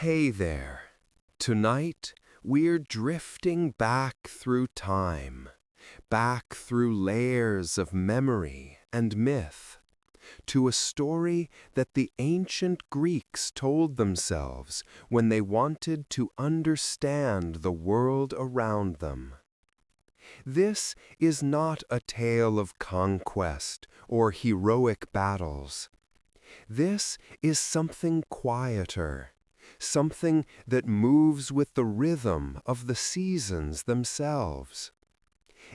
Hey there. Tonight, we're drifting back through time, back through layers of memory and myth, to a story that the ancient Greeks told themselves when they wanted to understand the world around them. This is not a tale of conquest or heroic battles. This is something quieter, something that moves with the rhythm of the seasons themselves.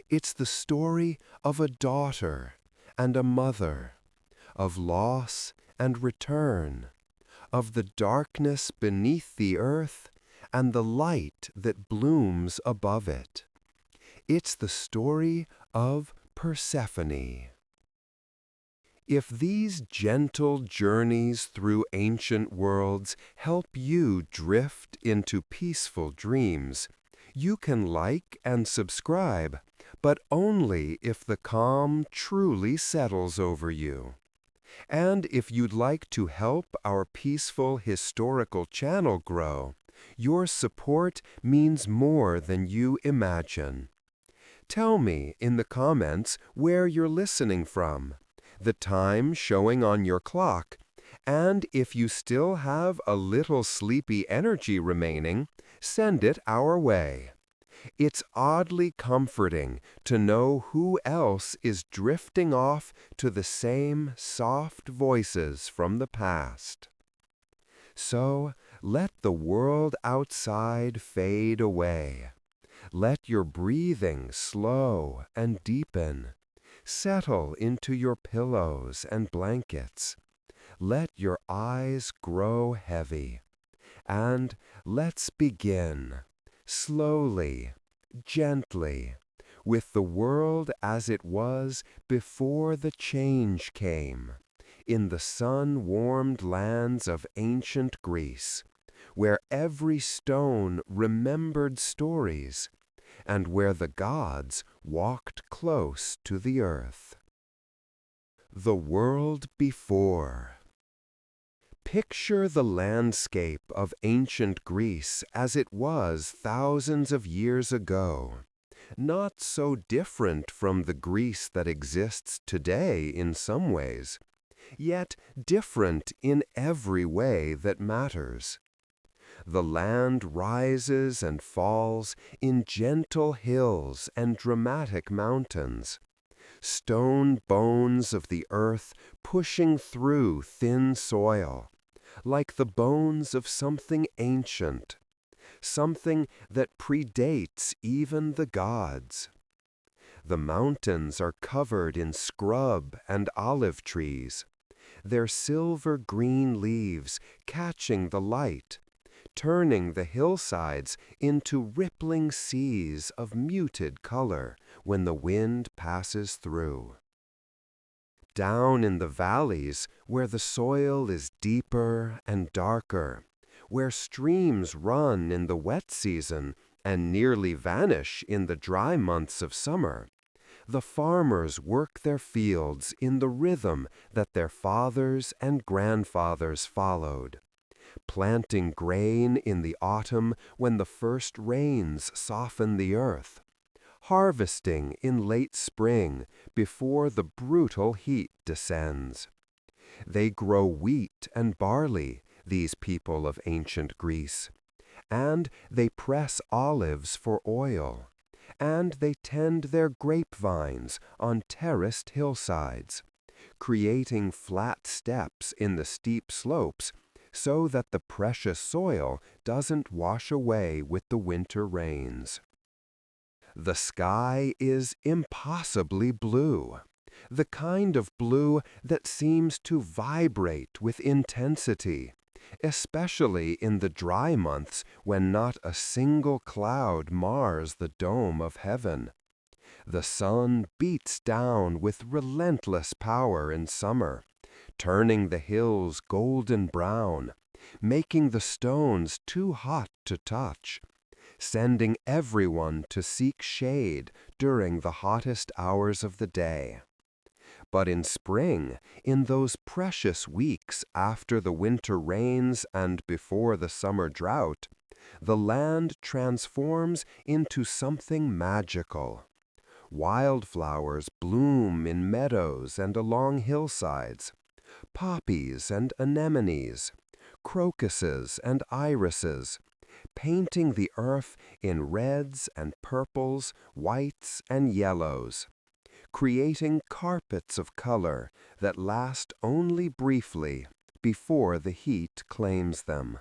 It's the story of a daughter and a mother, of loss and return, of the darkness beneath the earth and the light that blooms above it. It's the story of Persephone. If these gentle journeys through ancient worlds help you drift into peaceful dreams, you can like and subscribe, but only if the calm truly settles over you. And if you'd like to help our peaceful historical channel grow, your support means more than you imagine. Tell me in the comments where you're listening from, the time showing on your clock, and if you still have a little sleepy energy remaining, send it our way. It's oddly comforting to know who else is drifting off to the same soft voices from the past. So let the world outside fade away. Let your breathing slow and deepen. Settle into your pillows and blankets. Let your eyes grow heavy. And let's begin, slowly, gently, with the world as it was before the change came, in the sun-warmed lands of ancient Greece, where every stone remembered stories, and where the gods walked close to the earth. The world before. Picture the landscape of ancient Greece as it was thousands of years ago, not so different from the Greece that exists today in some ways, yet different in every way that matters. The land rises and falls in gentle hills and dramatic mountains, stone bones of the earth pushing through thin soil, like the bones of something ancient, something that predates even the gods. The mountains are covered in scrub and olive trees, their silver-green leaves catching the light, turning the hillsides into rippling seas of muted color when the wind passes through. Down in the valleys, where the soil is deeper and darker, where streams run in the wet season and nearly vanish in the dry months of summer, the farmers work their fields in the rhythm that their fathers and grandfathers followed, planting grain in the autumn when the first rains soften the earth, harvesting in late spring before the brutal heat descends. They grow wheat and barley, these people of ancient Greece, and they press olives for oil, and they tend their grapevines on terraced hillsides, creating flat steps in the steep slopes so that the precious soil doesn't wash away with the winter rains. The sky is impossibly blue, the kind of blue that seems to vibrate with intensity, especially in the dry months when not a single cloud mars the dome of heaven. The sun beats down with relentless power in summer, turning the hills golden brown, making the stones too hot to touch, sending everyone to seek shade during the hottest hours of the day. But in spring, in those precious weeks after the winter rains and before the summer drought, the land transforms into something magical. Wildflowers bloom in meadows and along hillsides, poppies and anemones, crocuses and irises, painting the earth in reds and purples, whites and yellows, creating carpets of color that last only briefly before the heat claims them.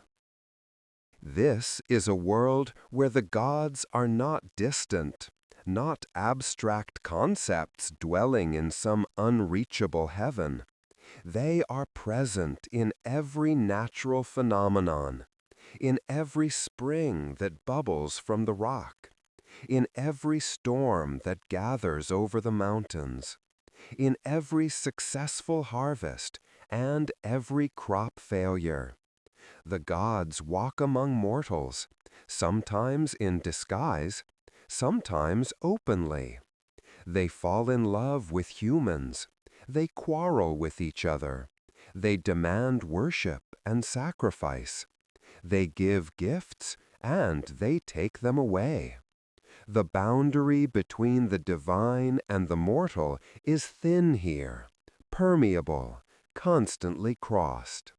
This is a world where the gods are not distant, not abstract concepts dwelling in some unreachable heaven. They are present in every natural phenomenon, in every spring that bubbles from the rock, in every storm that gathers over the mountains, in every successful harvest and every crop failure. The gods walk among mortals, sometimes in disguise, sometimes openly. They fall in love with humans. They quarrel with each other. They demand worship and sacrifice. They give gifts and they take them away. The boundary between the divine and the mortal is thin here, permeable, constantly crossed.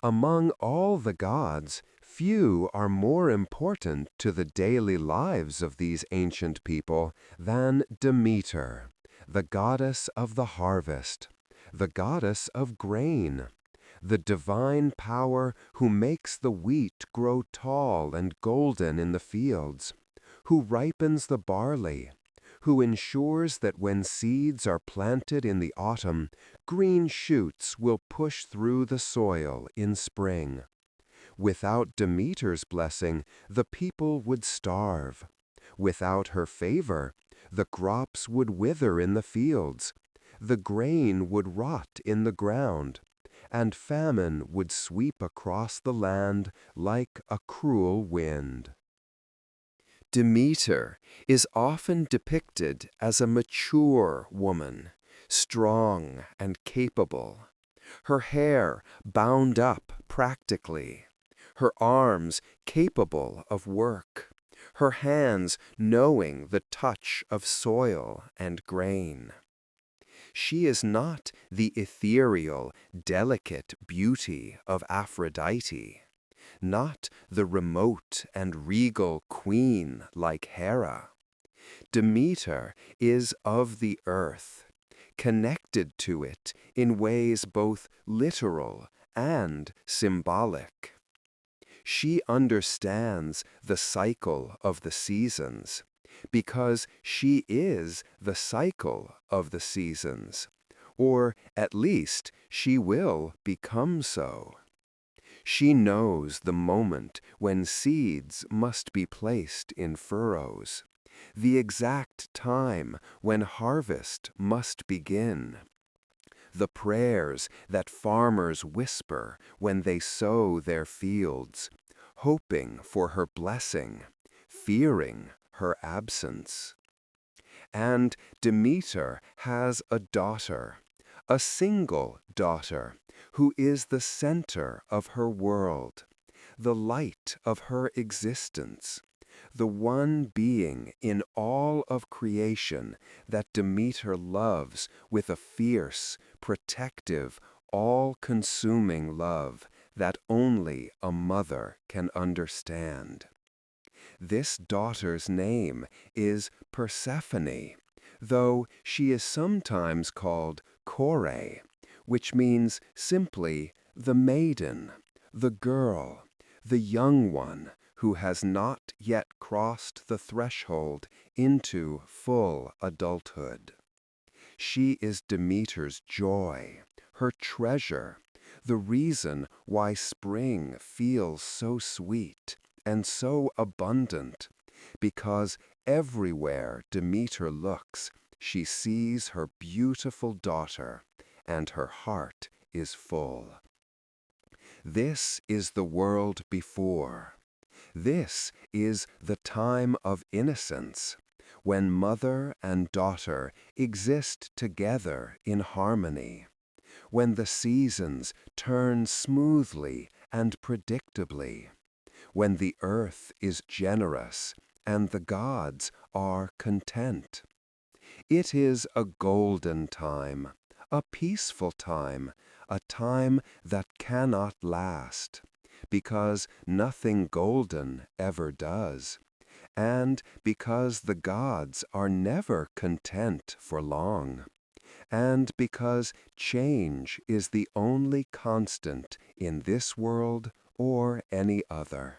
Among all the gods, few are more important to the daily lives of these ancient people than Demeter, the goddess of the harvest, the goddess of grain, the divine power who makes the wheat grow tall and golden in the fields, who ripens the barley, who ensures that when seeds are planted in the autumn, green shoots will push through the soil in spring. Without Demeter's blessing, the people would starve. Without her favor, the crops would wither in the fields, the grain would rot in the ground, and famine would sweep across the land like a cruel wind. Demeter is often depicted as a mature woman, strong and capable, her hair bound up practically, her arms capable of work, her hands knowing the touch of soil and grain. She is not the ethereal, delicate beauty of Aphrodite, not the remote and regal queen like Hera. Demeter is of the earth, connected to it in ways both literal and symbolic. She understands the cycle of the seasons because she is the cycle of the seasons, or at least she will become so. She knows the moment when seeds must be placed in furrows, the exact time when harvest must begin, the prayers that farmers whisper when they sow their fields, hoping for her blessing, fearing her absence. And Demeter has a daughter, a single daughter, who is the center of her world, the light of her existence, the one being in all of creation that Demeter loves with a fierce, protective, all-consuming love that only a mother can understand. This daughter's name is Persephone, though she is sometimes called Kore, which means simply the maiden, the girl, the young one who has not yet crossed the threshold into full adulthood. She is Demeter's joy, her treasure, the reason why spring feels so sweet and so abundant, because everywhere Demeter looks, she sees her beautiful daughter, and her heart is full. This is the world before. This is the time of innocence, when mother and daughter exist together in harmony, when the seasons turn smoothly and predictably, when the earth is generous and the gods are content. It is a golden time, a peaceful time, a time that cannot last, because nothing golden ever does, and because the gods are never content for long, and because change is the only constant in this world or any other.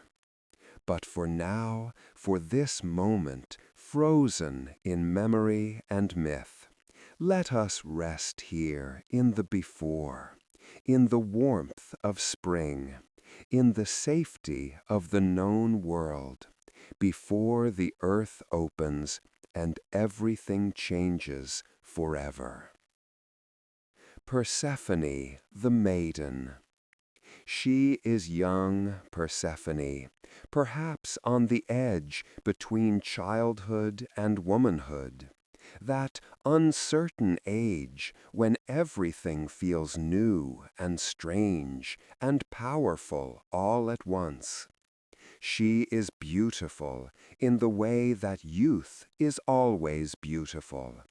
But for now, for this moment, frozen in memory and myth, let us rest here in the before, in the warmth of spring, in the safety of the known world, before the earth opens and everything changes forever. Persephone, the maiden. She is young Persephone, perhaps on the edge between childhood and womanhood, that uncertain age when everything feels new and strange and powerful all at once. She is beautiful in the way that youth is always beautiful,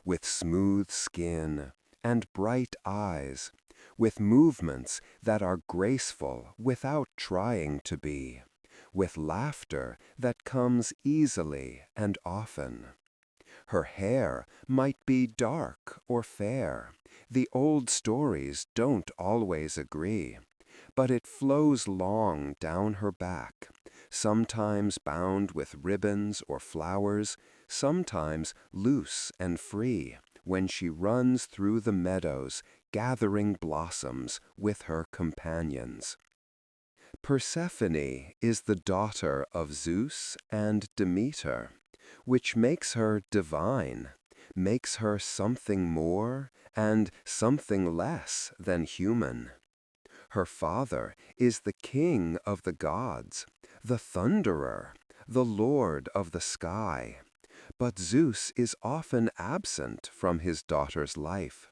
with smooth skin and bright eyes, with movements that are graceful without trying to be, with laughter that comes easily and often. Her hair might be dark or fair. The old stories don't always agree, but it flows long down her back, sometimes bound with ribbons or flowers, sometimes loose and free, when she runs through the meadows, gathering blossoms with her companions. Persephone is the daughter of Zeus and Demeter, which makes her divine, makes her something more and something less than human. Her father is the king of the gods, the thunderer, the lord of the sky. But Zeus is often absent from his daughter's life,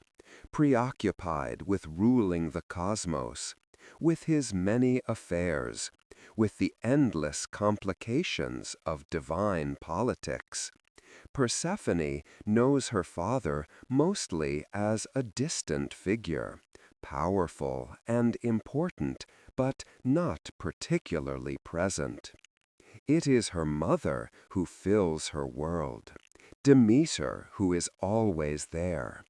preoccupied with ruling the cosmos, with his many affairs, with the endless complications of divine politics. Persephone knows her father mostly as a distant figure, powerful and important, but not particularly present. It is her mother who fills her world, Demeter who is always there,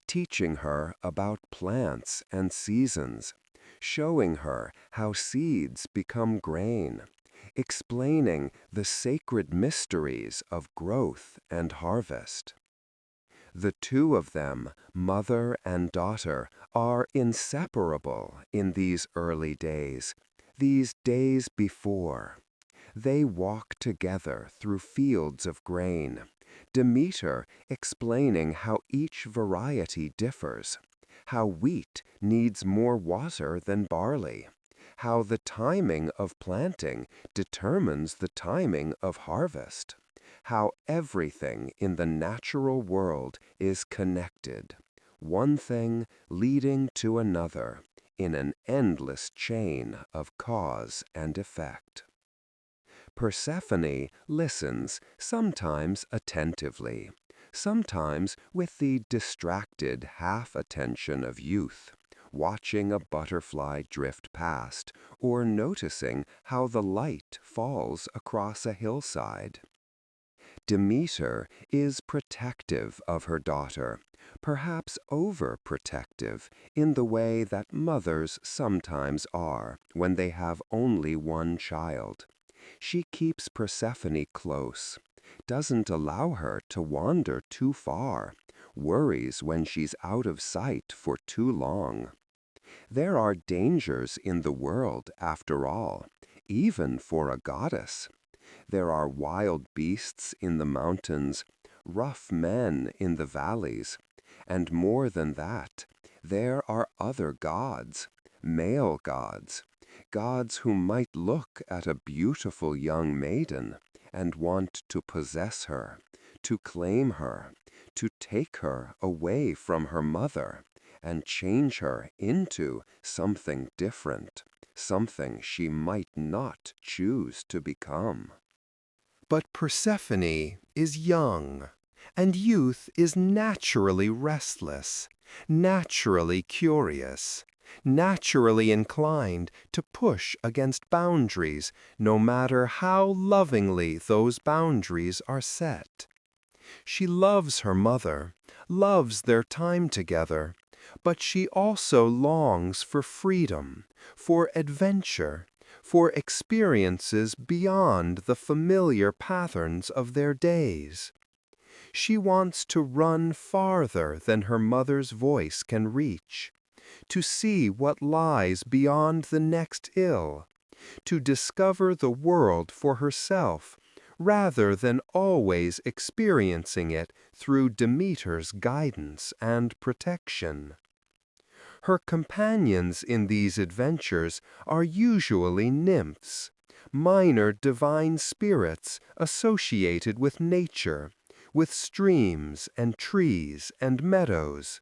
teaching her about plants and seasons, showing her how seeds become grain, explaining the sacred mysteries of growth and harvest. The two of them, mother and daughter, are inseparable in these early days, these days before. They walk together through fields of grain, Demeter explaining how each variety differs, how wheat needs more water than barley, how the timing of planting determines the timing of harvest, how everything in the natural world is connected, one thing leading to another, in an endless chain of cause and effect. Persephone listens, sometimes attentively, sometimes with the distracted half-attention of youth, watching a butterfly drift past or noticing how the light falls across a hillside. Demeter is protective of her daughter, perhaps overprotective in the way that mothers sometimes are when they have only one child. She keeps Persephone close, doesn't allow her to wander too far, worries when she's out of sight for too long. There are dangers in the world, after all, even for a goddess. There are wild beasts in the mountains, rough men in the valleys, and more than that, there are other gods, male gods, gods who might look at a beautiful young maiden and want to possess her, to claim her, to take her away from her mother, and change her into something different, something she might not choose to become. But Persephone is young, and youth is naturally restless, naturally curious, naturally inclined to push against boundaries, no matter how lovingly those boundaries are set. She loves her mother, loves their time together, but she also longs for freedom, for adventure, for experiences beyond the familiar patterns of their days. She wants to run farther than her mother's voice can reach, to see what lies beyond the next hill, to discover the world for herself, rather than always experiencing it through Demeter's guidance and protection. Her companions in these adventures are usually nymphs, minor divine spirits associated with nature, with streams and trees and meadows.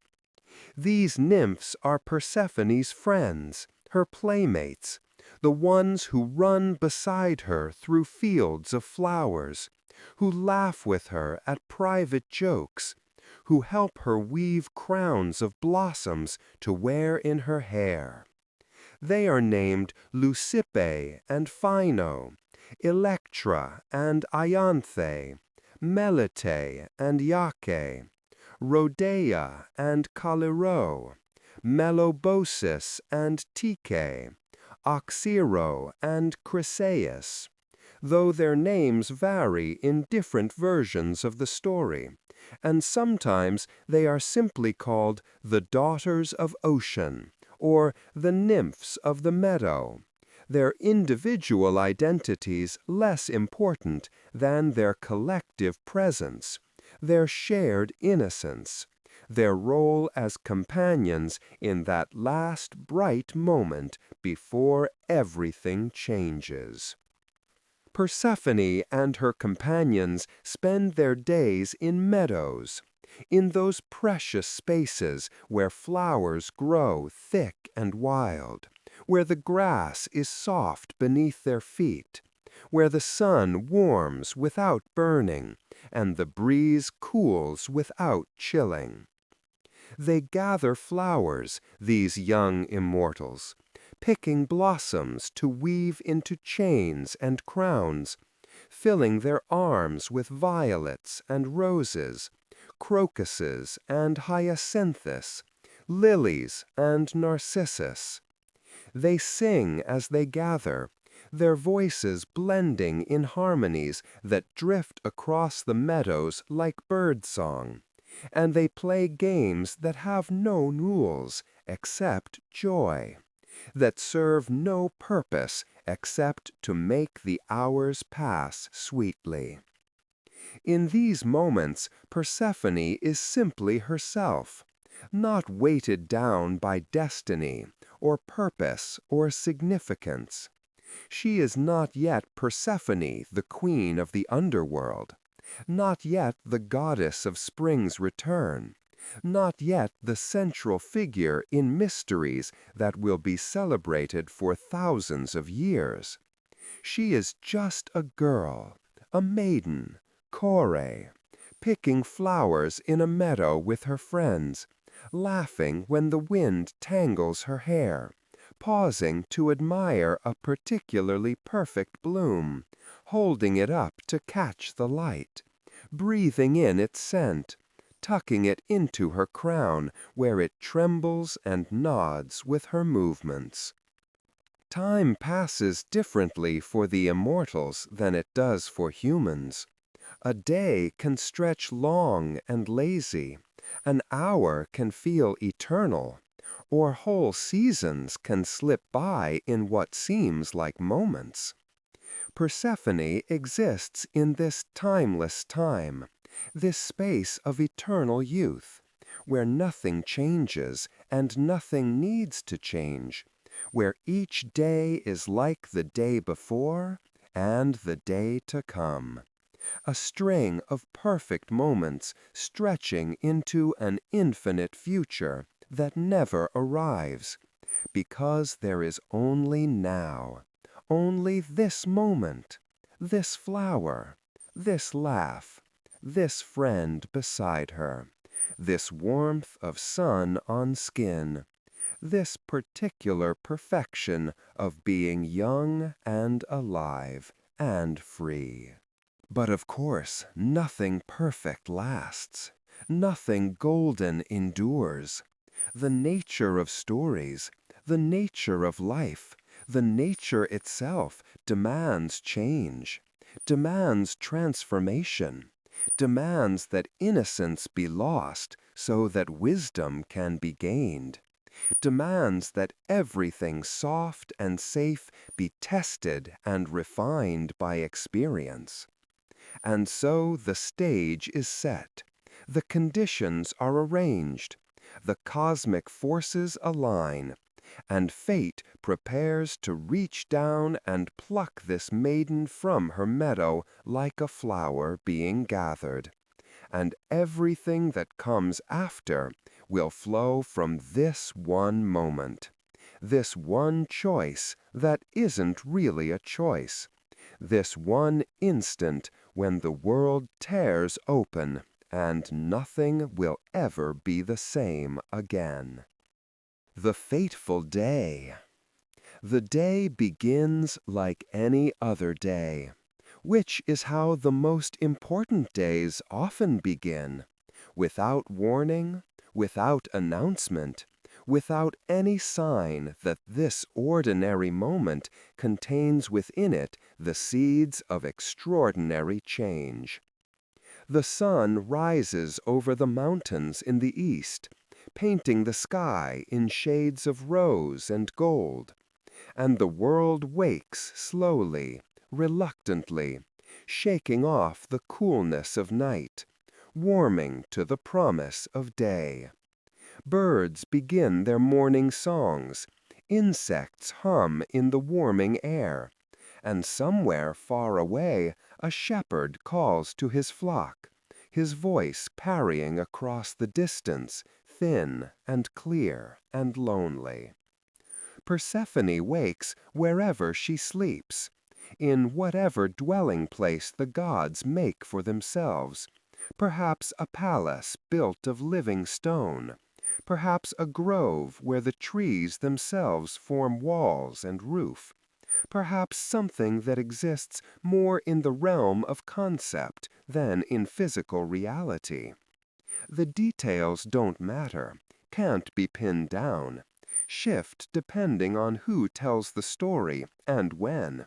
These nymphs are Persephone's friends, her playmates, the ones who run beside her through fields of flowers, who laugh with her at private jokes, who help her weave crowns of blossoms to wear in her hair. They are named Leucippe and Phino, Electra and Ianthe, Melite and Iake, Rhodeia and Caliro, Melobosis and Tyche, Oxyro and Chryseis, though their names vary in different versions of the story, and sometimes they are simply called the daughters of ocean, or the nymphs of the meadow, their individual identities less important than their collective presence, their shared innocence, their role as companions in that last bright moment before everything changes. Persephone and her companions spend their days in meadows, in those precious spaces where flowers grow thick and wild, where the grass is soft beneath their feet, where the sun warms without burning, and the breeze cools without chilling. They gather flowers, these young immortals, picking blossoms to weave into chains and crowns, filling their arms with violets and roses, crocuses and hyacinthus, lilies and narcissus. They sing as they gather, their voices blending in harmonies that drift across the meadows like birdsong, and they play games that have no rules except joy, that serve no purpose except to make the hours pass sweetly. In these moments, Persephone is simply herself, not weighted down by destiny, or purpose, or significance. She is not yet Persephone, the queen of the underworld, not yet the goddess of spring's return, not yet the central figure in mysteries that will be celebrated for thousands of years. She is just a girl, a maiden, Kore, picking flowers in a meadow with her friends, laughing when the wind tangles her hair, pausing to admire a particularly perfect bloom, holding it up to catch the light, breathing in its scent, tucking it into her crown where it trembles and nods with her movements. Time passes differently for the immortals than it does for humans. A day can stretch long and lazy, an hour can feel eternal, or whole seasons can slip by in what seems like moments. Persephone exists in this timeless time, this space of eternal youth, where nothing changes and nothing needs to change, where each day is like the day before and the day to come, a string of perfect moments stretching into an infinite future that never arrives, because there is only now, only this moment, this flower, this laugh, this friend beside her, this warmth of sun on skin, this particular perfection of being young and alive and free. But of course, nothing perfect lasts. Nothing golden endures. The nature of stories, the nature of life, the nature itself demands change, demands transformation, demands that innocence be lost so that wisdom can be gained, demands that everything soft and safe be tested and refined by experience. And so the stage is set, the conditions are arranged, the cosmic forces align, and fate prepares to reach down and pluck this maiden from her meadow like a flower being gathered. And everything that comes after will flow from this one moment, this one choice that isn't really a choice, this one instant when the world tears open and nothing will ever be the same again. The fateful day. The day begins like any other day, which is how the most important days often begin, without warning, without announcement, without any sign that this ordinary moment contains within it the seeds of extraordinary change. The sun rises over the mountains in the east, painting the sky in shades of rose and gold, and the world wakes slowly, reluctantly, shaking off the coolness of night, warming to the promise of day. Birds begin their morning songs, insects hum in the warming air, and somewhere far away a shepherd calls to his flock, his voice parrying across the distance, thin and clear and lonely. Persephone wakes wherever she sleeps, in whatever dwelling place the gods make for themselves, perhaps a palace built of living stone, perhaps a grove where the trees themselves form walls and roof, perhaps something that exists more in the realm of concept than in physical reality. The details don't matter, can't be pinned down, shift depending on who tells the story and when.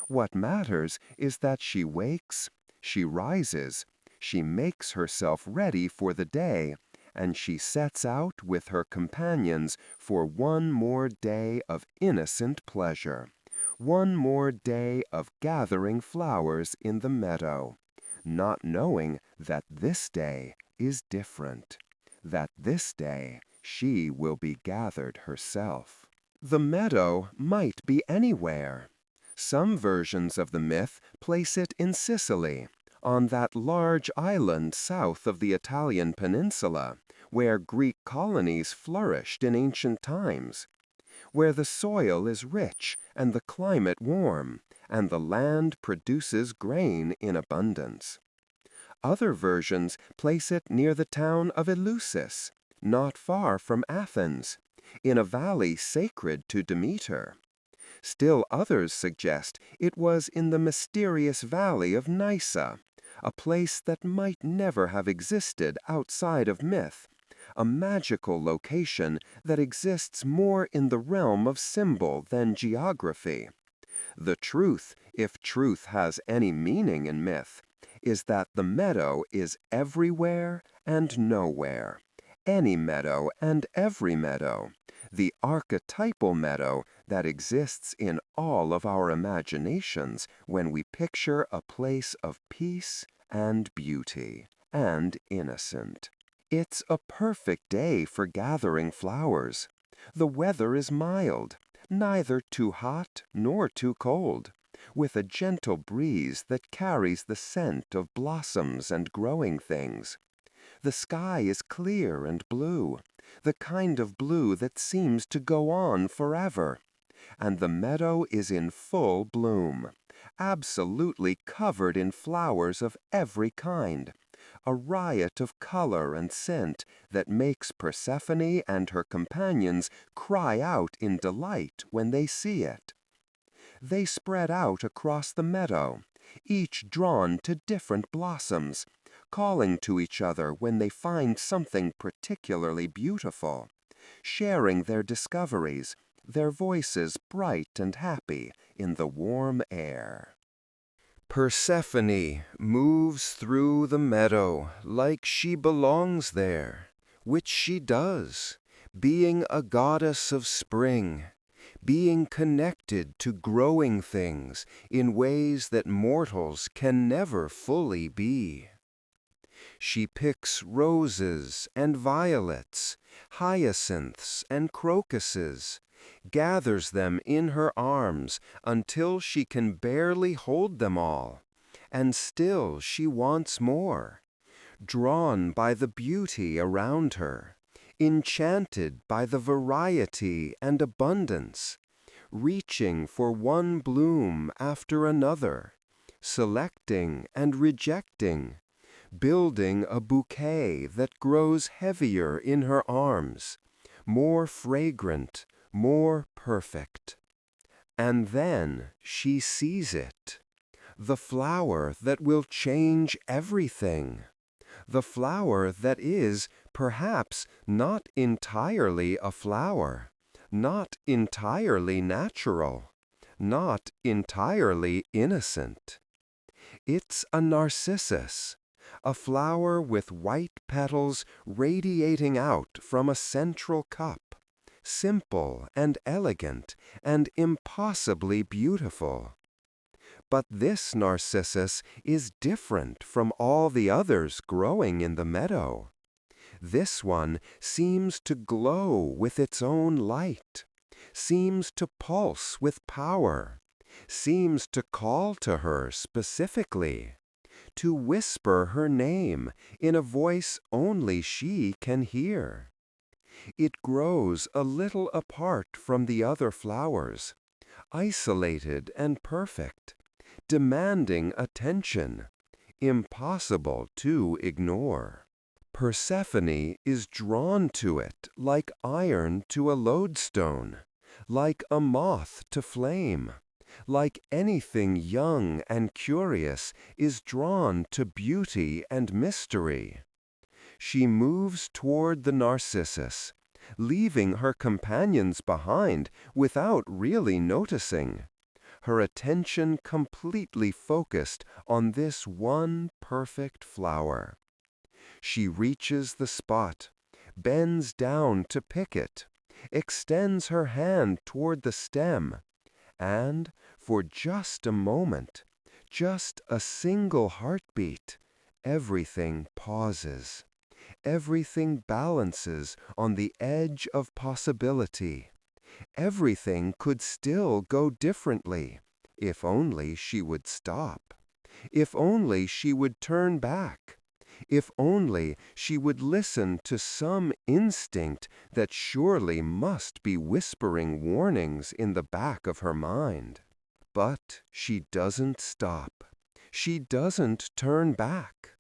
What matters is that she wakes, she rises, she makes herself ready for the day, and she sets out with her companions for one more day of innocent pleasure, one more day of gathering flowers in the meadow, not knowing that this day is different, that this day she will be gathered herself. The meadow might be anywhere. Some versions of the myth place it in Sicily, on that large island south of the Italian peninsula, where Greek colonies flourished in ancient times, where the soil is rich and the climate warm, and the land produces grain in abundance. Other versions place it near the town of Eleusis, not far from Athens, in a valley sacred to Demeter. Still others suggest it was in the mysterious valley of Nysa, a place that might never have existed outside of myth, a magical location that exists more in the realm of symbol than geography. The truth, if truth has any meaning in myth, is that the meadow is everywhere and nowhere, any meadow and every meadow, the archetypal meadow that exists in all of our imaginations when we picture a place of peace and beauty and innocent. It's a perfect day for gathering flowers. The weather is mild, neither too hot nor too cold. with a gentle breeze that carries the scent of blossoms and growing things. The sky is clear and blue, the kind of blue that seems to go on forever, and the meadow is in full bloom, absolutely covered in flowers of every kind, a riot of color and scent that makes Persephone and her companions cry out in delight when they see it. They spread out across the meadow, each drawn to different blossoms, calling to each other when they find something particularly beautiful, sharing their discoveries, their voices bright and happy in the warm air. Persephone moves through the meadow like she belongs there, which she does, being a goddess of spring, being connected to growing things in ways that mortals can never fully be. She picks roses and violets, hyacinths and crocuses, gathers them in her arms until she can barely hold them all, and still she wants more, drawn by the beauty around her, enchanted by the variety and abundance, reaching for one bloom after another, selecting and rejecting, building a bouquet that grows heavier in her arms, more fragrant, more perfect. And then she sees it, the flower that will change everything, the flower that is, perhaps, not entirely a flower, not entirely natural, not entirely innocent. It's a narcissus, a flower with white petals radiating out from a central cup, simple and elegant and impossibly beautiful. But this narcissus is different from all the others growing in the meadow. This one seems to glow with its own light, seems to pulse with power, seems to call to her specifically, to whisper her name in a voice only she can hear. It grows a little apart from the other flowers, isolated and perfect, demanding attention, impossible to ignore. Persephone is drawn to it like iron to a lodestone, like a moth to flame, like anything young and curious is drawn to beauty and mystery. She moves toward the narcissus, leaving her companions behind without really noticing, her attention completely focused on this one perfect flower. She reaches the spot, bends down to pick it, extends her hand toward the stem, and, for just a moment, just a single heartbeat, everything pauses. Everything balances on the edge of possibility. Everything could still go differently, if only she would stop, if only she would turn back, if only she would listen to some instinct that surely must be whispering warnings in the back of her mind. But she doesn't stop. She doesn't turn back.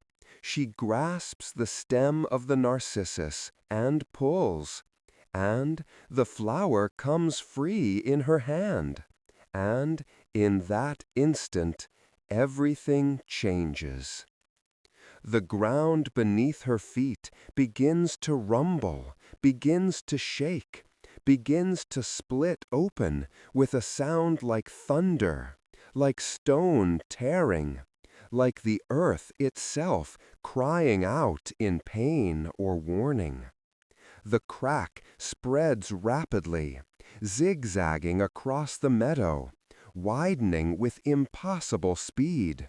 She grasps the stem of the narcissus and pulls, and the flower comes free in her hand, and in that instant everything changes. The ground beneath her feet begins to rumble, begins to shake, begins to split open with a sound like thunder, like stone tearing, like the earth itself crying out in pain or warning. The crack spreads rapidly, zigzagging across the meadow, widening with impossible speed.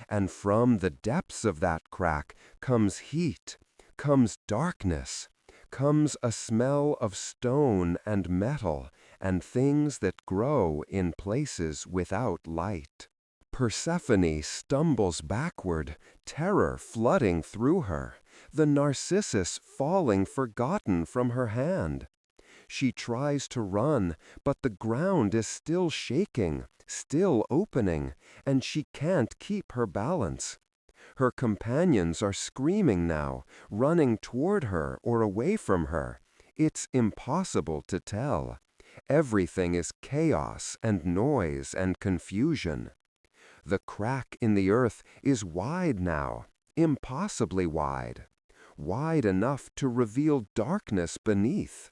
And from the depths of that crack comes heat, comes darkness, comes a smell of stone and metal and things that grow in places without light. Persephone stumbles backward, terror flooding through her, the narcissus falling forgotten from her hand. She tries to run, but the ground is still shaking, still opening, and she can't keep her balance. Her companions are screaming now, running toward her or away from her. It's impossible to tell. Everything is chaos and noise and confusion. The crack in the earth is wide now, impossibly wide. Wide enough to reveal darkness beneath.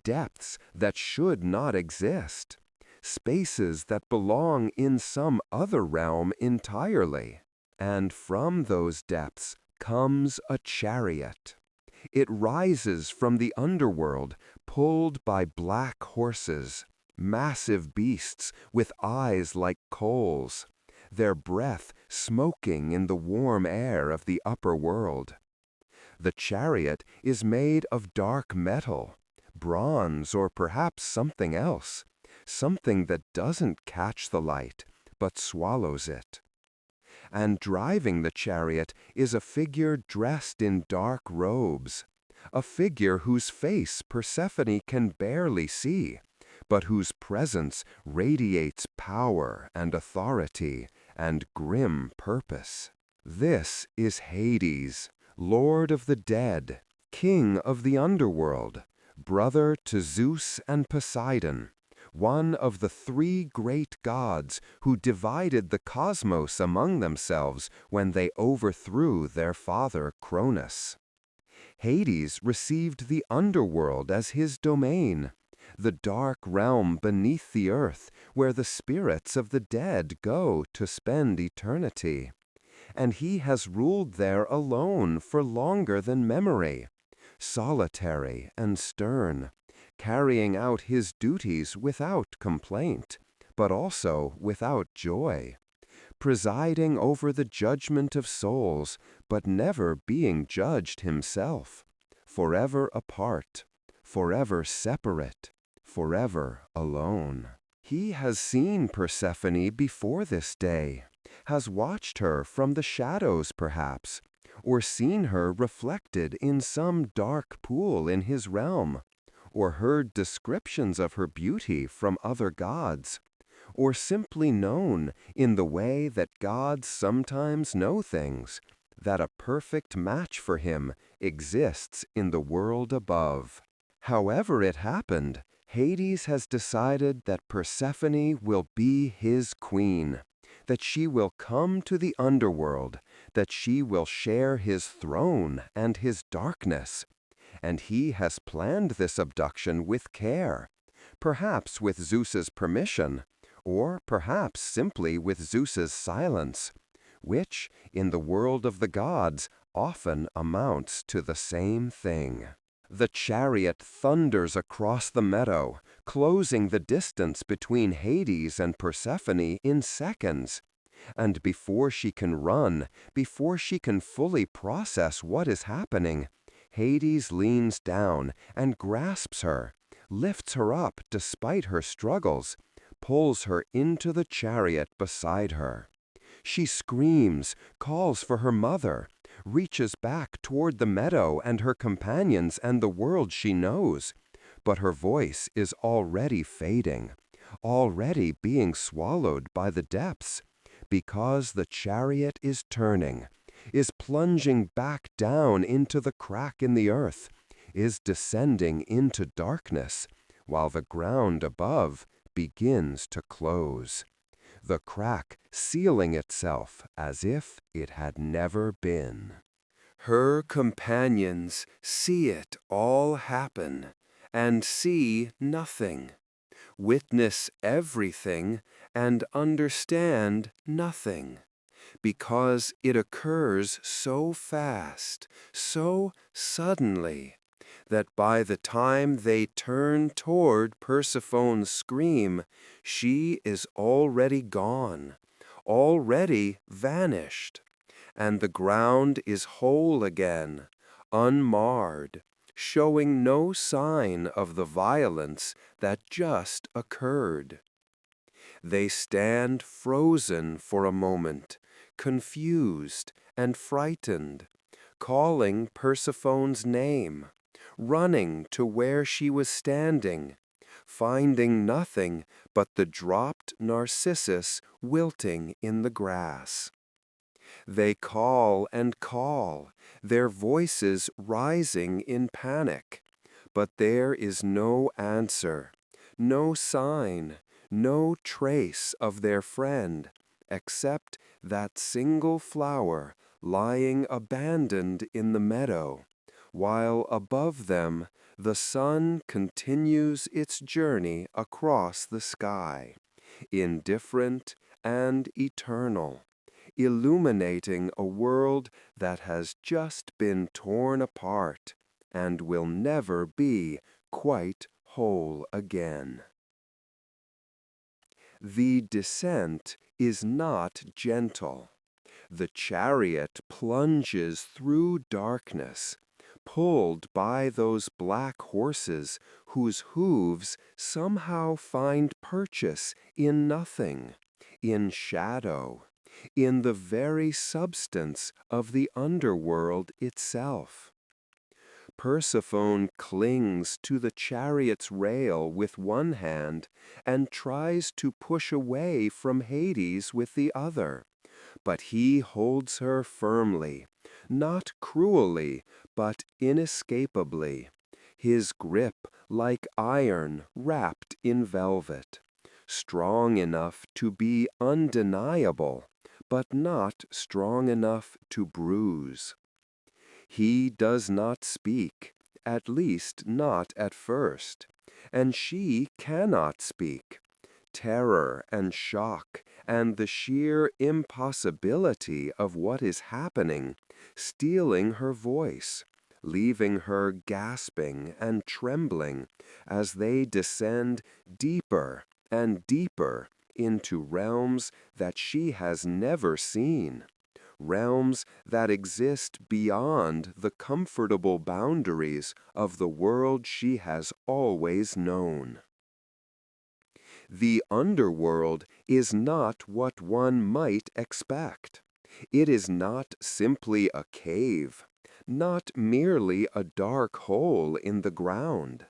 Depths that should not exist. Spaces that belong in some other realm entirely. And from those depths comes a chariot. It rises from the underworld, pulled by black horses, massive beasts with eyes like coals, their breath smoking in the warm air of the upper world. The chariot is made of dark metal, bronze or perhaps something else, something that doesn't catch the light, but swallows it. And driving the chariot is a figure dressed in dark robes, a figure whose face Persephone can barely see, but whose presence radiates power and authority and grim purpose. This is Hades, Lord of the dead, King of the underworld, brother to Zeus and Poseidon, one of the three great gods who divided the cosmos among themselves when they overthrew their father Cronus. Hades received the underworld as his domain, the dark realm beneath the earth where the spirits of the dead go to spend eternity. And he has ruled there alone for longer than memory, solitary and stern, carrying out his duties without complaint, but also without joy, presiding over the judgment of souls, but never being judged himself, forever apart, forever separate, forever alone. He has seen Persephone before this day, has watched her from the shadows perhaps, or seen her reflected in some dark pool in his realm, or heard descriptions of her beauty from other gods, or simply known, in the way that gods sometimes know things, that a perfect match for him exists in the world above. However it happened, Hades has decided that Persephone will be his queen, that she will come to the underworld, that she will share his throne and his darkness. And he has planned this abduction with care, perhaps with Zeus's permission, or perhaps simply with Zeus's silence, which, in the world of the gods, often amounts to the same thing. The chariot thunders across the meadow, closing the distance between Hades and Persephone in seconds. And before she can run, before she can fully process what is happening, Hades leans down and grasps her, lifts her up despite her struggles, pulls her into the chariot beside her. She screams, calls for her mother, reaches back toward the meadow and her companions and the world she knows, but her voice is already fading, already being swallowed by the depths, because the chariot is turning, is plunging back down into the crack in the earth, is descending into darkness, while the ground above begins to close, the crack sealing itself as if it had never been. Her companions see it all happen, and see nothing, witness everything, and understand nothing, because it occurs so fast, so suddenly, that by the time they turn toward Persephone's scream, she is already gone, already vanished, and the ground is whole again, unmarred, showing no sign of the violence that just occurred. They stand frozen for a moment, confused and frightened, calling Persephone's name, running to where she was standing, finding nothing but the dropped narcissus wilting in the grass. They call and call, their voices rising in panic, but there is no answer, no sign, no trace of their friend, except that single flower lying abandoned in the meadow, while above them the sun continues its journey across the sky, indifferent and eternal, illuminating a world that has just been torn apart and will never be quite whole again. The descent is not gentle. The chariot plunges through darkness, pulled by those black horses whose hooves somehow find purchase in nothing, in shadow, in the very substance of the underworld itself. Persephone clings to the chariot's rail with one hand and tries to push away from Hades with the other, but he holds her firmly, not cruelly, but inescapably, his grip like iron wrapped in velvet, strong enough to be undeniable, but not strong enough to bruise. He does not speak, at least not at first, and she cannot speak. Terror and shock and the sheer impossibility of what is happening, stealing her voice, leaving her gasping and trembling as they descend deeper and deeper into realms that she has never seen, realms that exist beyond the comfortable boundaries of the world she has always known. The underworld is not what one might expect. It is not simply a cave, not merely a dark hole in the ground.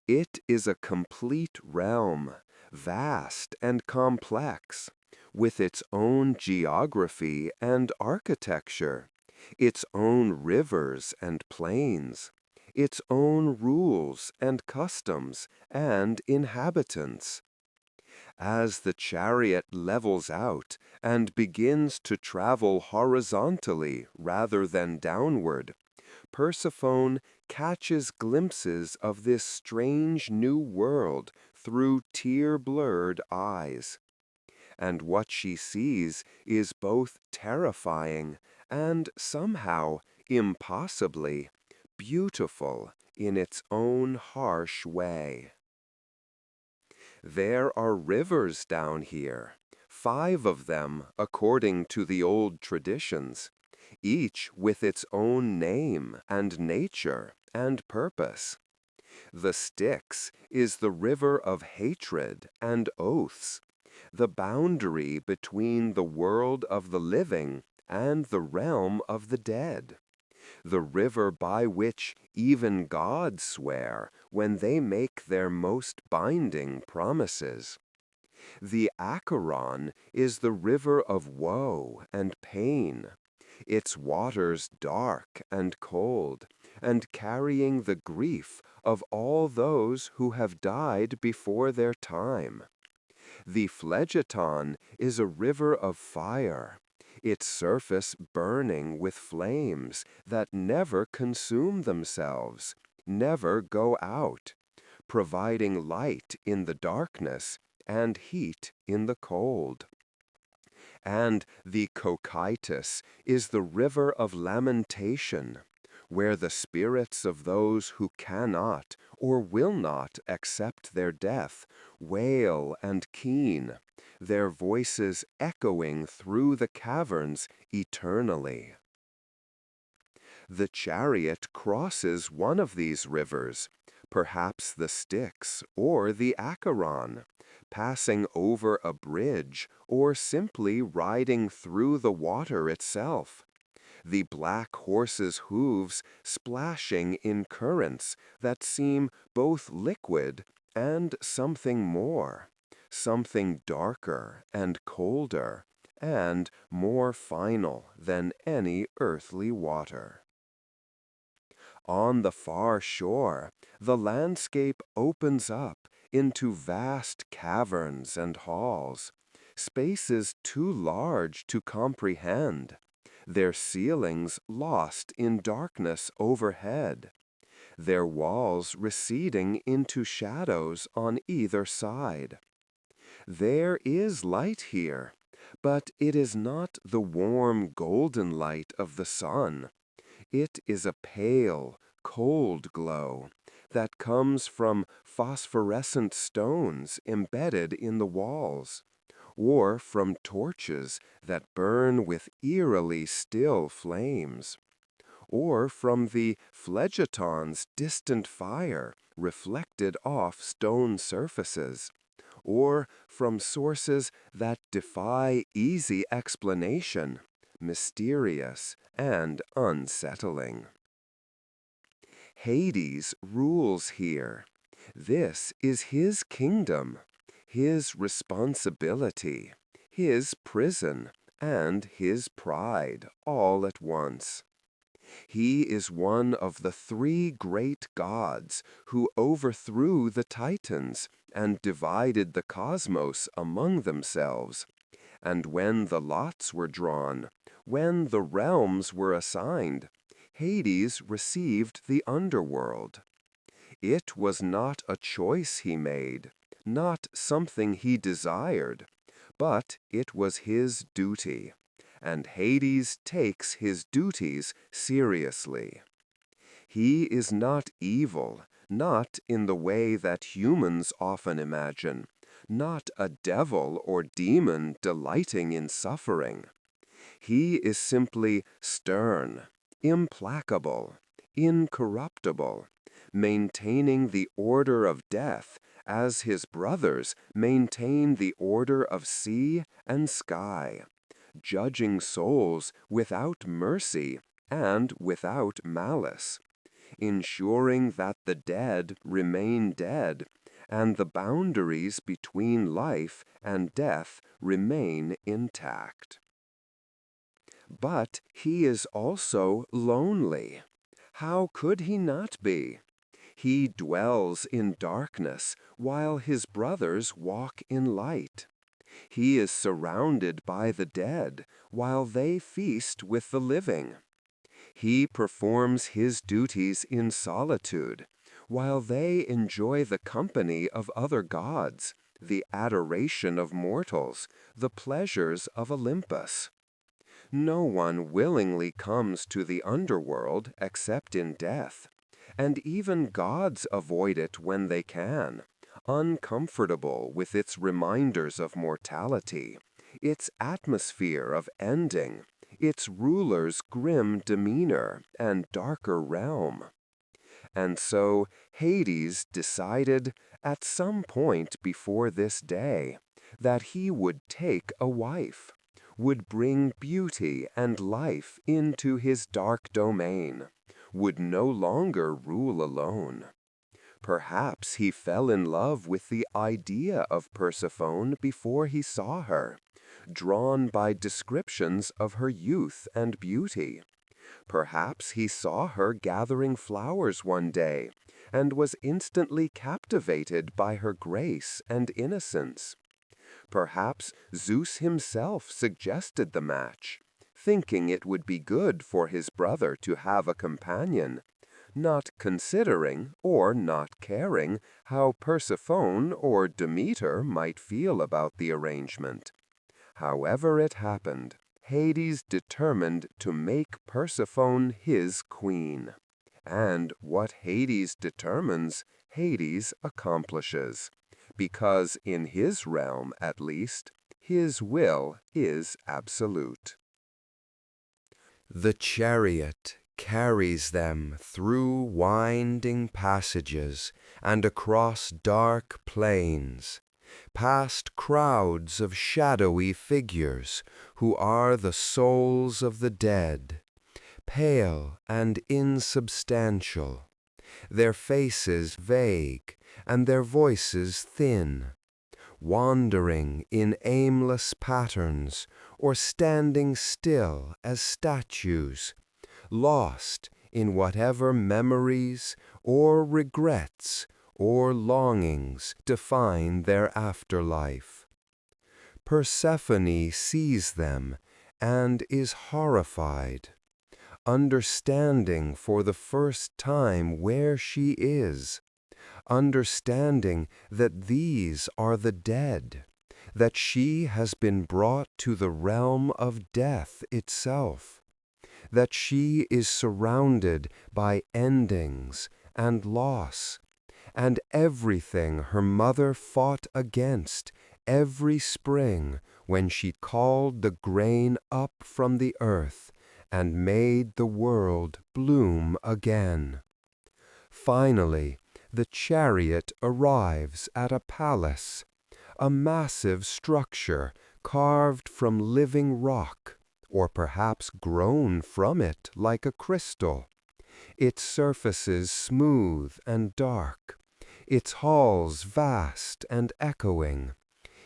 It is a complete realm, vast and complex, with its own geography and architecture, its own rivers and plains, its own rules and customs and inhabitants. As the chariot levels out and begins to travel horizontally rather than downward, Persephone catches glimpses of this strange new world through tear-blurred eyes. And what she sees is both terrifying and somehow, impossibly, beautiful in its own harsh way. There are rivers down here, 5 of them according to the old traditions, each with its own name and nature and purpose. The Styx is the river of hatred and oaths, the boundary between the world of the living and the realm of the dead, the river by which even gods swear when they make their most binding promises. The Acheron is the river of woe and pain, its waters dark and cold, and carrying the grief of all those who have died before their time. The Phlegethon is a river of fire, its surface burning with flames that never consume themselves, never go out, providing light in the darkness and heat in the cold. And the Cocytus is the river of lamentation, where the spirits of those who cannot or will not accept their death wail and keen, their voices echoing through the caverns eternally. The chariot crosses one of these rivers, perhaps the Styx or the Acheron, passing over a bridge or simply riding through the water itself. The black horse's hooves splashing in currents that seem both liquid and something more, something darker and colder and more final than any earthly water. On the far shore, the landscape opens up into vast caverns and halls, spaces too large to comprehend, their ceilings lost in darkness overhead, their walls receding into shadows on either side. There is light here, but it is not the warm golden light of the sun. It is a pale, cold glow that comes from phosphorescent stones embedded in the walls, or from torches that burn with eerily still flames, or from the phlegethon's distant fire reflected off stone surfaces, or from sources that defy easy explanation, mysterious and unsettling. Hades rules here. This is his kingdom, his responsibility, his prison, and his pride all at once. He is one of the three great gods who overthrew the Titans and divided the cosmos among themselves. And when the lots were drawn, when the realms were assigned, Hades received the underworld. It was not a choice he made, not something he desired, but it was his duty, and Hades takes his duties seriously. He is not evil, not in the way that humans often imagine, not a devil or demon delighting in suffering. He is simply stern, implacable, incorruptible, maintaining the order of death as his brothers maintain the order of sea and sky, judging souls without mercy and without malice, ensuring that the dead remain dead and the boundaries between life and death remain intact. But he is also lonely. How could he not be? He dwells in darkness while his brothers walk in light. He is surrounded by the dead while they feast with the living. He performs his duties in solitude while they enjoy the company of other gods, the adoration of mortals, the pleasures of Olympus. No one willingly comes to the underworld except in death, and even gods avoid it when they can, uncomfortable with its reminders of mortality, its atmosphere of ending, its ruler's grim demeanor and darker realm. And so Hades decided, at some point before this day, that he would take a wife, would bring beauty and life into his dark domain, would no longer rule alone. Perhaps he fell in love with the idea of Persephone before he saw her, drawn by descriptions of her youth and beauty. Perhaps he saw her gathering flowers one day and was instantly captivated by her grace and innocence. Perhaps Zeus himself suggested the match, thinking it would be good for his brother to have a companion, not considering or not caring how Persephone or Demeter might feel about the arrangement. However it happened, Hades determined to make Persephone his queen. And what Hades determines, Hades accomplishes, because in his realm, at least, his will is absolute. The chariot carries them through winding passages and across dark plains, past crowds of shadowy figures who are the souls of the dead, pale and insubstantial, their faces vague and their voices thin, wandering in aimless patterns or standing still as statues, lost in whatever memories or regrets or longings define their afterlife. Persephone sees them and is horrified, understanding for the first time where she is, understanding that these are the dead, that she has been brought to the realm of death itself, that she is surrounded by endings and loss, and everything her mother fought against every spring when she called the grain up from the earth and made the world bloom again. Finally, the chariot arrives at a palace, a massive structure carved from living rock, or perhaps grown from it like a crystal, its surfaces smooth and dark, its halls vast and echoing,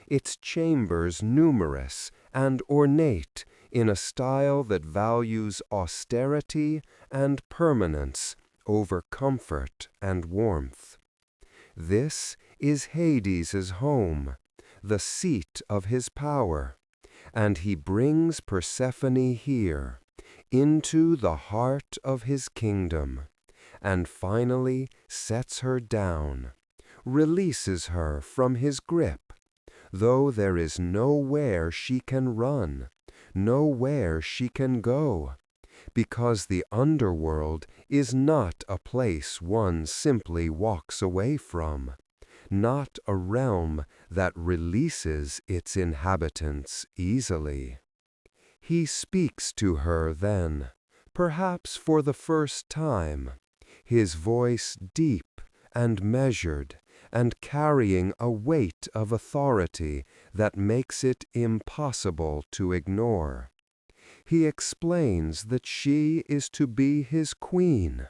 its chambers numerous and ornate in a style that values austerity and permanence over comfort and warmth. This is Hades's home, the seat of his power, and he brings Persephone here, into the heart of his kingdom, and finally sets her down, releases her from his grip, though there is nowhere she can run, nowhere she can go, because the underworld is not a place one simply walks away from, not a realm that releases its inhabitants easily. He speaks to her then, perhaps for the first time, his voice deep and measured and carrying a weight of authority that makes it impossible to ignore. He explains that she is to be his queen,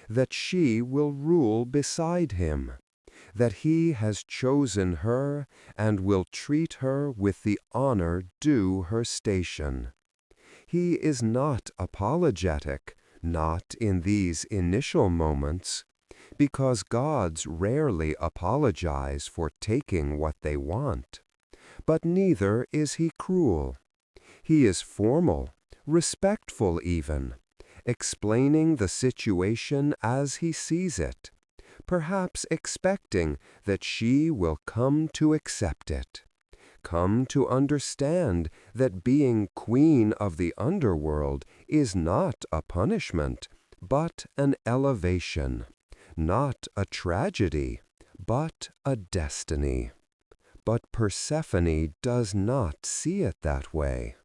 that she will rule beside him, that he has chosen her and will treat her with the honor due her station. He is not apologetic, not in these initial moments, because gods rarely apologize for taking what they want. But neither is he cruel. He is formal, respectful even, explaining the situation as he sees it, perhaps expecting that she will come to accept it, come to understand that being queen of the underworld is not a punishment, but an elevation, not a tragedy, but a destiny. But Persephone does not see it that way.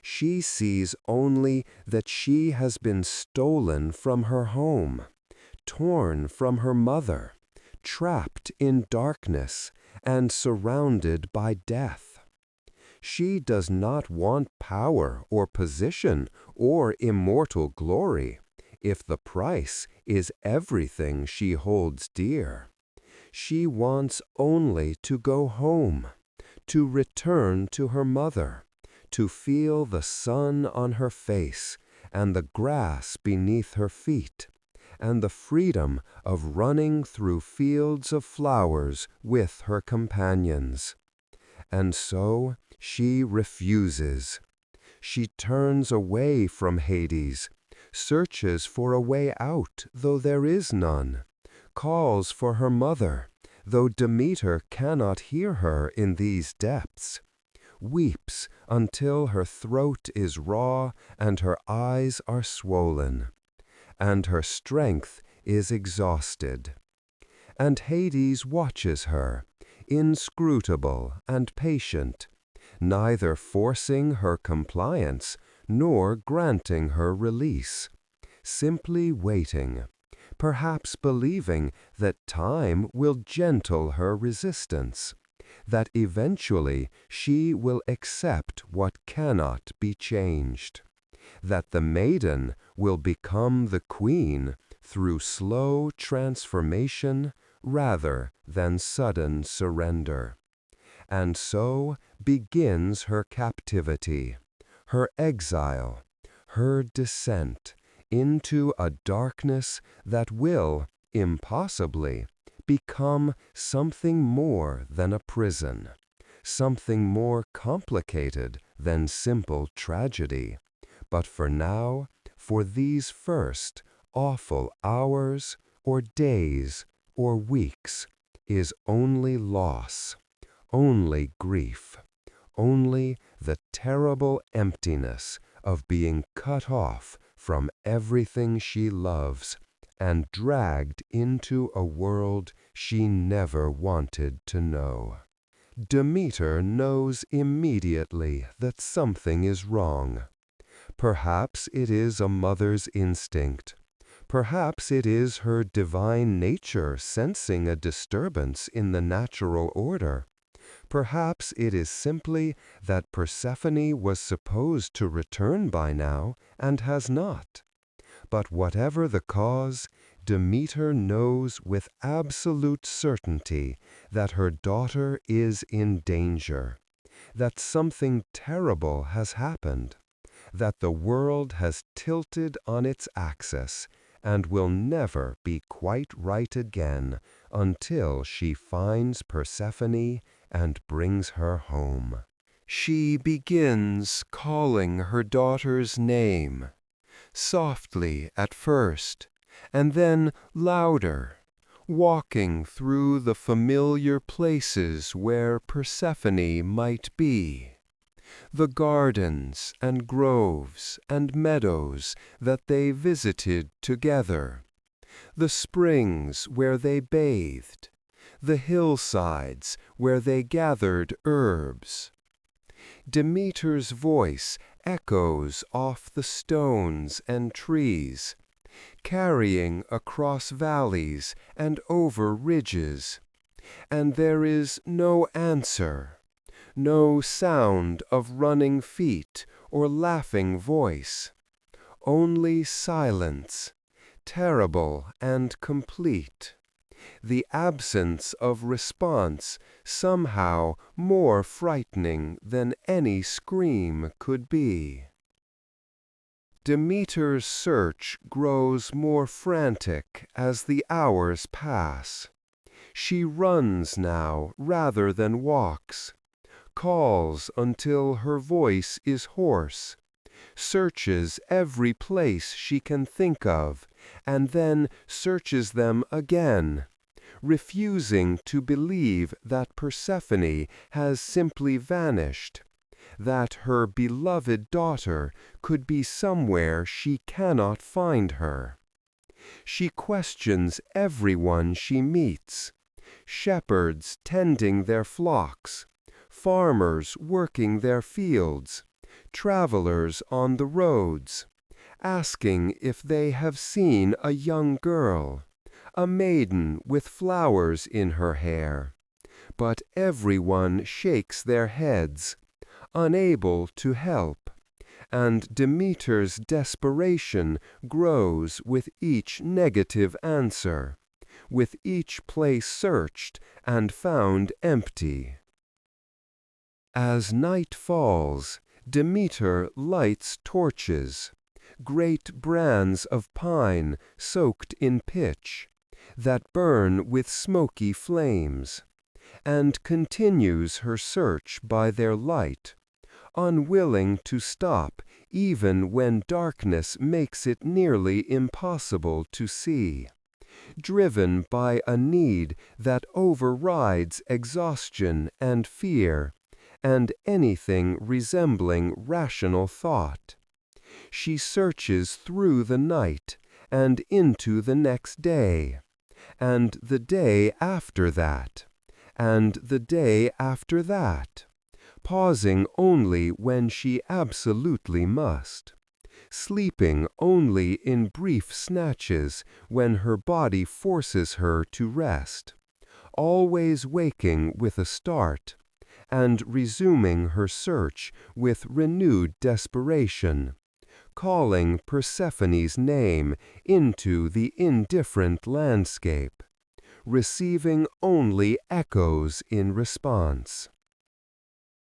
She sees only that she has been stolen from her home, torn from her mother, trapped in darkness, and surrounded by death. She does not want power or position or immortal glory, if the price is everything she holds dear. She wants only to go home, to return to her mother, to feel the sun on her face and the grass beneath her feet, and the freedom of running through fields of flowers with her companions. And so she refuses. She turns away from Hades, searches for a way out though there is none, calls for her mother, though Demeter cannot hear her in these depths, weeps until her throat is raw and her eyes are swollen, and her strength is exhausted. And Hades watches her, inscrutable and patient, neither forcing her compliance nor granting her release, simply waiting, perhaps believing that time will gentle her resistance, that eventually she will accept what cannot be changed, that the maiden will become the queen through slow transformation rather than sudden surrender. And so begins her captivity, her exile, her descent into a darkness that will, impossibly, become something more than a prison, something more complicated than simple tragedy. But for now, for these first awful hours or days or weeks, is only loss, only grief, only the terrible emptiness of being cut off from everything she loves and dragged into a world she never wanted to know. Demeter knows immediately that something is wrong. Perhaps it is a mother's instinct. Perhaps it is her divine nature sensing a disturbance in the natural order. Perhaps it is simply that Persephone was supposed to return by now and has not. But whatever the cause, Demeter knows with absolute certainty that her daughter is in danger, that something terrible has happened, that the world has tilted on its axis and will never be quite right again until she finds Persephone and brings her home. She begins calling her daughter's name, softly at first, and then louder, walking through the familiar places where Persephone might be, the gardens and groves and meadows that they visited together, the springs where they bathed, the hillsides where they gathered herbs. Demeter's voice echoes off the stones and trees, carrying across valleys and over ridges, and there is no answer, no sound of running feet or laughing voice, only silence, terrible and complete, the absence of response somehow more frightening than any scream could be. Demeter's search grows more frantic as the hours pass. She runs now rather than walks, calls until her voice is hoarse, searches every place she can think of, and then searches them again, refusing to believe that Persephone has simply vanished, that her beloved daughter could be somewhere she cannot find her. She questions everyone she meets, shepherds tending their flocks, farmers working their fields, travelers on the roads, asking if they have seen a young girl, a maiden with flowers in her hair. But everyone shakes their heads, unable to help, and Demeter's desperation grows with each negative answer, with each place searched and found empty. As night falls, Demeter lights torches, great brands of pine soaked in pitch, that burn with smoky flames, and continues her search by their light, unwilling to stop even when darkness makes it nearly impossible to see, driven by a need that overrides exhaustion and fear, and anything resembling rational thought. She searches through the night and into the next day, and the day after that, and the day after that, pausing only when she absolutely must, sleeping only in brief snatches when her body forces her to rest, always waking with a start, and resuming her search with renewed desperation, calling Persephone's name into the indifferent landscape, receiving only echoes in response.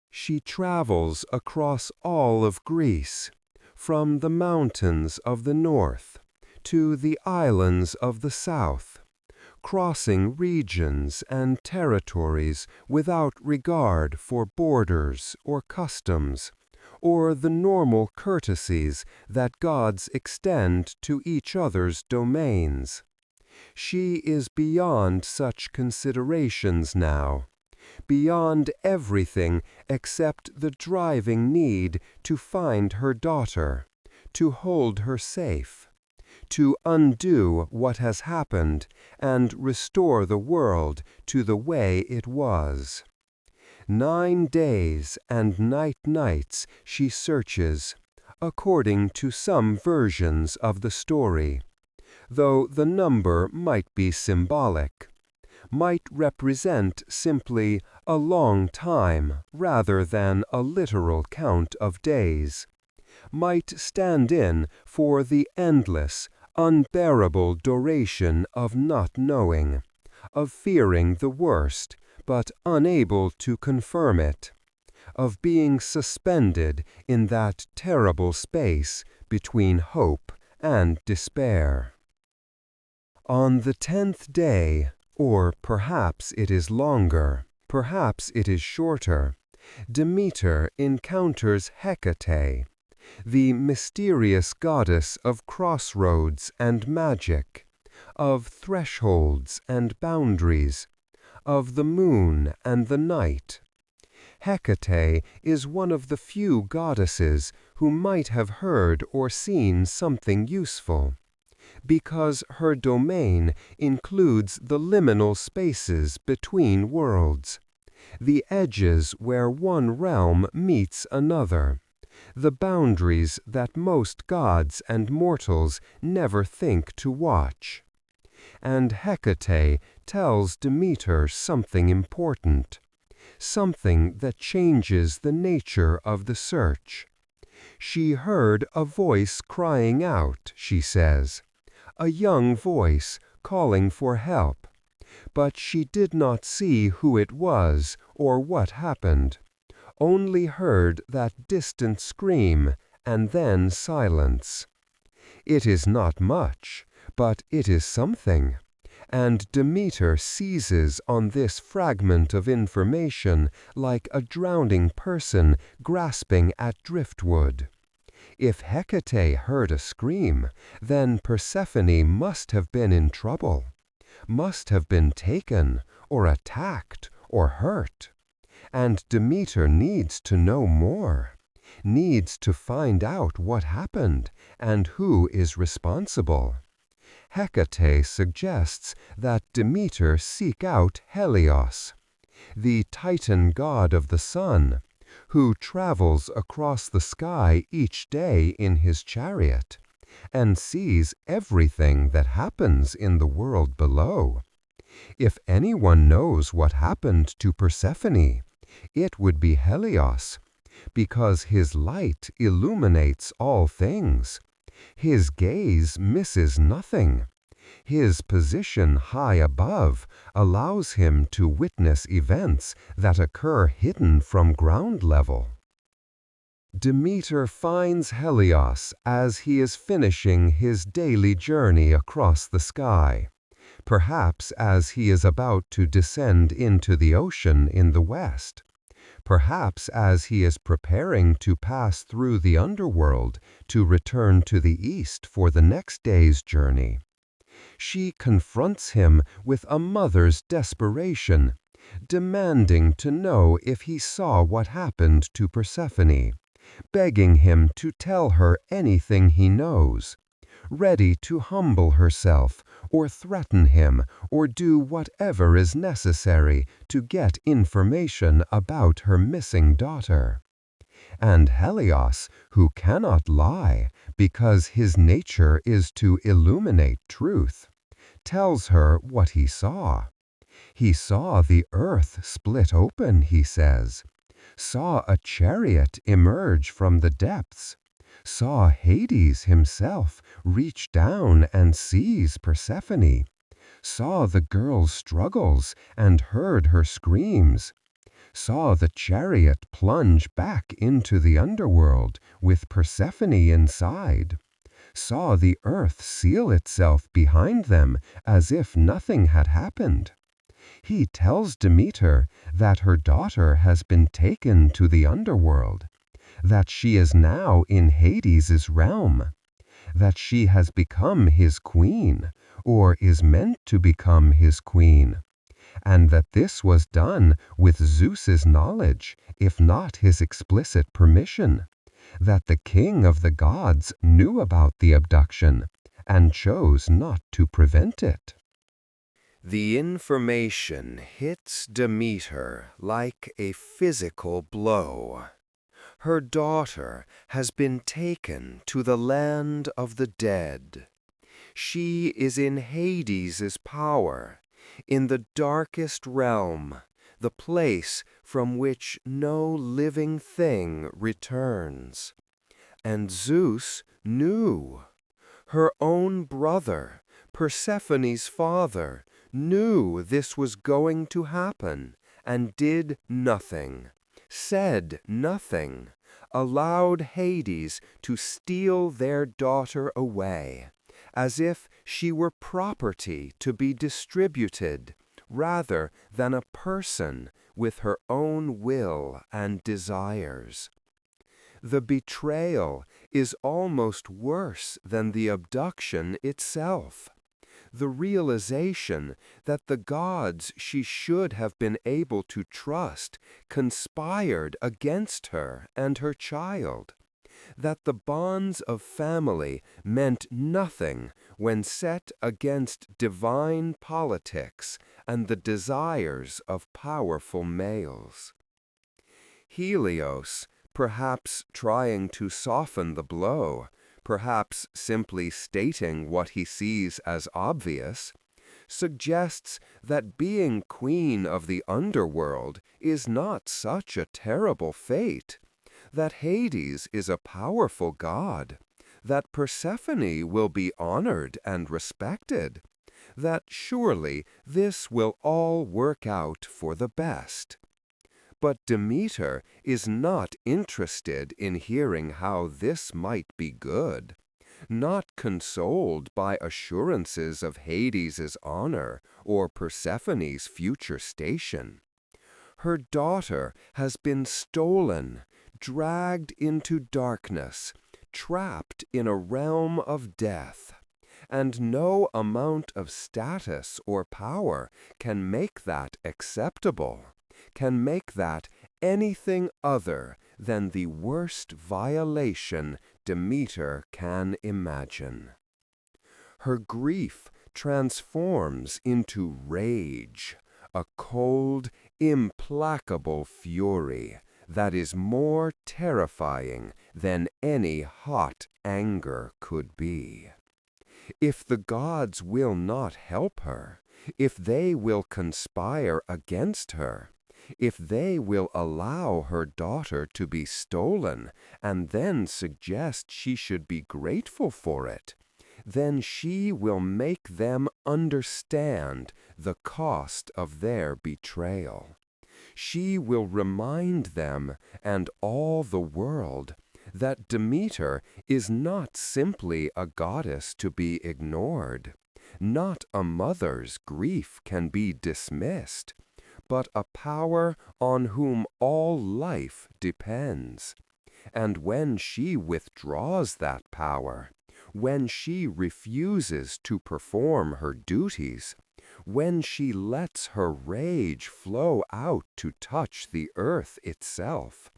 She travels across all of Greece, from the mountains of the north to the islands of the south, crossing regions and territories without regard for borders or customs, or the normal courtesies that gods extend to each other's domains. She is beyond such considerations now, beyond everything except the driving need to find her daughter, to hold her safe, to undo what has happened and restore the world to the way it was. 9 days and nights she searches, according to some versions of the story, though the number might be symbolic, might represent simply a long time rather than a literal count of days, might stand in for the endless, unbearable duration of not knowing, of fearing the worst but unable to confirm it, of being suspended in that terrible space between hope and despair. On the 10th day, or perhaps it is longer, perhaps it is shorter, Demeter encounters Hecate, the mysterious goddess of crossroads and magic, of thresholds and boundaries, of the moon and the night. Hecate is one of the few goddesses who might have heard or seen something useful, because her domain includes the liminal spaces between worlds, the edges where one realm meets another, the boundaries that most gods and mortals never think to watch. And Hecate tells Demeter something important, something that changes the nature of the search. She heard a voice crying out, she says, a young voice calling for help, but she did not see who it was or what happened, only heard that distant scream and then silence. It is not much, but it is something, and Demeter seizes on this fragment of information like a drowning person grasping at driftwood. If Hecate heard a scream, then Persephone must have been in trouble, must have been taken, or attacked, or hurt. And Demeter needs to know more, needs to find out what happened and who is responsible. Hecate suggests that Demeter seek out Helios, the Titan god of the sun, who travels across the sky each day in his chariot, and sees everything that happens in the world below. If anyone knows what happened to Persephone, it would be Helios, because his light illuminates all things. His gaze misses nothing. His position high above allows him to witness events that occur hidden from ground level. Demeter finds Helios as he is finishing his daily journey across the sky, perhaps as he is about to descend into the ocean in the west, perhaps as he is preparing to pass through the underworld to return to the east for the next day's journey. She confronts him with a mother's desperation, demanding to know if he saw what happened to Persephone, begging him to tell her anything he knows, ready to humble herself or threaten him or do whatever is necessary to get information about her missing daughter. and Helios, who cannot lie because his nature is to illuminate truth, tells her what he saw. He saw the earth split open, he says, saw a chariot emerge from the depths, saw Hades himself reach down and seize Persephone, saw the girl's struggles and heard her screams, saw the chariot plunge back into the underworld with Persephone inside, saw the earth seal itself behind them as if nothing had happened. He tells Demeter that her daughter has been taken to the underworld, that she is now in Hades's realm, that she has become his queen, or is meant to become his queen, and that this was done with Zeus's knowledge, if not his explicit permission, that the king of the gods knew about the abduction and chose not to prevent it. The information hits Demeter like a physical blow. Her daughter has been taken to the land of the dead. She is in Hades's power, in the darkest realm, the place from which no living thing returns. And Zeus knew. Her own brother, Persephone's father, knew this was going to happen and did nothing, said nothing, allowed Hades to steal their daughter away, as if she were property to be distributed, rather than a person with her own will and desires. The betrayal is almost worse than the abduction itself. The realization that the gods she should have been able to trust conspired against her and her child, that the bonds of family meant nothing when set against divine politics and the desires of powerful males. Helios, perhaps trying to soften the blow, perhaps simply stating what he sees as obvious, suggests that being queen of the underworld is not such a terrible fate, that Hades is a powerful god, that Persephone will be honored and respected, that surely this will all work out for the best. But Demeter is not interested in hearing how this might be good, not consoled by assurances of Hades's honor or Persephone's future station. Her daughter has been stolen, dragged into darkness, trapped in a realm of death, and no amount of status or power can make that acceptable, can make that anything other than the worst violation Demeter can imagine. Her grief transforms into rage, a cold, implacable fury that is more terrifying than any hot anger could be. If the gods will not help her, if they will conspire against her, if they will allow her daughter to be stolen and then suggest she should be grateful for it, then she will make them understand the cost of their betrayal. She will remind them and all the world that Demeter is not simply a goddess to be ignored, not a mother's grief can be dismissed, but a power on whom all life depends. And when she withdraws that power, when she refuses to perform her duties, when she lets her rage flow out to touch the earth itself,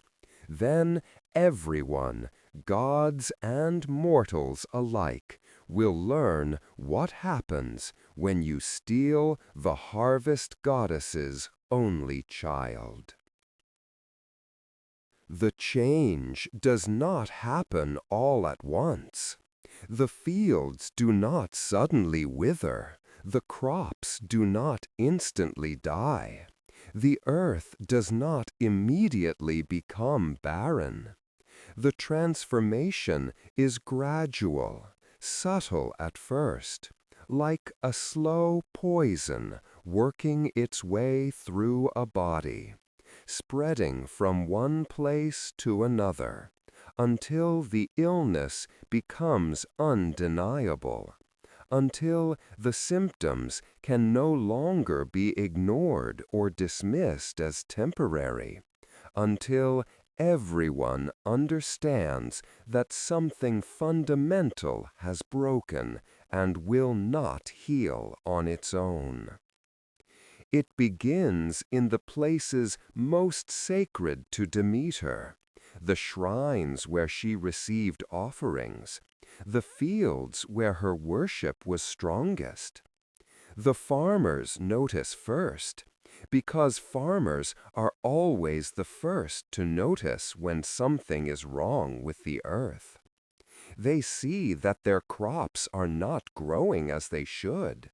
then everyone, gods and mortals alike, will learn what happens when you steal the harvest goddess's only child. The change does not happen all at once. The fields do not suddenly wither. The crops do not instantly die. The earth does not immediately become barren. The transformation is gradual, subtle at first, like a slow poison working its way through a body, spreading from one place to another, until the illness becomes undeniable, until the symptoms can no longer be ignored or dismissed as temporary, until everyone understands that something fundamental has broken and will not heal on its own. It begins in the places most sacred to Demeter, the shrines where she received offerings, the fields where her worship was strongest. The farmers notice first, because farmers are always the first to notice when something is wrong with the earth. They see that their crops are not growing as they should,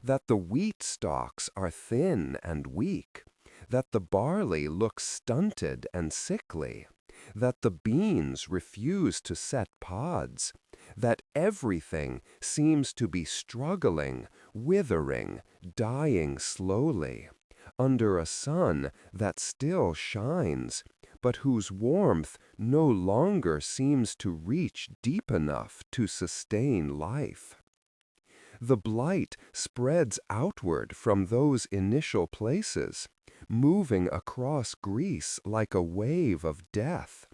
that the wheat stalks are thin and weak, that the barley looks stunted and sickly, that the beans refuse to set pods, that everything seems to be struggling, withering, dying slowly, under a sun that still shines, but whose warmth no longer seems to reach deep enough to sustain life. The blight spreads outward from those initial places, moving across Greece like a wave of death,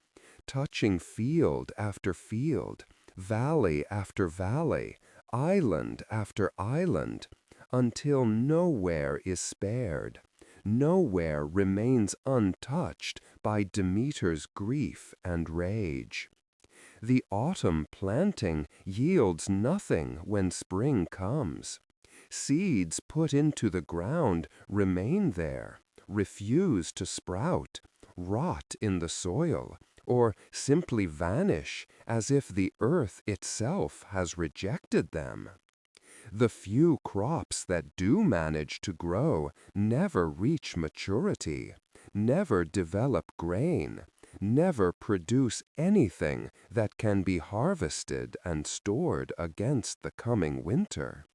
touching field after field, valley after valley, island after island, until nowhere is spared, nowhere remains untouched by Demeter's grief and rage. The autumn planting yields nothing when spring comes. Seeds put into the ground remain there, refuse to sprout, rot in the soil, or simply vanish as if the earth itself has rejected them. The few crops that do manage to grow never reach maturity, never develop grain, never produce anything that can be harvested and stored against the coming winter.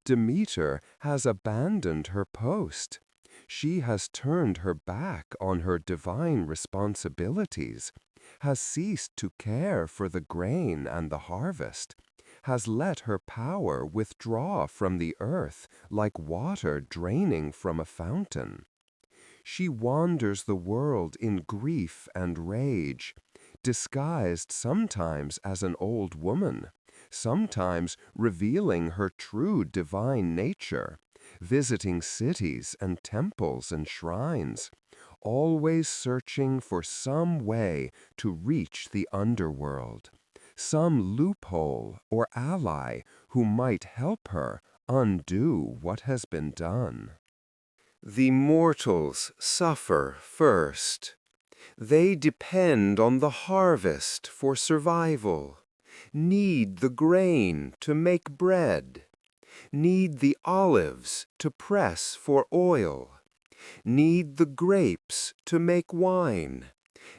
Demeter has abandoned her post. She has turned her back on her divine responsibilities, has ceased to care for the grain and the harvest, has let her power withdraw from the earth like water draining from a fountain. She wanders the world in grief and rage, disguised sometimes as an old woman, sometimes revealing her true divine nature, visiting cities and temples and shrines, always searching for some way to reach the underworld, some loophole or ally who might help her undo what has been done. The mortals suffer first. They depend on the harvest for survival, need the grain to make bread, need the olives to press for oil, need the grapes to make wine,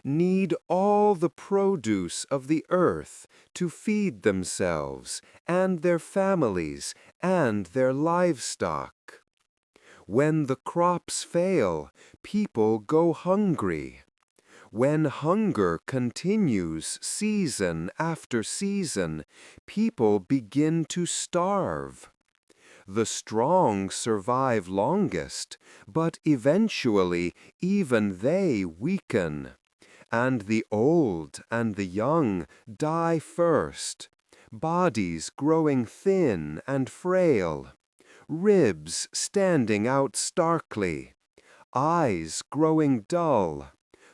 need all the produce of the earth to feed themselves and their families and their livestock. When the crops fail, people go hungry. When hunger continues season after season, people begin to starve. The strong survive longest, but eventually even they weaken, and the old and the young die first, bodies growing thin and frail, ribs standing out starkly, eyes growing dull,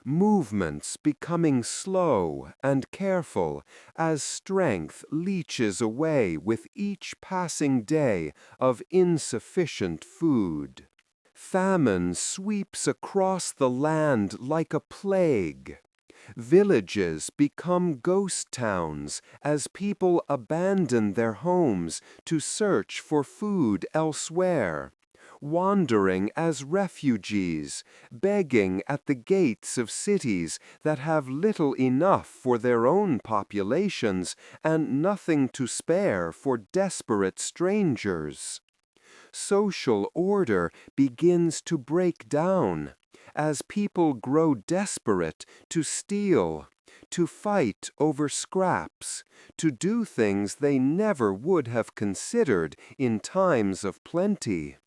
movements becoming slow and careful as strength leaches away with each passing day of insufficient food. Famine sweeps across the land like a plague. Villages become ghost towns as people abandon their homes to search for food elsewhere, wandering as refugees, begging at the gates of cities that have little enough for their own populations and nothing to spare for desperate strangers. Social order begins to break down as people grow desperate to steal, to fight over scraps, to do things they never would have considered in times of plenty.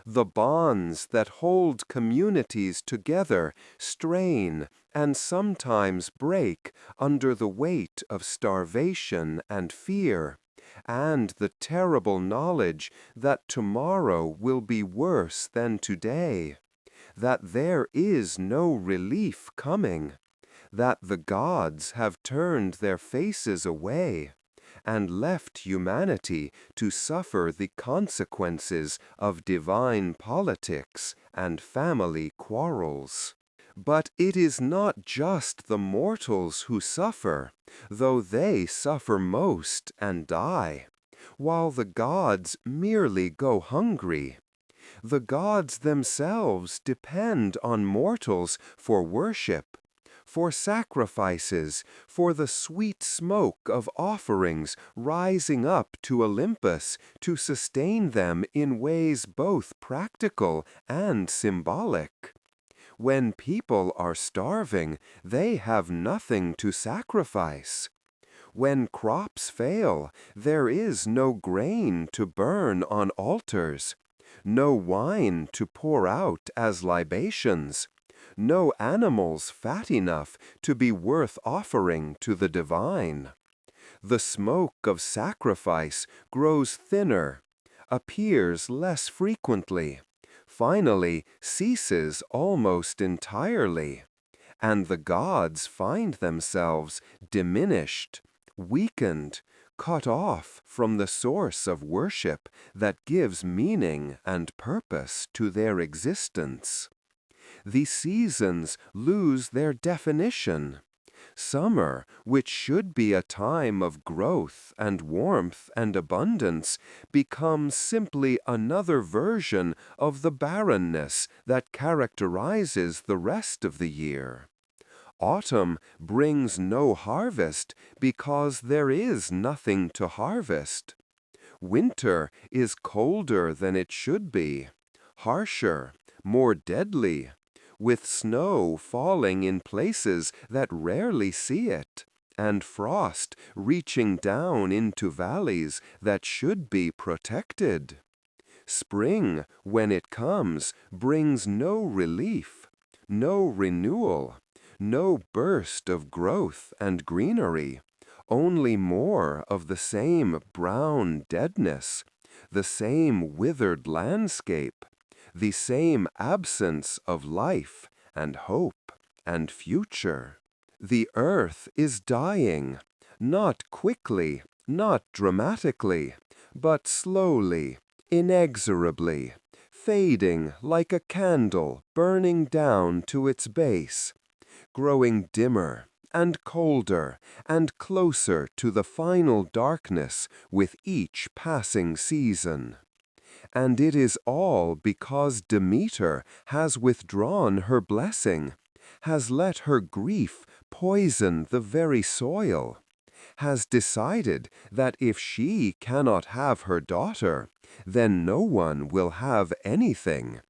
The bonds that hold communities together strain and sometimes break under the weight of starvation and fear, and the terrible knowledge that tomorrow will be worse than today, that there is no relief coming, that the gods have turned their faces away and left humanity to suffer the consequences of divine politics and family quarrels. But it is not just the mortals who suffer, though they suffer most and die, while the gods merely go hungry. The gods themselves depend on mortals for worship, for sacrifices, for the sweet smoke of offerings rising up to Olympus to sustain them in ways both practical and symbolic. When people are starving, they have nothing to sacrifice. When crops fail, there is no grain to burn on altars, no wine to pour out as libations, no animals fat enough to be worth offering to the divine. The smoke of sacrifice grows thinner, appears less frequently, finally ceases almost entirely, and the gods find themselves diminished, weakened, cut off from the source of worship that gives meaning and purpose to their existence. The seasons lose their definition. Summer, which should be a time of growth and warmth and abundance, becomes simply another version of the barrenness that characterizes the rest of the year. Autumn brings no harvest because there is nothing to harvest. Winter is colder than it should be, harsher, more deadly, with snow falling in places that rarely see it, and frost reaching down into valleys that should be protected. Spring, when it comes, brings no relief, no renewal, no burst of growth and greenery, only more of the same brown deadness, the same withered landscape, the same absence of life and hope and future. The earth is dying, not quickly, not dramatically, but slowly, inexorably, fading like a candle burning down to its base, growing dimmer and colder and closer to the final darkness with each passing season. And it is all because Demeter has withdrawn her blessing, has let her grief poison the very soil, has decided that if she cannot have her daughter, then no one will have anything,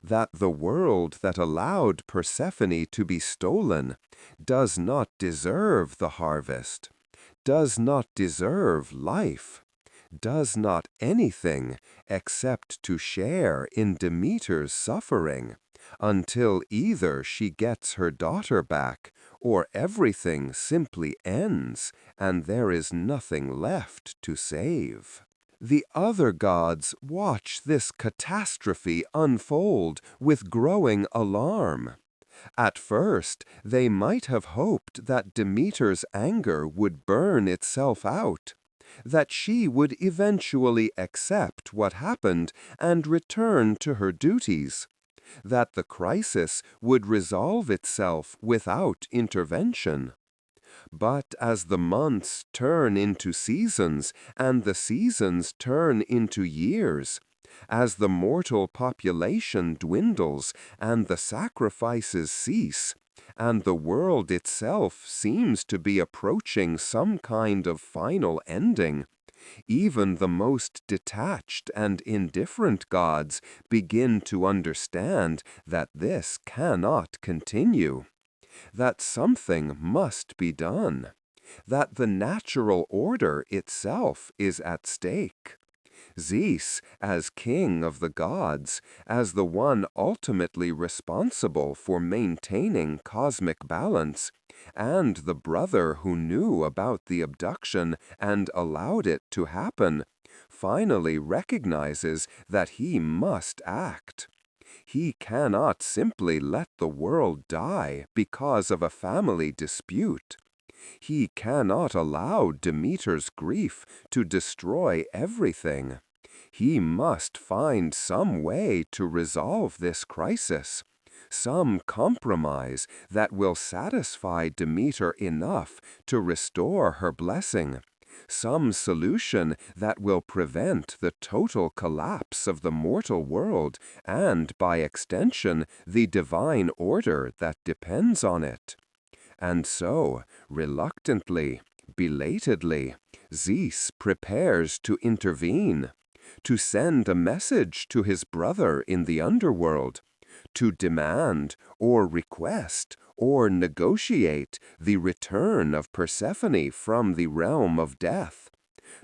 that the world that allowed Persephone to be stolen does not deserve the harvest, does not deserve life, does not anything except to share in Demeter's suffering, until either she gets her daughter back, or everything simply ends, and there is nothing left to save. The other gods watch this catastrophe unfold with growing alarm. At first, they might have hoped that Demeter's anger would burn itself out, that she would eventually accept what happened and return to her duties. that the crisis would resolve itself without intervention. But as the months turn into seasons, and the seasons turn into years, as the mortal population dwindles, and the sacrifices cease, and the world itself seems to be approaching some kind of final ending, even the most detached and indifferent gods begin to understand that this cannot continue, that something must be done, that the natural order itself is at stake. Zeus, as king of the gods, as the one ultimately responsible for maintaining cosmic balance, and the brother who knew about the abduction and allowed it to happen, finally recognizes that he must act. He cannot simply let the world die because of a family dispute. He cannot allow Demeter's grief to destroy everything. He must find some way to resolve this crisis, some compromise that will satisfy Demeter enough to restore her blessing, some solution that will prevent the total collapse of the mortal world and, by extension, the divine order that depends on it. And so, reluctantly, belatedly, Zeus prepares to intervene, to send a message to his brother in the underworld, to demand or request or negotiate the return of Persephone from the realm of death,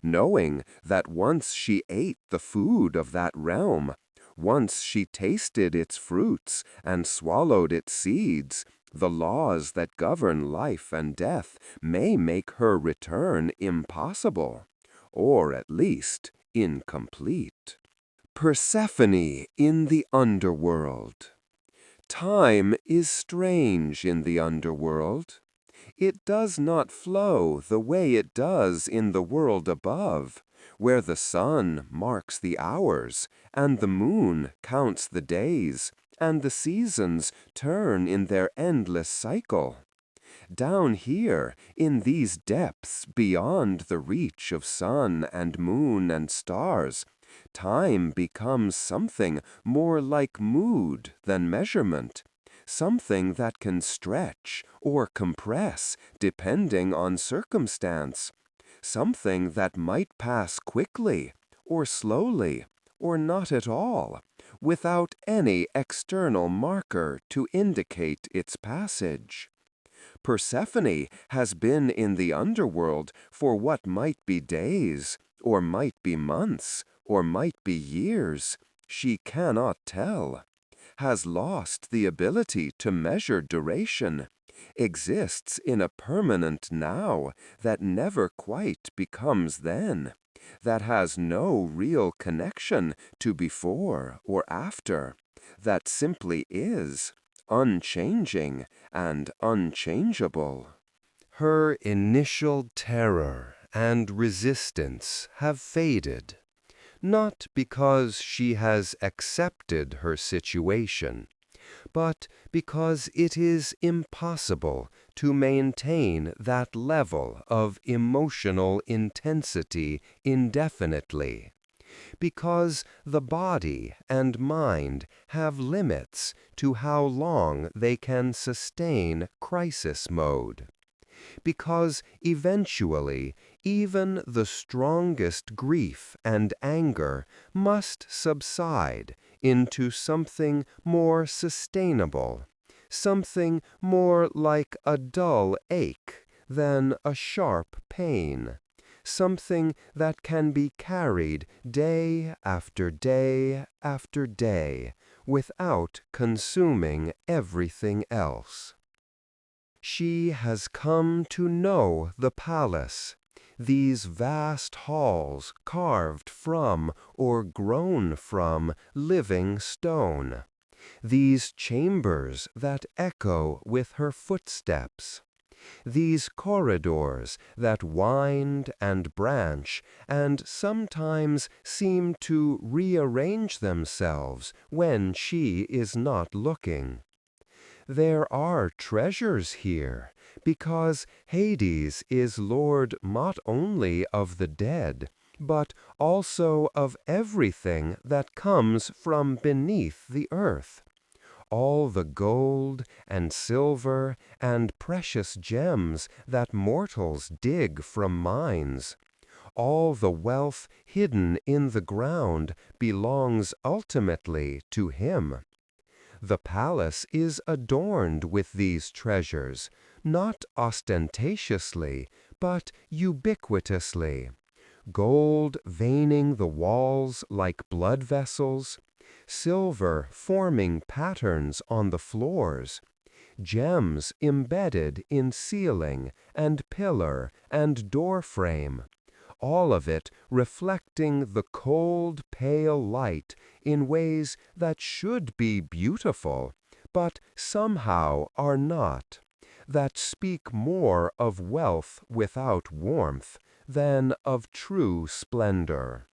knowing that once she ate the food of that realm, once she tasted its fruits and swallowed its seeds, the laws that govern life and death may make her return impossible, or at least incomplete. Persephone in the underworld. Time is strange in the underworld. It does not flow the way it does in the world above, where the sun marks the hours, and the moon counts the days, and the seasons turn in their endless cycle. Down here, in these depths beyond the reach of sun and moon and stars, time becomes something more like mood than measurement, something that can stretch or compress depending on circumstance, something that might pass quickly or slowly or not at all, without any external marker to indicate its passage. Persephone has been in the underworld for what might be days, or might be months, or might be years, she cannot tell, has lost the ability to measure duration, exists in a permanent now that never quite becomes then, that has no real connection to before or after, that simply is, unchanging and unchangeable. Her initial terror and resistance have faded, not because she has accepted her situation, but because it is impossible to maintain that level of emotional intensity indefinitely, because the body and mind have limits to how long they can sustain crisis mode, because eventually even the strongest grief and anger must subside into something more sustainable, something more like a dull ache than a sharp pain, something that can be carried day after day after day without consuming everything else. She has come to know the palace, these vast halls carved from or grown from living stone, these chambers that echo with her footsteps, These corridors that wind and branch and sometimes seem to rearrange themselves when she is not looking. There are treasures here, because Hades is lord not only of the dead, but also of everything that comes from beneath the earth. All the gold and silver and precious gems that mortals dig from mines, all the wealth hidden in the ground belongs ultimately to him. The palace is adorned with these treasures, not ostentatiously, but ubiquitously. Gold veining the walls like blood vessels, silver forming patterns on the floors, gems embedded in ceiling and pillar and door frame, all of it reflecting the cold, pale light in ways that should be beautiful, but somehow are not, that speak more of wealth without warmth than of true splendor.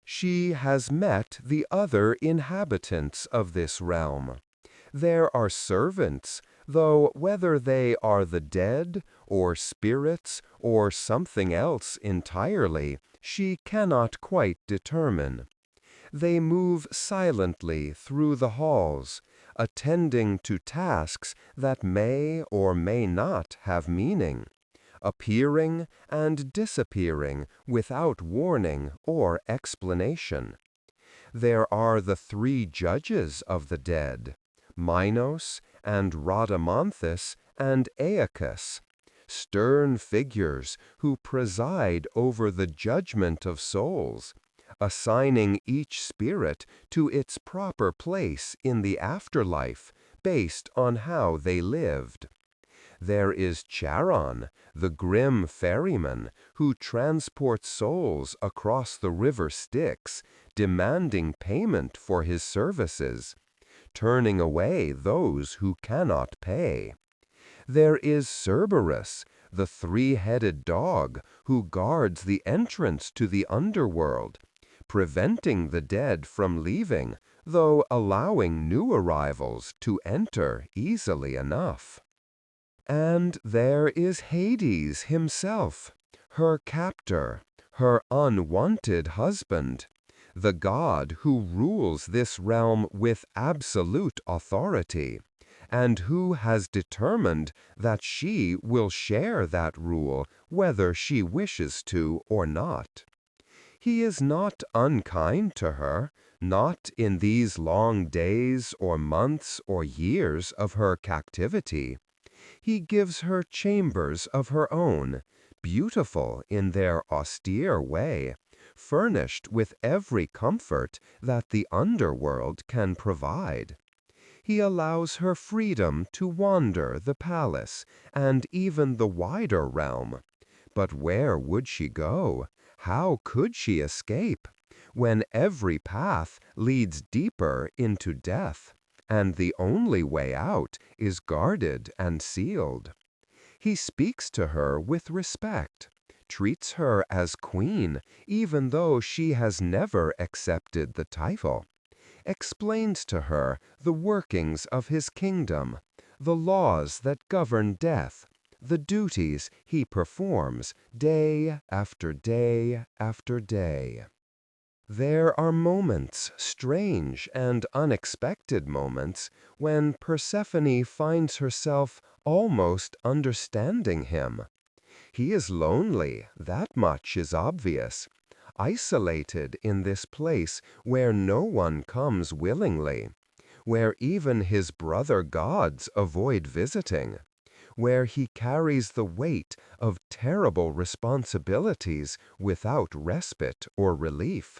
She has met the other inhabitants of this realm. There are servants, though whether they are the dead, or spirits, or something else entirely, she cannot quite determine. They move silently through the halls, attending to tasks that may or may not have meaning, appearing and disappearing without warning or explanation. There are the three judges of the dead, Minos and Rhadamanthus and Aeacus, stern figures who preside over the judgment of souls, assigning each spirit to its proper place in the afterlife based on how they lived. There is Charon, the grim ferryman, who transports souls across the river Styx, demanding payment for his services, turning away those who cannot pay. There is Cerberus, the three-headed dog, who guards the entrance to the underworld, preventing the dead from leaving, though allowing new arrivals to enter easily enough. And there is Hades himself, her captor, her unwanted husband, the god who rules this realm with absolute authority, and who has determined that she will share that rule whether she wishes to or not. He is not unkind to her, not in these long days or months or years of her captivity. He gives her chambers of her own, beautiful in their austere way, furnished with every comfort that the underworld can provide. He allows her freedom to wander the palace and even the wider realm. But where would she go? How could she escape, when every path leads deeper into death, and the only way out is guarded and sealed? He speaks to her with respect, treats her as queen, even though she has never accepted the title, explains to her the workings of his kingdom, the laws that govern death, the duties he performs day after day after day. There are moments, strange and unexpected moments, when Persephone finds herself almost understanding him. He is lonely, that much is obvious, isolated in this place where no one comes willingly, where even his brother gods avoid visiting, where he carries the weight of terrible responsibilities without respite or relief.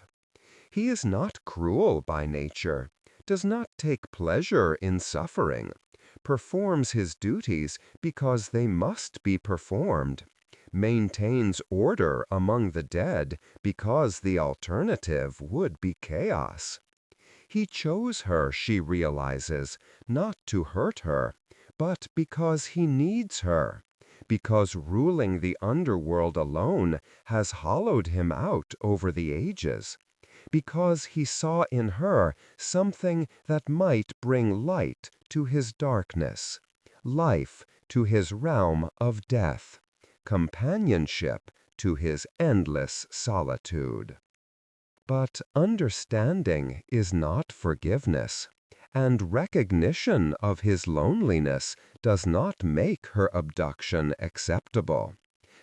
He is not cruel by nature, does not take pleasure in suffering, performs his duties because they must be performed, maintains order among the dead because the alternative would be chaos. He chose her, she realizes, not to hurt her, but because he needs her, because ruling the underworld alone has hollowed him out over the ages, because he saw in her something that might bring light to his darkness, life to his realm of death, companionship to his endless solitude. But understanding is not forgiveness, and recognition of his loneliness does not make her abduction acceptable,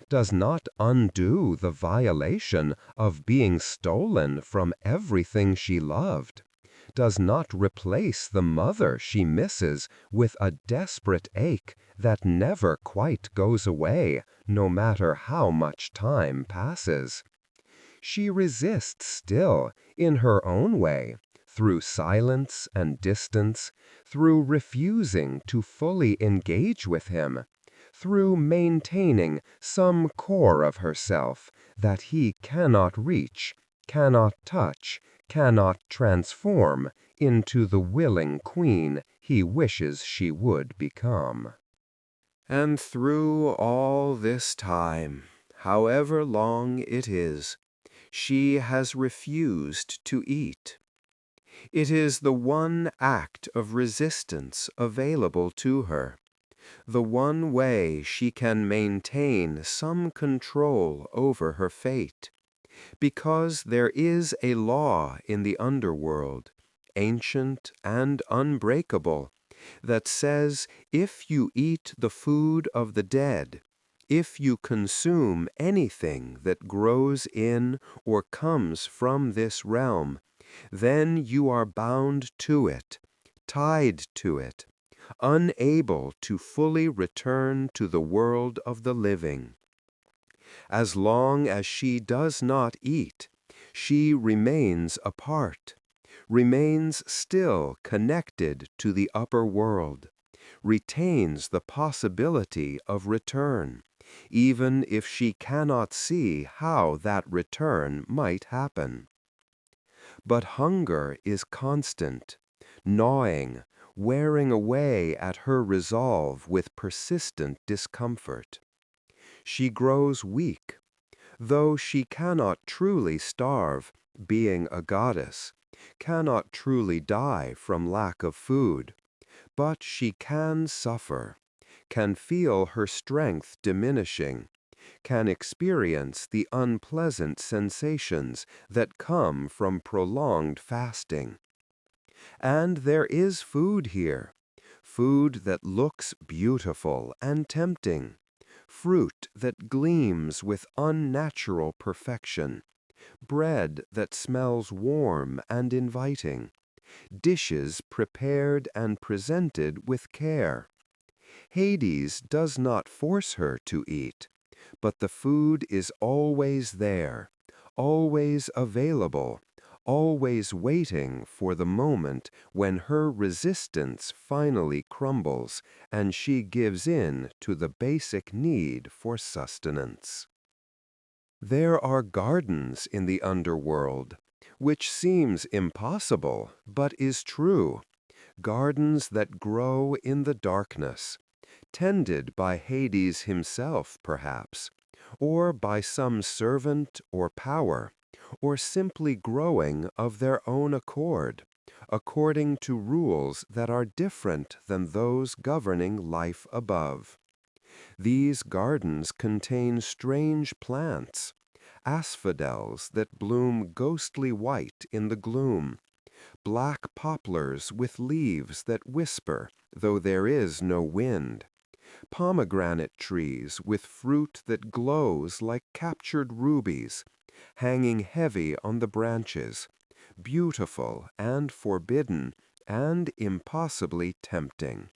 does not undo the violation of being stolen from everything she loved, does not replace the mother she misses with a desperate ache that never quite goes away, no matter how much time passes. She resists still, in her own way, through silence and distance, through refusing to fully engage with him, through maintaining some core of herself that he cannot reach, cannot touch, cannot transform into the willing queen he wishes she would become. And through all this time, however long it is, she has refused to eat. It is the one act of resistance available to her, the one way she can maintain some control over her fate, because there is a law in the underworld, ancient and unbreakable, that says if you eat the food of the dead, if you consume anything that grows in or comes from this realm, then you are bound to it, tied to it, unable to fully return to the world of the living. As long as she does not eat, she remains apart, remains still connected to the upper world, retains the possibility of return, even if she cannot see how that return might happen. But hunger is constant, gnawing, wearing away at her resolve with persistent discomfort. She grows weak, though she cannot truly starve, being a goddess, cannot truly die from lack of food, but she can suffer, can feel her strength diminishing, can experience the unpleasant sensations that come from prolonged fasting. And there is food here, food that looks beautiful and tempting, fruit that gleams with unnatural perfection, bread that smells warm and inviting, dishes prepared and presented with care. Hades does not force her to eat, but the food is always there, always available, always waiting for the moment when her resistance finally crumbles and she gives in to the basic need for sustenance. There are gardens in the underworld, which seems impossible but is true, gardens that grow in the darkness, tended by Hades himself, perhaps, or by some servant or power, or simply growing of their own accord, according to rules that are different than those governing life above. These gardens contain strange plants, asphodels that bloom ghostly white in the gloom, black poplars with leaves that whisper, though there is no wind, pomegranate trees with fruit that glows like captured rubies, hanging heavy on the branches, beautiful and forbidden and impossibly tempting.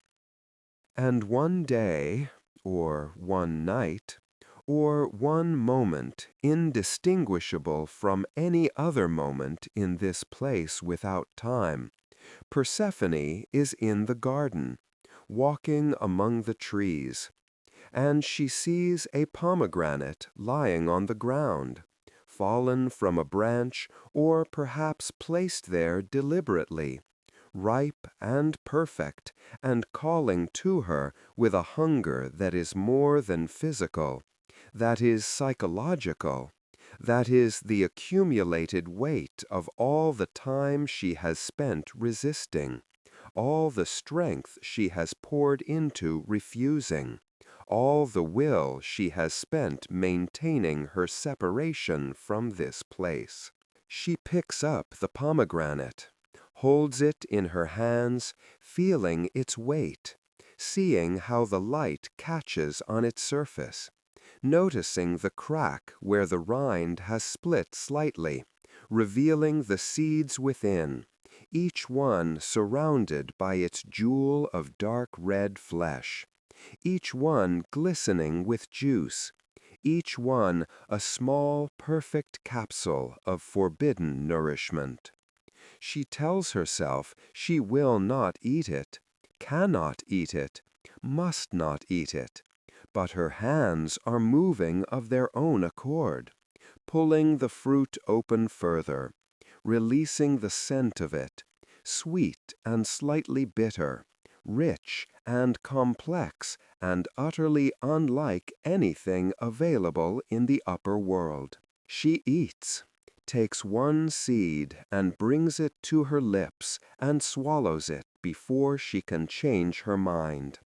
And one day, or one night, or one moment indistinguishable from any other moment in this place without time, Persephone is in the garden, walking among the trees, and she sees a pomegranate lying on the ground, fallen from a branch or perhaps placed there deliberately, ripe and perfect, and calling to her with a hunger that is more than physical, that is psychological, that is the accumulated weight of all the time she has spent resisting, all the strength she has poured into refusing, all the will she has spent maintaining her separation from this place. She picks up the pomegranate, holds it in her hands, feeling its weight, seeing how the light catches on its surface, noticing the crack where the rind has split slightly, revealing the seeds within, each one surrounded by its jewel of dark red flesh, each one glistening with juice, each one a small, perfect capsule of forbidden nourishment. She tells herself she will not eat it, cannot eat it, must not eat it, but her hands are moving of their own accord, pulling the fruit open further, releasing the scent of it, sweet and slightly bitter, rich and complex and utterly unlike anything available in the upper world. She eats, takes one seed and brings it to her lips and swallows it before she can change her mind.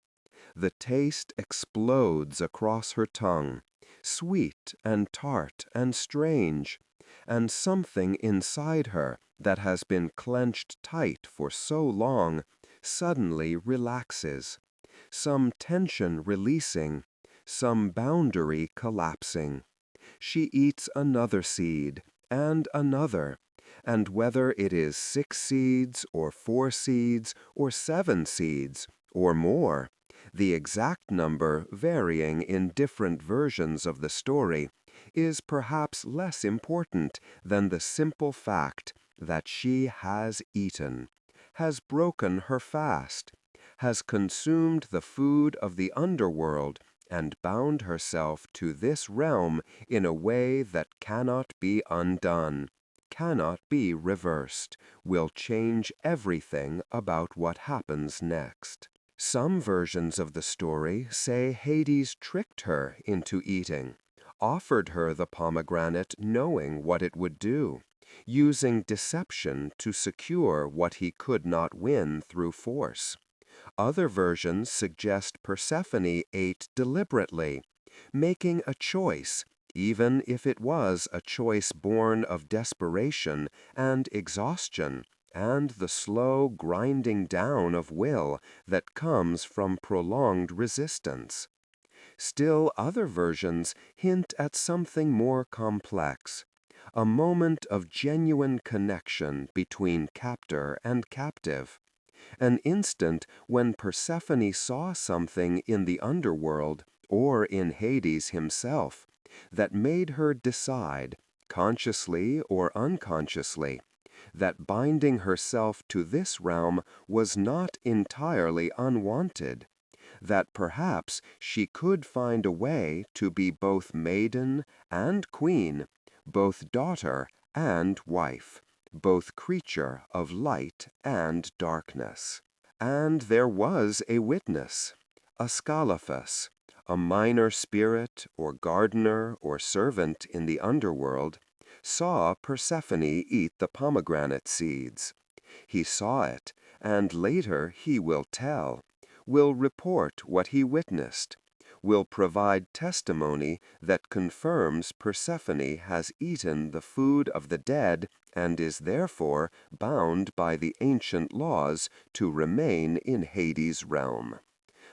The taste explodes across her tongue, sweet and tart and strange, and something inside her that has been clenched tight for so long suddenly relaxes, some tension releasing, some boundary collapsing. She eats another seed, and whether it is 6 seeds, or 4 seeds, or 7 seeds, or more, the exact number varying in different versions of the story, is perhaps less important than the simple fact that she has eaten, has broken her fast, has consumed the food of the underworld and bound herself to this realm in a way that cannot be undone, cannot be reversed, will change everything about what happens next. Some versions of the story say Hades tricked her into eating, offered her the pomegranate knowing what it would do, using deception to secure what he could not win through force. Other versions suggest Persephone ate deliberately, making a choice, even if it was a choice born of desperation and exhaustion and the slow grinding down of will that comes from prolonged resistance. Still other versions hint at something more complex, a moment of genuine connection between captor and captive, an instant when Persephone saw something in the underworld or in Hades himself that made her decide, consciously or unconsciously, that binding herself to this realm was not entirely unwanted, that perhaps she could find a way to be both maiden and queen, both daughter and wife, both creature of light and darkness. And there was a witness, Ascalaphus, a minor spirit or gardener or servant in the underworld, saw Persephone eat the pomegranate seeds. He saw it, and later he will tell, will report what he witnessed, will provide testimony that confirms Persephone has eaten the food of the dead and is therefore bound by the ancient laws to remain in Hades' realm.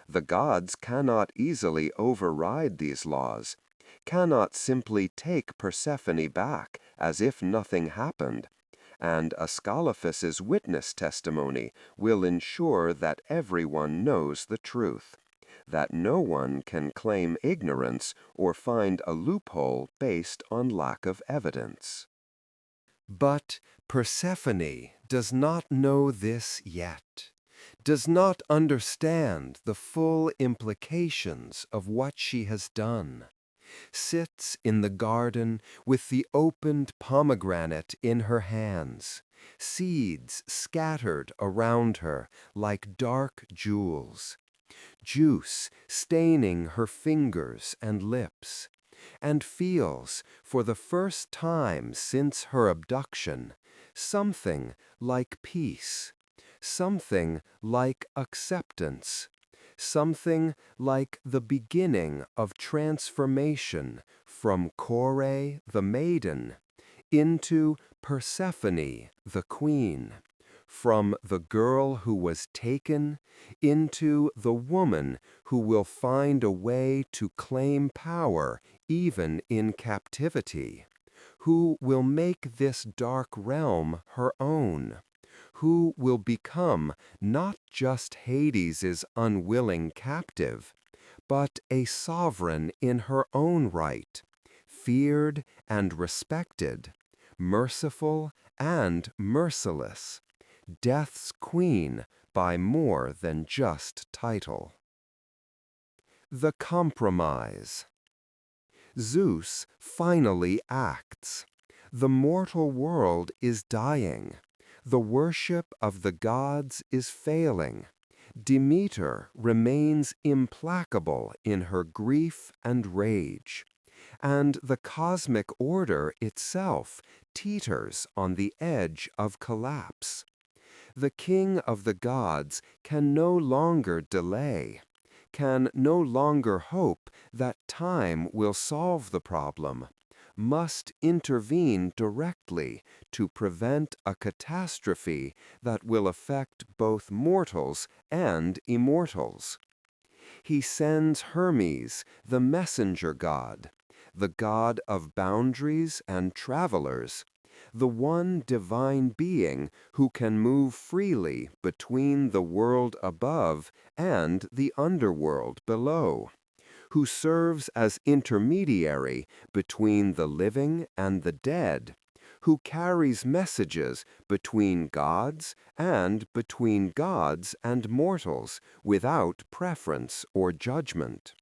The gods cannot easily override these laws, cannot simply take Persephone back as if nothing happened, and Ascalaphus's witness testimony will ensure that everyone knows the truth, that no one can claim ignorance or find a loophole based on lack of evidence. But Persephone does not know this yet, does not understand the full implications of what she has done. sits in the garden with the opened pomegranate in her hands, seeds scattered around her like dark jewels, juice staining her fingers and lips, and feels, for the first time since her abduction, something like peace, something like acceptance, something like the beginning of transformation from Kore the maiden into Persephone the queen, from the girl who was taken into the woman who will find a way to claim power even in captivity, who will make this dark realm her own, who will become not just Hades's unwilling captive, but a sovereign in her own right, feared and respected, merciful and merciless, death's queen by more than just title. The compromise. Zeus finally acts. The mortal world is dying. The worship of the gods is failing. Demeter remains implacable in her grief and rage, and the cosmic order itself teeters on the edge of collapse. The king of the gods can no longer delay, can no longer hope that time will solve the problem, must intervene directly to prevent a catastrophe that will affect both mortals and immortals. He sends Hermes, the messenger god, the god of boundaries and travelers, the one divine being who can move freely between the world above and the underworld below, who serves as intermediary between the living and the dead, who carries messages between gods and between gods and mortals without preference or judgment.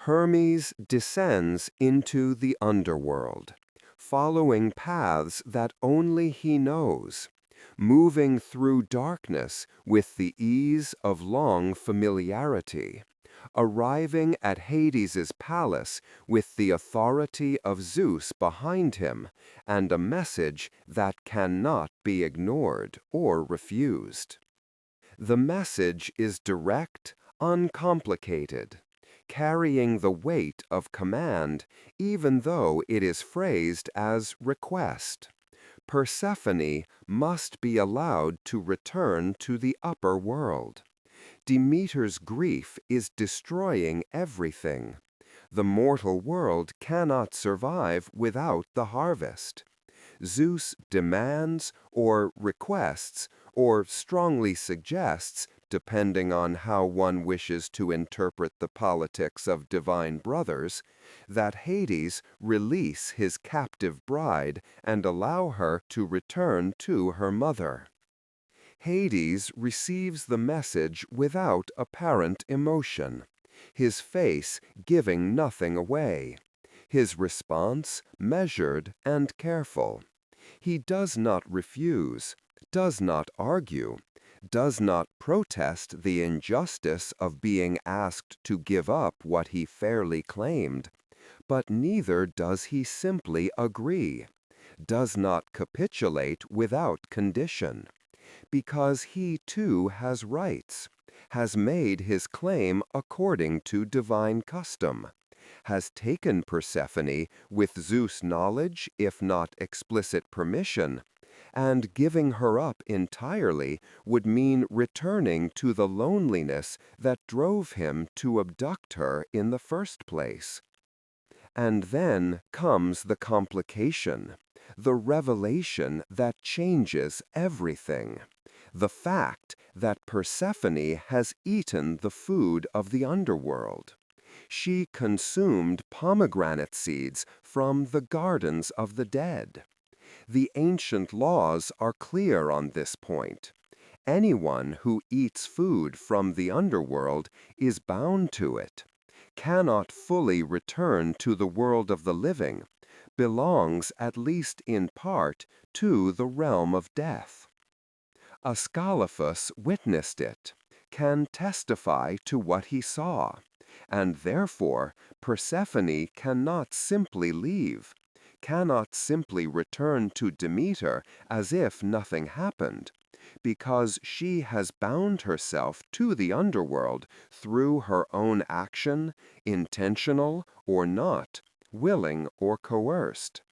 Hermes descends into the underworld, following paths that only he knows, moving through darkness with the ease of long familiarity, arriving at Hades's palace with the authority of Zeus behind him and a message that cannot be ignored or refused. The message is direct, uncomplicated, carrying the weight of command even though it is phrased as request. Persephone must be allowed to return to the upper world. Demeter's grief is destroying everything. The mortal world cannot survive without the harvest. Zeus demands or requests or strongly suggests, depending on how one wishes to interpret the politics of divine brothers, that Hades release his captive bride and allow her to return to her mother. Hades receives the message without apparent emotion, his face giving nothing away, his response measured and careful. He does not refuse, does not argue, does not protest the injustice of being asked to give up what he fairly claimed, but neither does he simply agree, does not capitulate without condition, because he too has rights, has made his claim according to divine custom, has taken Persephone with Zeus' knowledge, if not explicit permission, and giving her up entirely would mean returning to the loneliness that drove him to abduct her in the first place. And then comes the complication, the revelation that changes everything, the fact that Persephone has eaten the food of the underworld. She consumed pomegranate seeds from the gardens of the dead. The ancient laws are clear on this point. Anyone who eats food from the underworld is bound to it, cannot fully return to the world of the living, belongs at least in part to the realm of death. Ascalaphus witnessed it, can testify to what he saw, and therefore Persephone cannot simply leave, cannot simply return to Demeter as if nothing happened, because she has bound herself to the underworld through her own action, intentional or not, willing or coerced.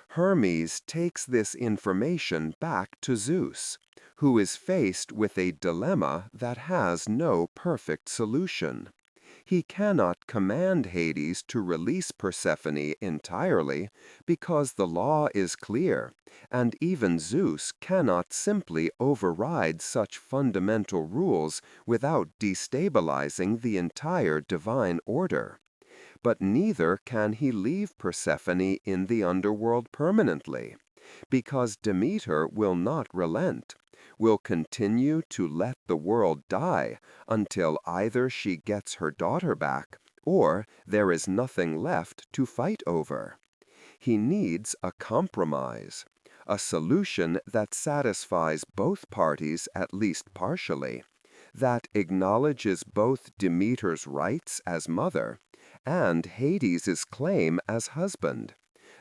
Hermes takes this information back to Zeus, who is faced with a dilemma that has no perfect solution. He cannot command Hades to release Persephone entirely because the law is clear, and even Zeus cannot simply override such fundamental rules without destabilizing the entire divine order. But neither can he leave Persephone in the underworld permanently, because Demeter will not relent, will continue to let the world die until either she gets her daughter back or there is nothing left to fight over. He needs a compromise, a solution that satisfies both parties at least partially, that acknowledges both Demeter's rights as mother and Hades's claim as husband,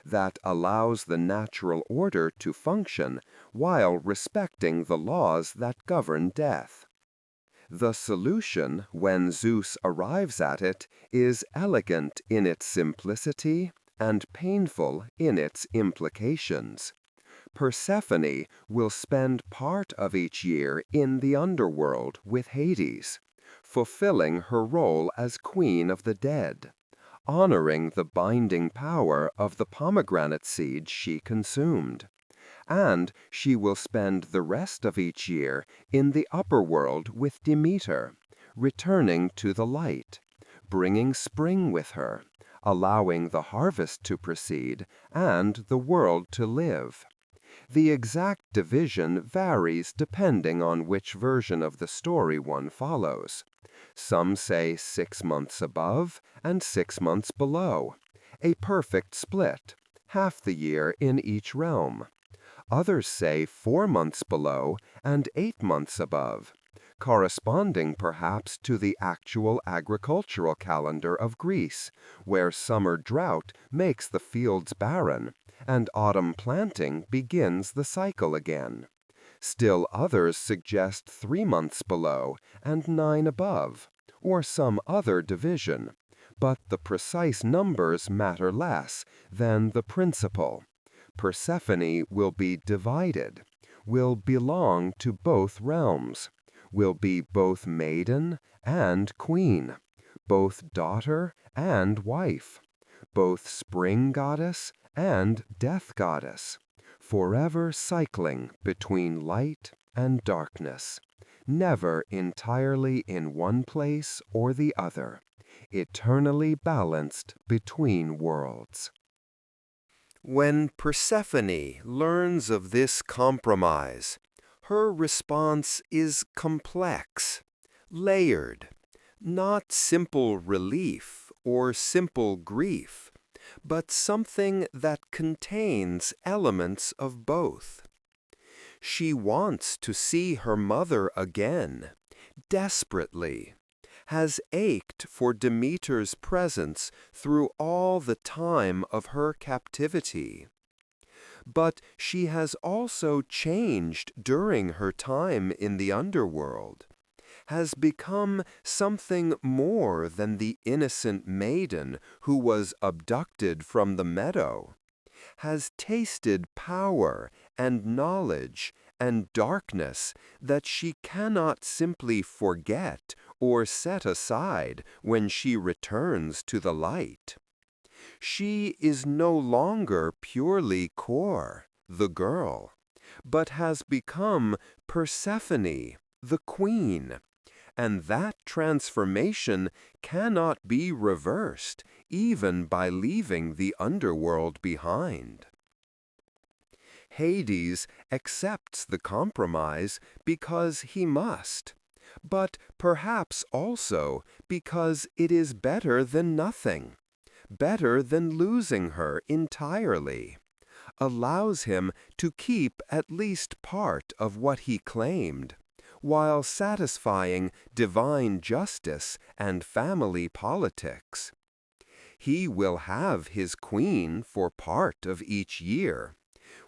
that allows the natural order to function while respecting the laws that govern death. The solution, when Zeus arrives at it, is elegant in its simplicity and painful in its implications. Persephone will spend part of each year in the underworld with Hades, fulfilling her role as queen of the dead, honoring the binding power of the pomegranate seed she consumed. And she will spend the rest of each year in the upper world with Demeter, returning to the light, bringing spring with her, allowing the harvest to proceed and the world to live. The exact division varies depending on which version of the story one follows. Some say 6 months above and 6 months below, a perfect split, half the year in each realm. Others say 4 months below and 8 months above, corresponding perhaps to the actual agricultural calendar of Greece, where summer drought makes the fields barren, and autumn planting begins the cycle again. Still others suggest 3 months below and 9 above, or some other division, but the precise numbers matter less than the principle. Persephone will be divided, will belong to both realms, will be both maiden and queen, both daughter and wife, both spring goddess and death goddess, forever cycling between light and darkness, never entirely in one place or the other, eternally balanced between worlds. When Persephone learns of this compromise, her response is complex, layered, not simple relief or simple grief, but something that contains elements of both. She wants to see her mother again, desperately, has ached for Demeter's presence through all the time of her captivity. But she has also changed during her time in the underworld, has become something more than the innocent maiden who was abducted from the meadow, has tasted power and knowledge and darkness that she cannot simply forget or set aside when she returns to the light. She is no longer purely Kor, the girl, but has become Persephone, the queen, and that transformation cannot be reversed even by leaving the underworld behind. Hades accepts the compromise because he must, but perhaps also because it is better than nothing, better than losing her entirely, allows him to keep at least part of what he claimed, while satisfying divine justice and family politics. He will have his queen for part of each year,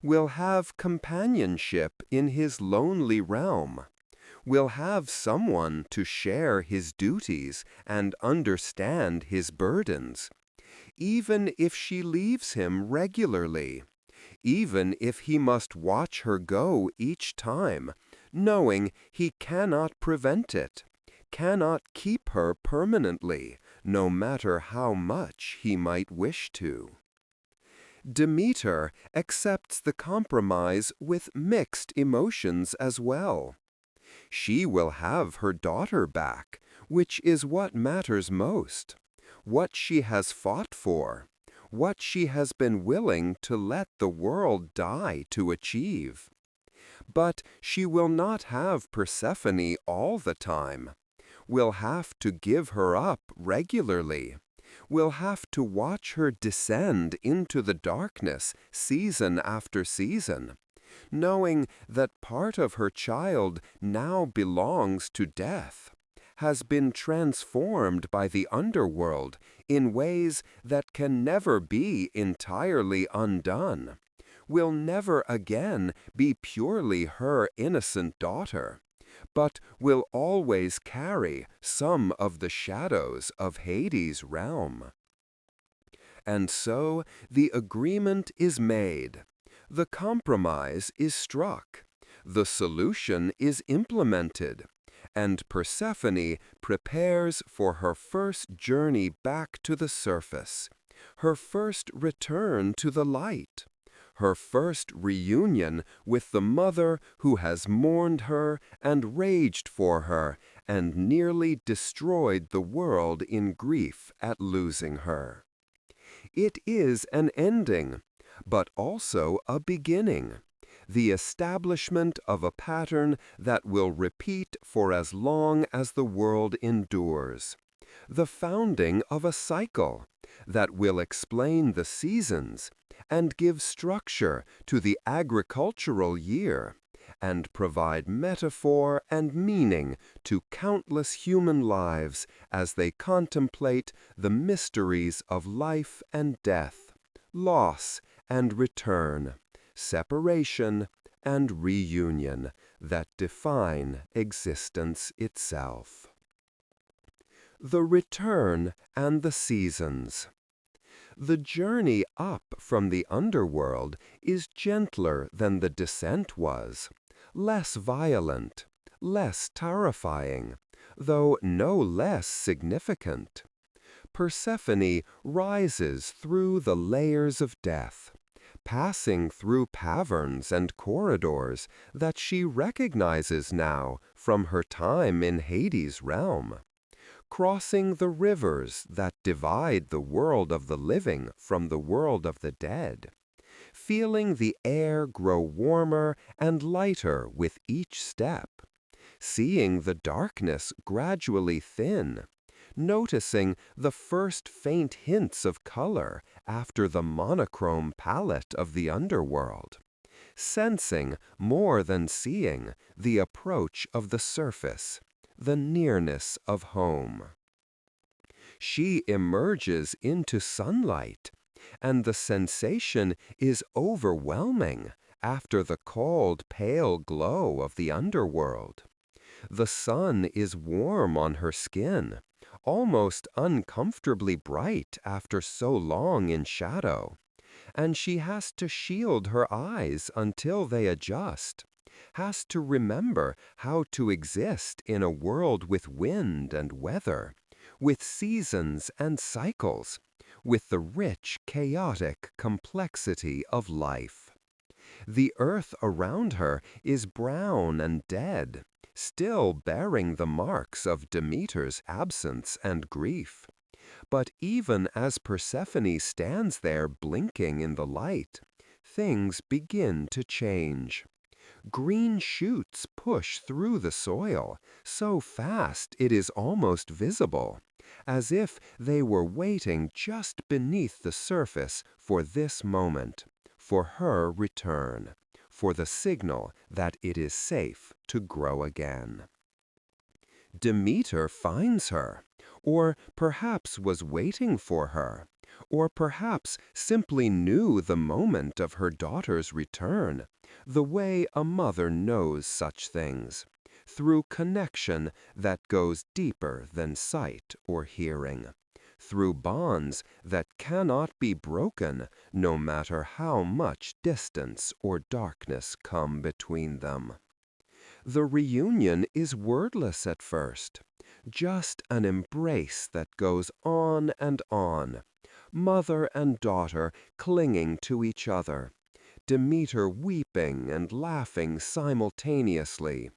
will have companionship in his lonely realm, will have someone to share his duties and understand his burdens, even if she leaves him regularly, even if he must watch her go each time, knowing he cannot prevent it, cannot keep her permanently, no matter how much he might wish to. Demeter accepts the compromise with mixed emotions as well. She will have her daughter back, which is what matters most, what she has fought for, what she has been willing to let the world die to achieve. But she will not have Persephone all the time, will have to give her up regularly, will have to watch her descend into the darkness season after season, knowing that part of her child now belongs to death, has been transformed by the underworld in ways that can never be entirely undone, will never again be purely her innocent daughter, but will always carry some of the shadows of Hades' realm. And so the agreement is made, the compromise is struck, the solution is implemented, and Persephone prepares for her first journey back to the surface, her first return to the light, her first reunion with the mother who has mourned her and raged for her and nearly destroyed the world in grief at losing her. It is an ending, but also a beginning, the establishment of a pattern that will repeat for as long as the world endures, the founding of a cycle that will explain the seasons and give structure to the agricultural year, and provide metaphor and meaning to countless human lives as they contemplate the mysteries of life and death, loss and return, separation and reunion that define existence itself. The return and the seasons. The journey up from the underworld is gentler than the descent was, less violent, less terrifying, though no less significant. Persephone rises through the layers of death, passing through caverns and corridors that she recognizes now from her time in Hades' realm, crossing the rivers that divide the world of the living from the world of the dead, feeling the air grow warmer and lighter with each step, seeing the darkness gradually thin, noticing the first faint hints of color after the monochrome palette of the underworld, sensing more than seeing the approach of the surface, the nearness of home. She emerges into sunlight, and the sensation is overwhelming after the cold, pale glow of the underworld. The sun is warm on her skin, almost uncomfortably bright after so long in shadow, and she has to shield her eyes until they adjust, has to remember how to exist in a world with wind and weather, with seasons and cycles, with the rich, chaotic complexity of life. The earth around her is brown and dead, still bearing the marks of Demeter's absence and grief. But even as Persephone stands there blinking in the light, things begin to change. Green shoots push through the soil, so fast it is almost visible, as if they were waiting just beneath the surface for this moment, for her return, for the signal that it is safe to grow again. Demeter finds her, or perhaps was waiting for her, or perhaps simply knew the moment of her daughter's return, the way a mother knows such things, through connection that goes deeper than sight or hearing, through bonds that cannot be broken no matter how much distance or darkness come between them. The reunion is wordless at first, just an embrace that goes on and on, mother and daughter clinging to each other, Demeter weeping and laughing simultaneously,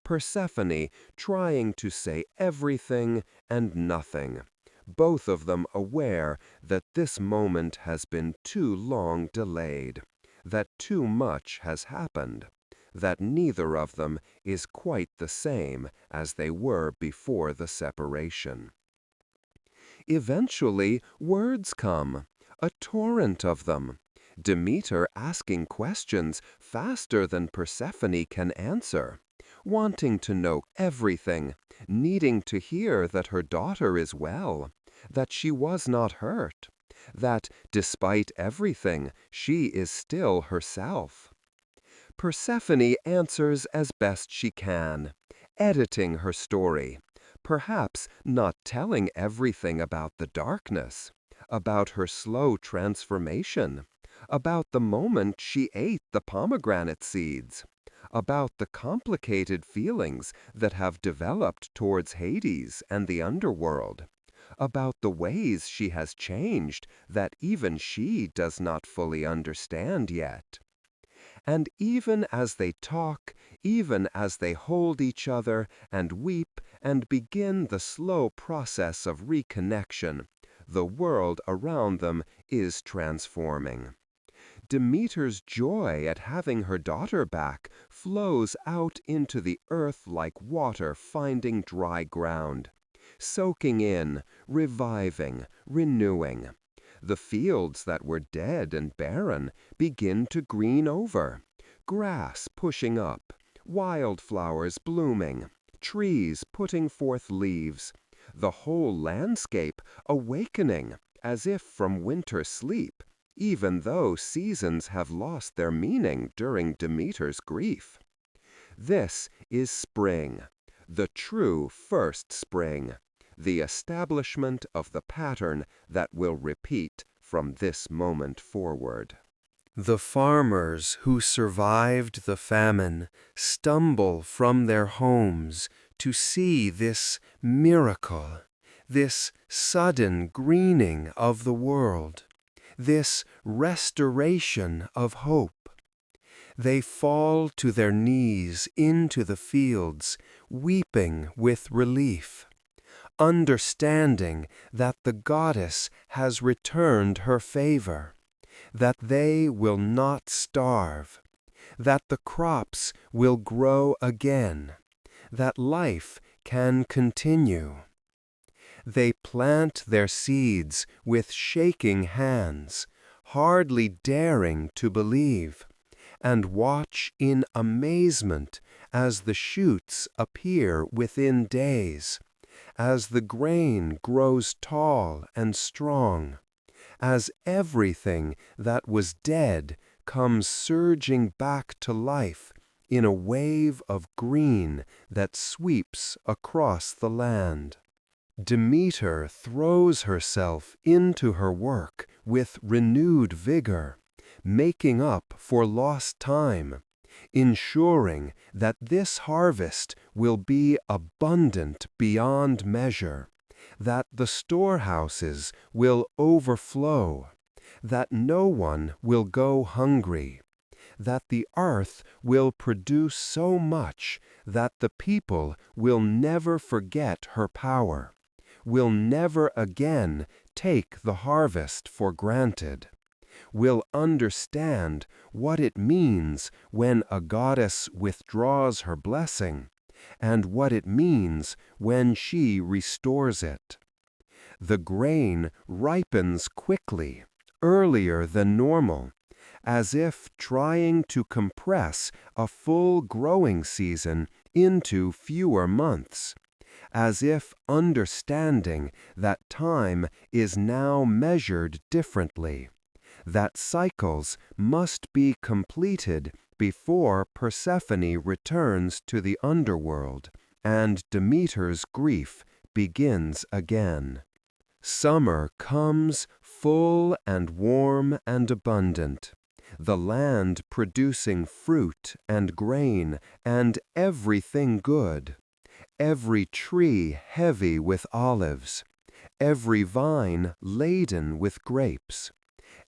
Persephone trying to say everything and nothing, both of them aware that this moment has been too long delayed, that too much has happened, that neither of them is quite the same as they were before the separation. Eventually, words come, a torrent of them, Demeter asking questions faster than Persephone can answer, wanting to know everything, needing to hear that her daughter is well, that she was not hurt, that, despite everything, she is still herself. Persephone answers as best she can, editing her story, perhaps not telling everything about the darkness, about her slow transformation, about the moment she ate the pomegranate seeds, about the complicated feelings that have developed towards Hades and the underworld, about the ways she has changed that even she does not fully understand yet. And even as they talk, even as they hold each other and weep and begin the slow process of reconnection, the world around them is transforming. Demeter's joy at having her daughter back flows out into the earth like water finding dry ground, soaking in, reviving, renewing. The fields that were dead and barren begin to green over, grass pushing up, wildflowers blooming, trees putting forth leaves, the whole landscape awakening as if from winter sleep, even though seasons have lost their meaning during Demeter's grief. This is spring, the true first spring, the establishment of the pattern that will repeat from this moment forward. The farmers who survived the famine stumble from their homes to see this miracle, this sudden greening of the world, this restoration of hope. They fall to their knees into the fields, weeping with relief, understanding that the goddess has returned her favor, that they will not starve, that the crops will grow again, that life can continue. They plant their seeds with shaking hands, hardly daring to believe, and watch in amazement as the shoots appear within days, as the grain grows tall and strong, as everything that was dead comes surging back to life in a wave of green that sweeps across the land. Demeter throws herself into her work with renewed vigor, making up for lost time, ensuring that this harvest will be abundant beyond measure, that the storehouses will overflow, that no one will go hungry, that the earth will produce so much that the people will never forget her power, will never again take the harvest for granted, will understand what it means when a goddess withdraws her blessing, and what it means when she restores it. The grain ripens quickly, earlier than normal, as if trying to compress a full growing season into fewer months, as if understanding that time is now measured differently, that cycles must be completed before Persephone returns to the underworld and Demeter's grief begins again. Summer comes full and warm and abundant, the land producing fruit and grain and everything good, every tree heavy with olives, every vine laden with grapes,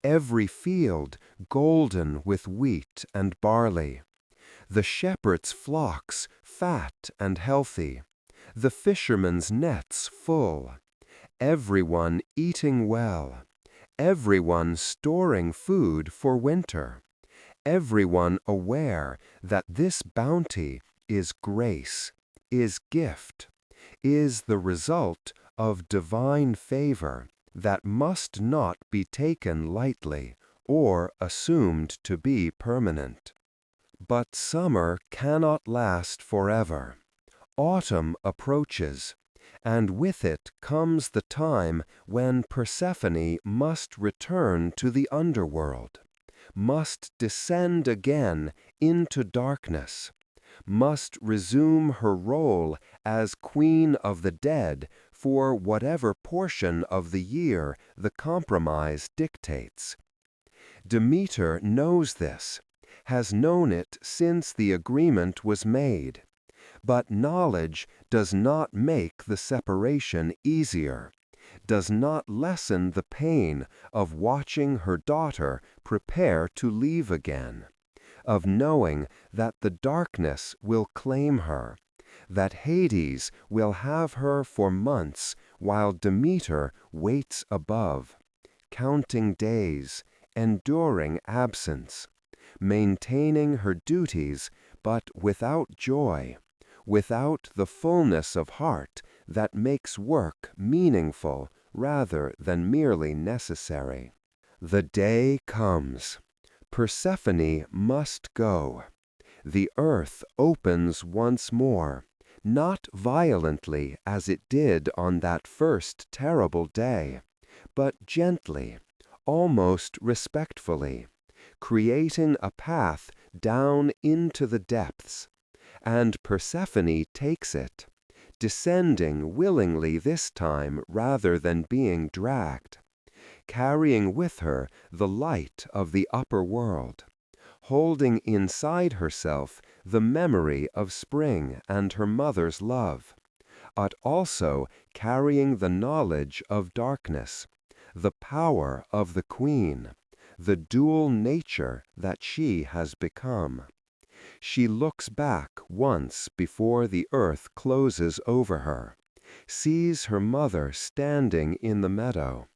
every field golden with wheat and barley, the shepherd's flocks fat and healthy, the fishermen's nets full, everyone eating well, everyone storing food for winter, everyone aware that this bounty is grace, is gift, is the result of divine favor that must not be taken lightly or assumed to be permanent. But summer cannot last forever. Autumn approaches, and with it comes the time when Persephone must return to the underworld, must descend again into darkness, must resume her role as queen of the dead for whatever portion of the year the compromise dictates. Demeter knows this, has known it since the agreement was made, but knowledge does not make the separation easier, does not lessen the pain of watching her daughter prepare to leave again, of knowing that the darkness will claim her, that Hades will have her for months while Demeter waits above, counting days, enduring absence, maintaining her duties but without joy, without the fullness of heart that makes work meaningful rather than merely necessary. The day comes. Persephone must go. The earth opens once more, not violently as it did on that first terrible day, but gently, almost respectfully, creating a path down into the depths, and Persephone takes it, descending willingly this time rather than being dragged, carrying with her the light of the upper world, holding inside herself the memory of spring and her mother's love, but also carrying the knowledge of darkness, the power of the queen, the dual nature that she has become. She looks back once before the earth closes over her, sees her mother standing in the meadow,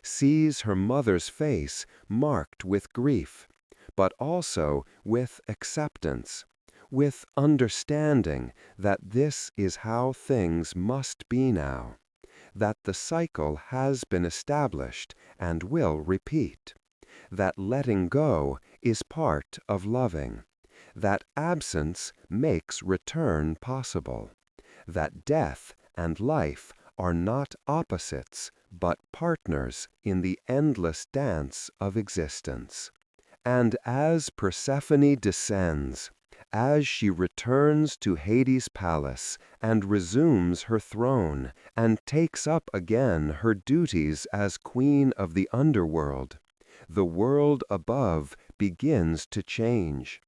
sees her mother's face marked with grief, but also with acceptance, with understanding that this is how things must be now, that the cycle has been established and will repeat, that letting go is part of loving, that absence makes return possible, that death and life are not opposites but partners in the endless dance of existence. And as Persephone descends, as she returns to Hades' palace and resumes her throne and takes up again her duties as queen of the underworld, the world above begins to change.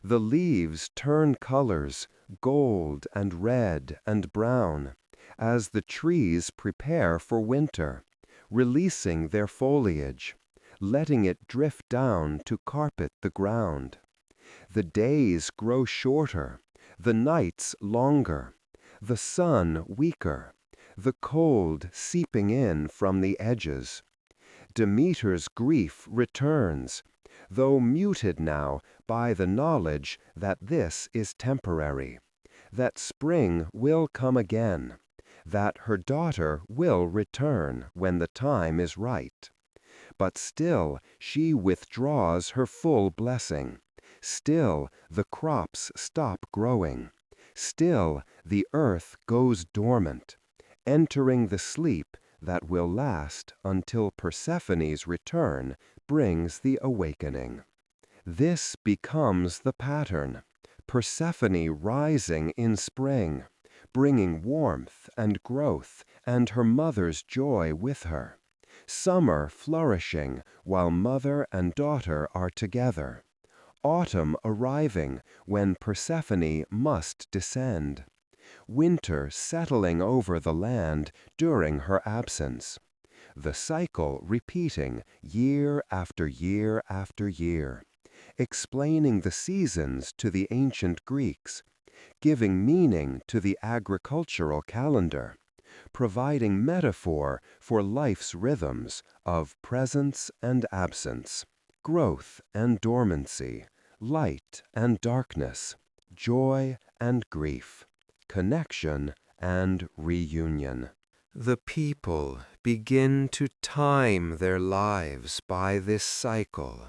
The leaves turn colors, gold and red and brown, as the trees prepare for winter, releasing their foliage, letting it drift down to carpet the ground. The days grow shorter, the nights longer, the sun weaker, the cold seeping in from the edges. Demeter's grief returns, though muted now by the knowledge that this is temporary, that spring will come again, that her daughter will return when the time is right. But still she withdraws her full blessing. Still the crops stop growing. Still the earth goes dormant, entering the sleep that will last until Persephone's return brings the awakening. This becomes the pattern. Persephone rising in spring, bringing warmth and growth and her mother's joy with her. Summer flourishing while mother and daughter are together. Autumn arriving when Persephone must descend. Winter settling over the land during her absence. The cycle repeating year after year after year, explaining the seasons to the ancient Greeks, giving meaning to the agricultural calendar, providing metaphor for life's rhythms of presence and absence, growth and dormancy, light and darkness, joy and grief, connection and reunion. The people begin to time their lives by this cycle,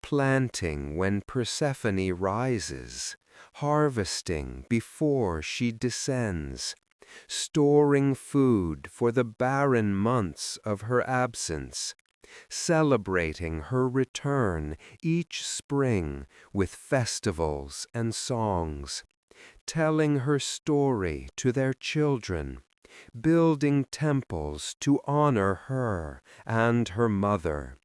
planting when Persephone rises, harvesting before she descends, storing food for the barren months of her absence, celebrating her return each spring with festivals and songs, telling her story to their children, building temples to honor her and her mother,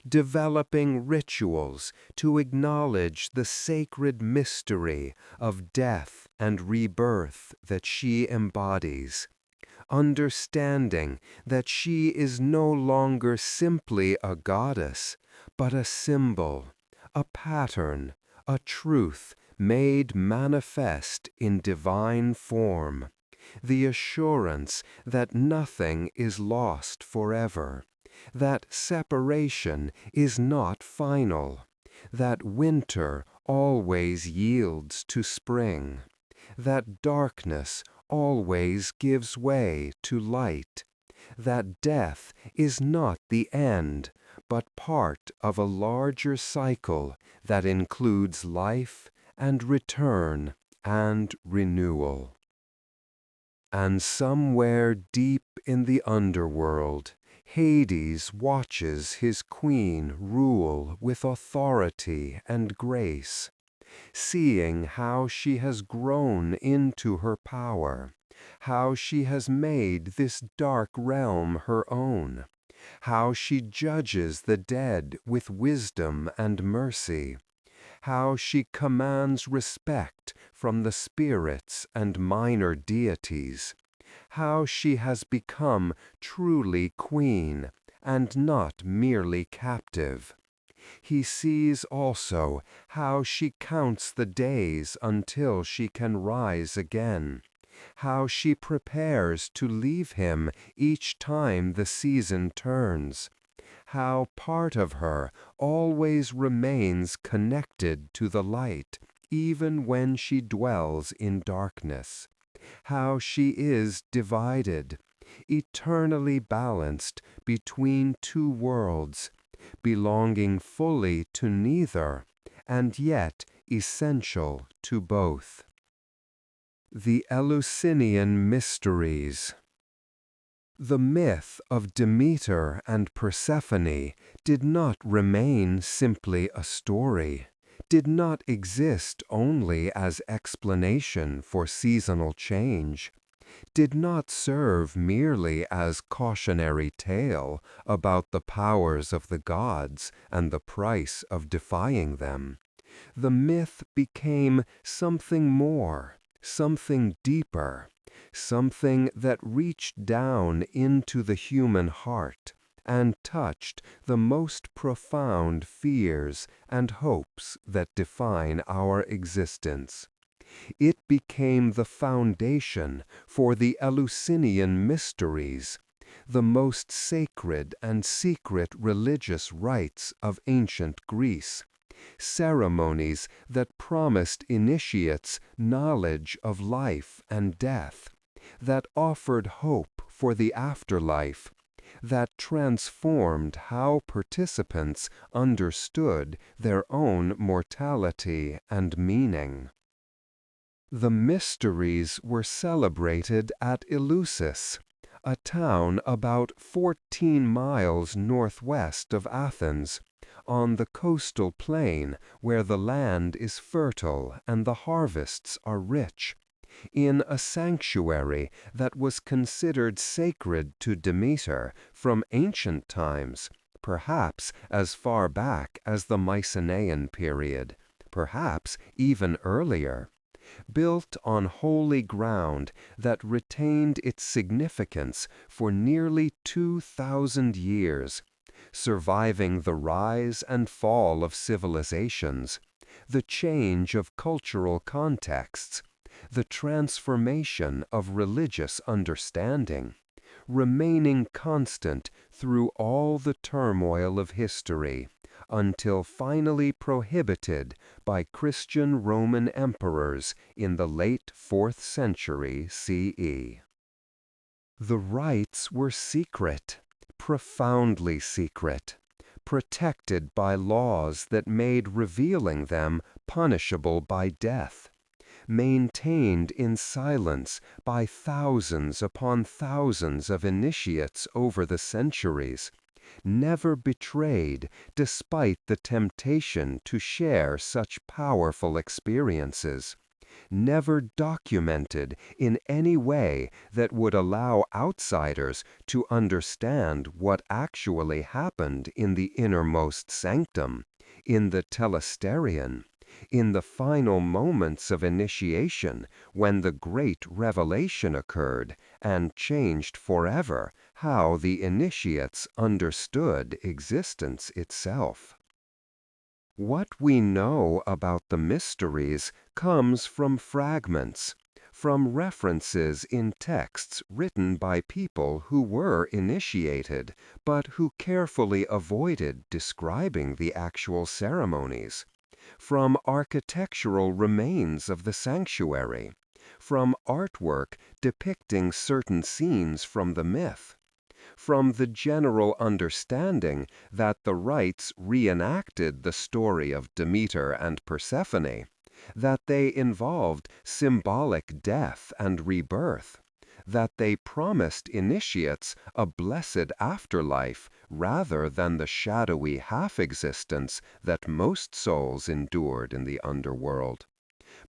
developing rituals to acknowledge the sacred mystery of death and rebirth that she embodies, understanding that she is no longer simply a goddess, but a symbol, a pattern, a truth made manifest in divine form, the assurance that nothing is lost forever, that separation is not final, that winter always yields to spring, that darkness always gives way to light, that death is not the end, but part of a larger cycle that includes life and return and renewal. And somewhere deep in the underworld, Hades watches his queen rule with authority and grace, seeing how she has grown into her power, how she has made this dark realm her own, how she judges the dead with wisdom and mercy, how she commands respect from the spirits and minor deities, how she has become truly queen and not merely captive. He sees also how she counts the days until she can rise again, how she prepares to leave him each time the season turns, how part of her always remains connected to the light, even when she dwells in darkness, how she is divided, eternally balanced between two worlds, belonging fully to neither, and yet essential to both. The Eleusinian Mysteries. The myth of Demeter and Persephone did not remain simply a story, did not exist only as explanation for seasonal change, did not serve merely as cautionary tale about the powers of the gods and the price of defying them. The myth became something more, something deeper, something that reached down into the human heart and touched the most profound fears and hopes that define our existence. It became the foundation for the Eleusinian mysteries, the most sacred and secret religious rites of ancient Greece, ceremonies that promised initiates knowledge of life and death, that offered hope for the afterlife, that transformed how participants understood their own mortality and meaning. The mysteries were celebrated at Eleusis, a town about 14 miles northwest of Athens, on the coastal plain where the land is fertile and the harvests are rich, in a sanctuary that was considered sacred to Demeter from ancient times, perhaps as far back as the Mycenaean period, perhaps even earlier, built on holy ground that retained its significance for nearly 2,000 years, surviving the rise and fall of civilizations, the change of cultural contexts, the transformation of religious understanding, remaining constant through all the turmoil of history, until finally prohibited by Christian Roman emperors in the late 4th century CE. The rites were secret, profoundly secret, protected by laws that made revealing them punishable by death, maintained in silence by thousands upon thousands of initiates over the centuries, never betrayed despite the temptation to share such powerful experiences, never documented in any way that would allow outsiders to understand what actually happened in the innermost sanctum, in the telesterion, in the final moments of initiation when the great revelation occurred and changed forever how the initiates understood existence itself. What we know about the mysteries comes from fragments, from references in texts written by people who were initiated, but who carefully avoided describing the actual ceremonies, from architectural remains of the sanctuary, from artwork depicting certain scenes from the myth, from the general understanding that the rites reenacted the story of Demeter and Persephone, that they involved symbolic death and rebirth, that they promised initiates a blessed afterlife rather than the shadowy half-existence that most souls endured in the underworld.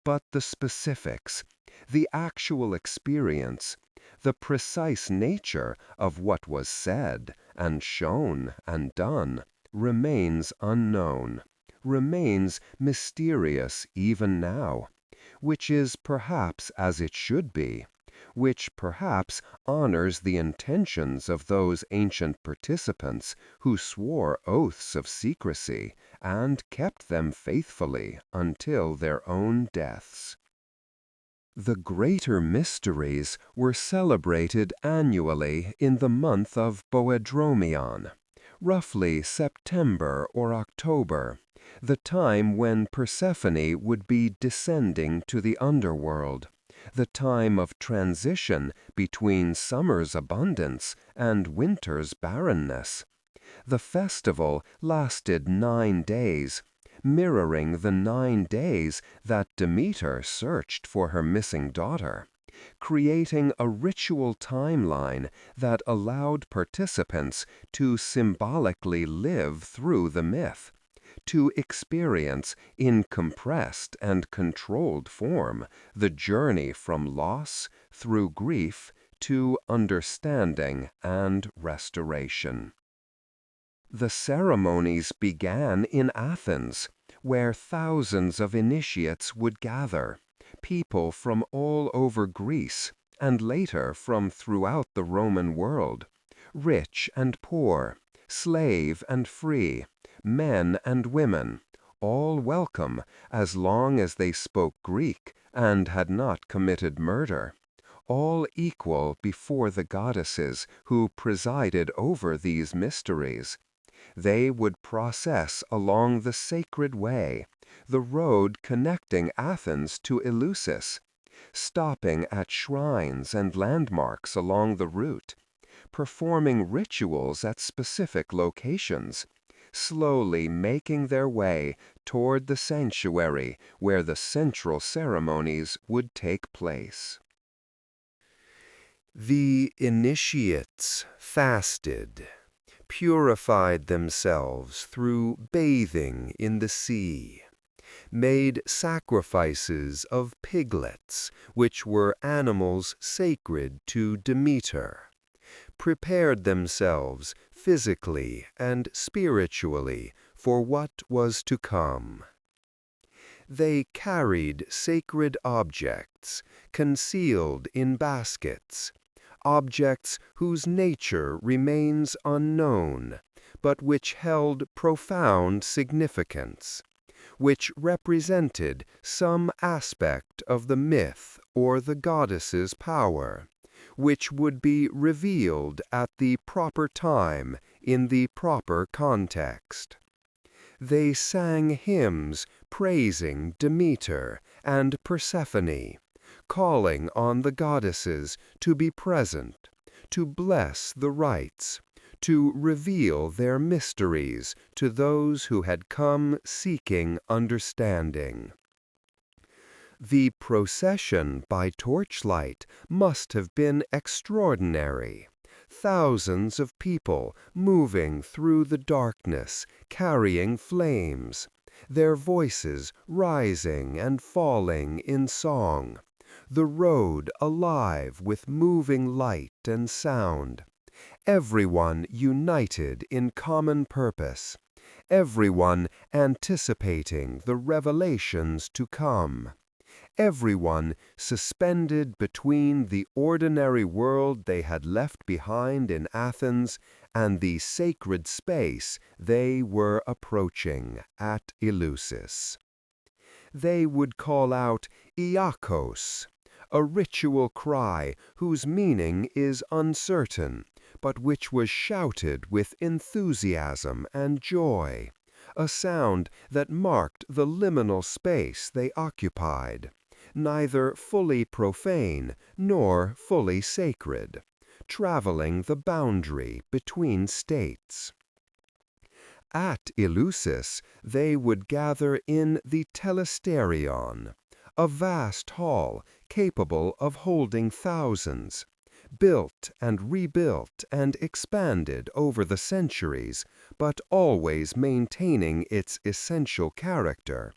But the specifics, the actual experience, the precise nature of what was said and shown and done remains unknown, remains mysterious even now, which is perhaps as it should be, which perhaps honors the intentions of those ancient participants who swore oaths of secrecy and kept them faithfully until their own deaths. The greater mysteries were celebrated annually in the month of Boedromion, roughly September or October, the time when Persephone would be descending to the underworld, the time of transition between summer's abundance and winter's barrenness. The festival lasted 9 days, mirroring the 9 days that Demeter searched for her missing daughter, creating a ritual timeline that allowed participants to symbolically live through the myth, to experience in compressed and controlled form the journey from loss through grief to understanding and restoration. The ceremonies began in Athens, where thousands of initiates would gather, people from all over Greece, and later from throughout the Roman world, rich and poor, slave and free, men and women, all welcome as long as they spoke Greek and had not committed murder, all equal before the goddesses who presided over these mysteries. They would process along the sacred way, the road connecting Athens to Eleusis, stopping at shrines and landmarks along the route, performing rituals at specific locations, slowly making their way toward the sanctuary where the central ceremonies would take place. The initiates fasted, purified themselves through bathing in the sea, made sacrifices of piglets, which were animals sacred to Demeter, prepared themselves physically and spiritually for what was to come. They carried sacred objects, concealed in baskets, objects whose nature remains unknown, but which held profound significance, which represented some aspect of the myth or the goddess's power, which would be revealed at the proper time in the proper context. They sang hymns praising Demeter and Persephone, calling on the goddesses to be present, to bless the rites, to reveal their mysteries to those who had come seeking understanding. The procession by torchlight must have been extraordinary. Thousands of people moving through the darkness, carrying flames, their voices rising and falling in song, the road alive with moving light and sound, everyone united in common purpose, everyone anticipating the revelations to come, everyone suspended between the ordinary world they had left behind in Athens and the sacred space they were approaching at Eleusis. They would call out Iakos, a ritual cry whose meaning is uncertain, but which was shouted with enthusiasm and joy, a sound that marked the liminal space they occupied, neither fully profane nor fully sacred, traveling the boundary between states. At Eleusis they would gather in the telesterion, a vast hall capable of holding thousands, built and rebuilt and expanded over the centuries, but always maintaining its essential character,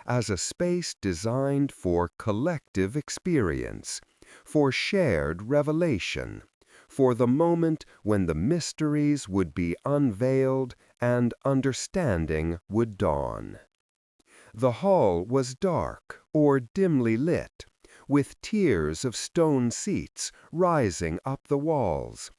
as a space designed for collective experience, for shared revelation, for the moment when the mysteries would be unveiled and understanding would dawn. The hall was dark or dimly lit, with tiers of stone seats rising up the walls,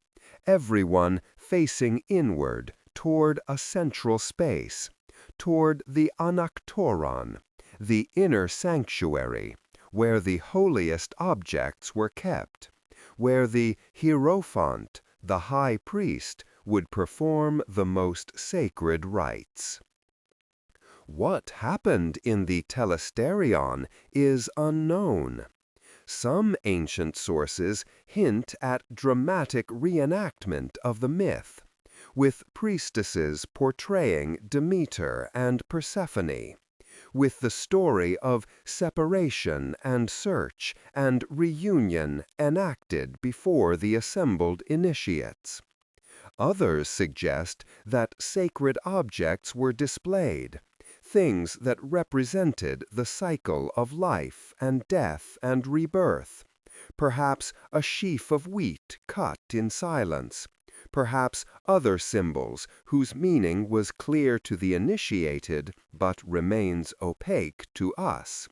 everyone facing inward toward a central space, toward the anaktoron, the inner sanctuary, where the holiest objects were kept, where the hierophant, the high priest, would perform the most sacred rites. What happened in the telesterion is unknown. Some ancient sources hint at dramatic reenactment of the myth, with priestesses portraying Demeter and Persephone, with the story of separation and search and reunion enacted before the assembled initiates. Others suggest that sacred objects were displayed, things that represented the cycle of life and death and rebirth, perhaps a sheaf of wheat cut in silence, perhaps other symbols whose meaning was clear to the initiated but remains opaque to us.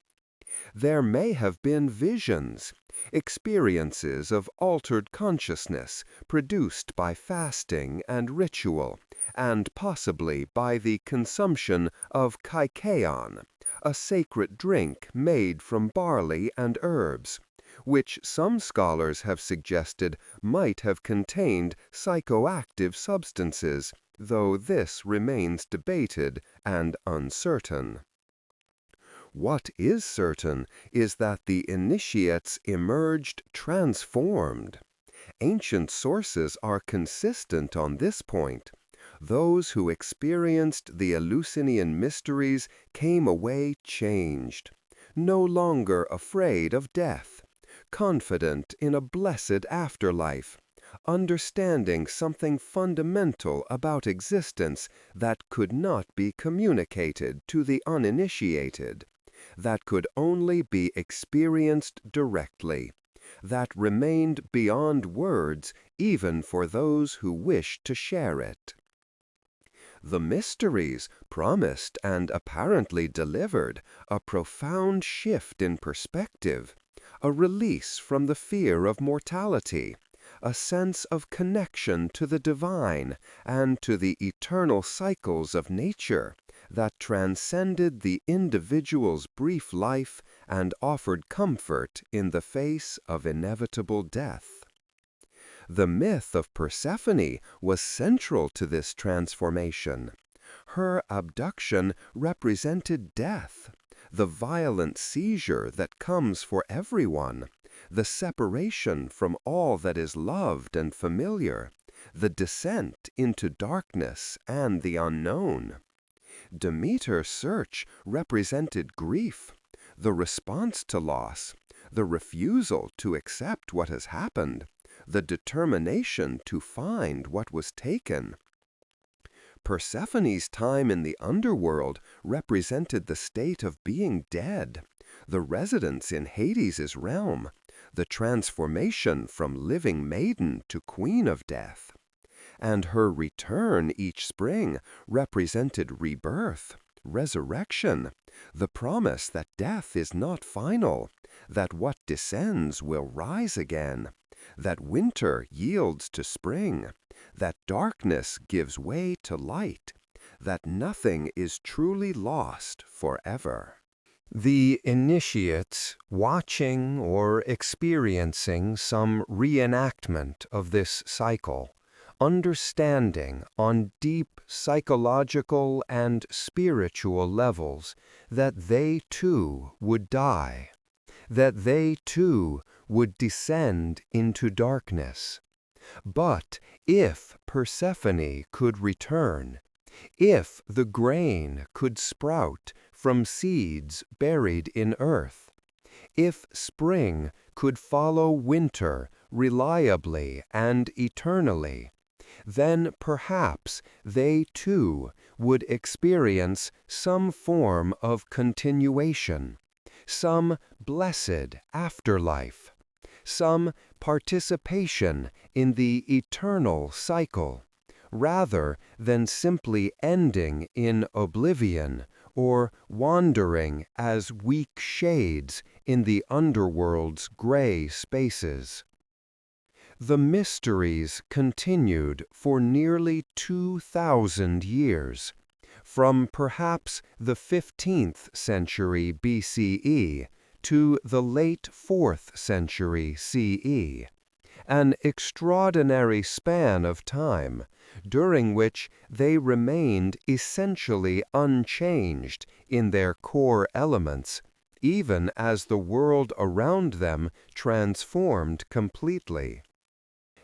There may have been visions, experiences of altered consciousness produced by fasting and ritual, and possibly by the consumption of kykeon, a sacred drink made from barley and herbs, which some scholars have suggested might have contained psychoactive substances, though this remains debated and uncertain. What is certain is that the initiates emerged transformed. Ancient sources are consistent on this point. Those who experienced the Eleusinian mysteries came away changed, no longer afraid of death, confident in a blessed afterlife, understanding something fundamental about existence that could not be communicated to the uninitiated, that could only be experienced directly, that remained beyond words even for those who wished to share it. The mysteries promised and apparently delivered a profound shift in perspective, a release from the fear of mortality, a sense of connection to the divine and to the eternal cycles of nature that transcended the individual's brief life and offered comfort in the face of inevitable death. The myth of Persephone was central to this transformation. Her abduction represented death, the violent seizure that comes for everyone, the separation from all that is loved and familiar, the descent into darkness and the unknown. Demeter's search represented grief, the response to loss, the refusal to accept what has happened, the determination to find what was taken. Persephone's time in the underworld represented the state of being dead, the residence in Hades' realm, the transformation from living maiden to queen of death. And her return each spring represented rebirth, resurrection, the promise that death is not final, that what descends will rise again, that winter yields to spring, that darkness gives way to light, that nothing is truly lost forever. The initiates, watching or experiencing some reenactment of this cycle, understanding on deep psychological and spiritual levels that they too would die, that they too would descend into darkness. But if Persephone could return, if the grain could sprout from seeds buried in earth, if spring could follow winter reliably and eternally, then perhaps they too would experience some form of continuation, some blessed afterlife, some participation in the eternal cycle, rather than simply ending in oblivion or wandering as weak shades in the underworld's gray spaces. The mysteries continued for nearly 2,000 years, from perhaps the 15th century BCE to the late 4th century CE, an extraordinary span of time during which they remained essentially unchanged in their core elements, even as the world around them transformed completely.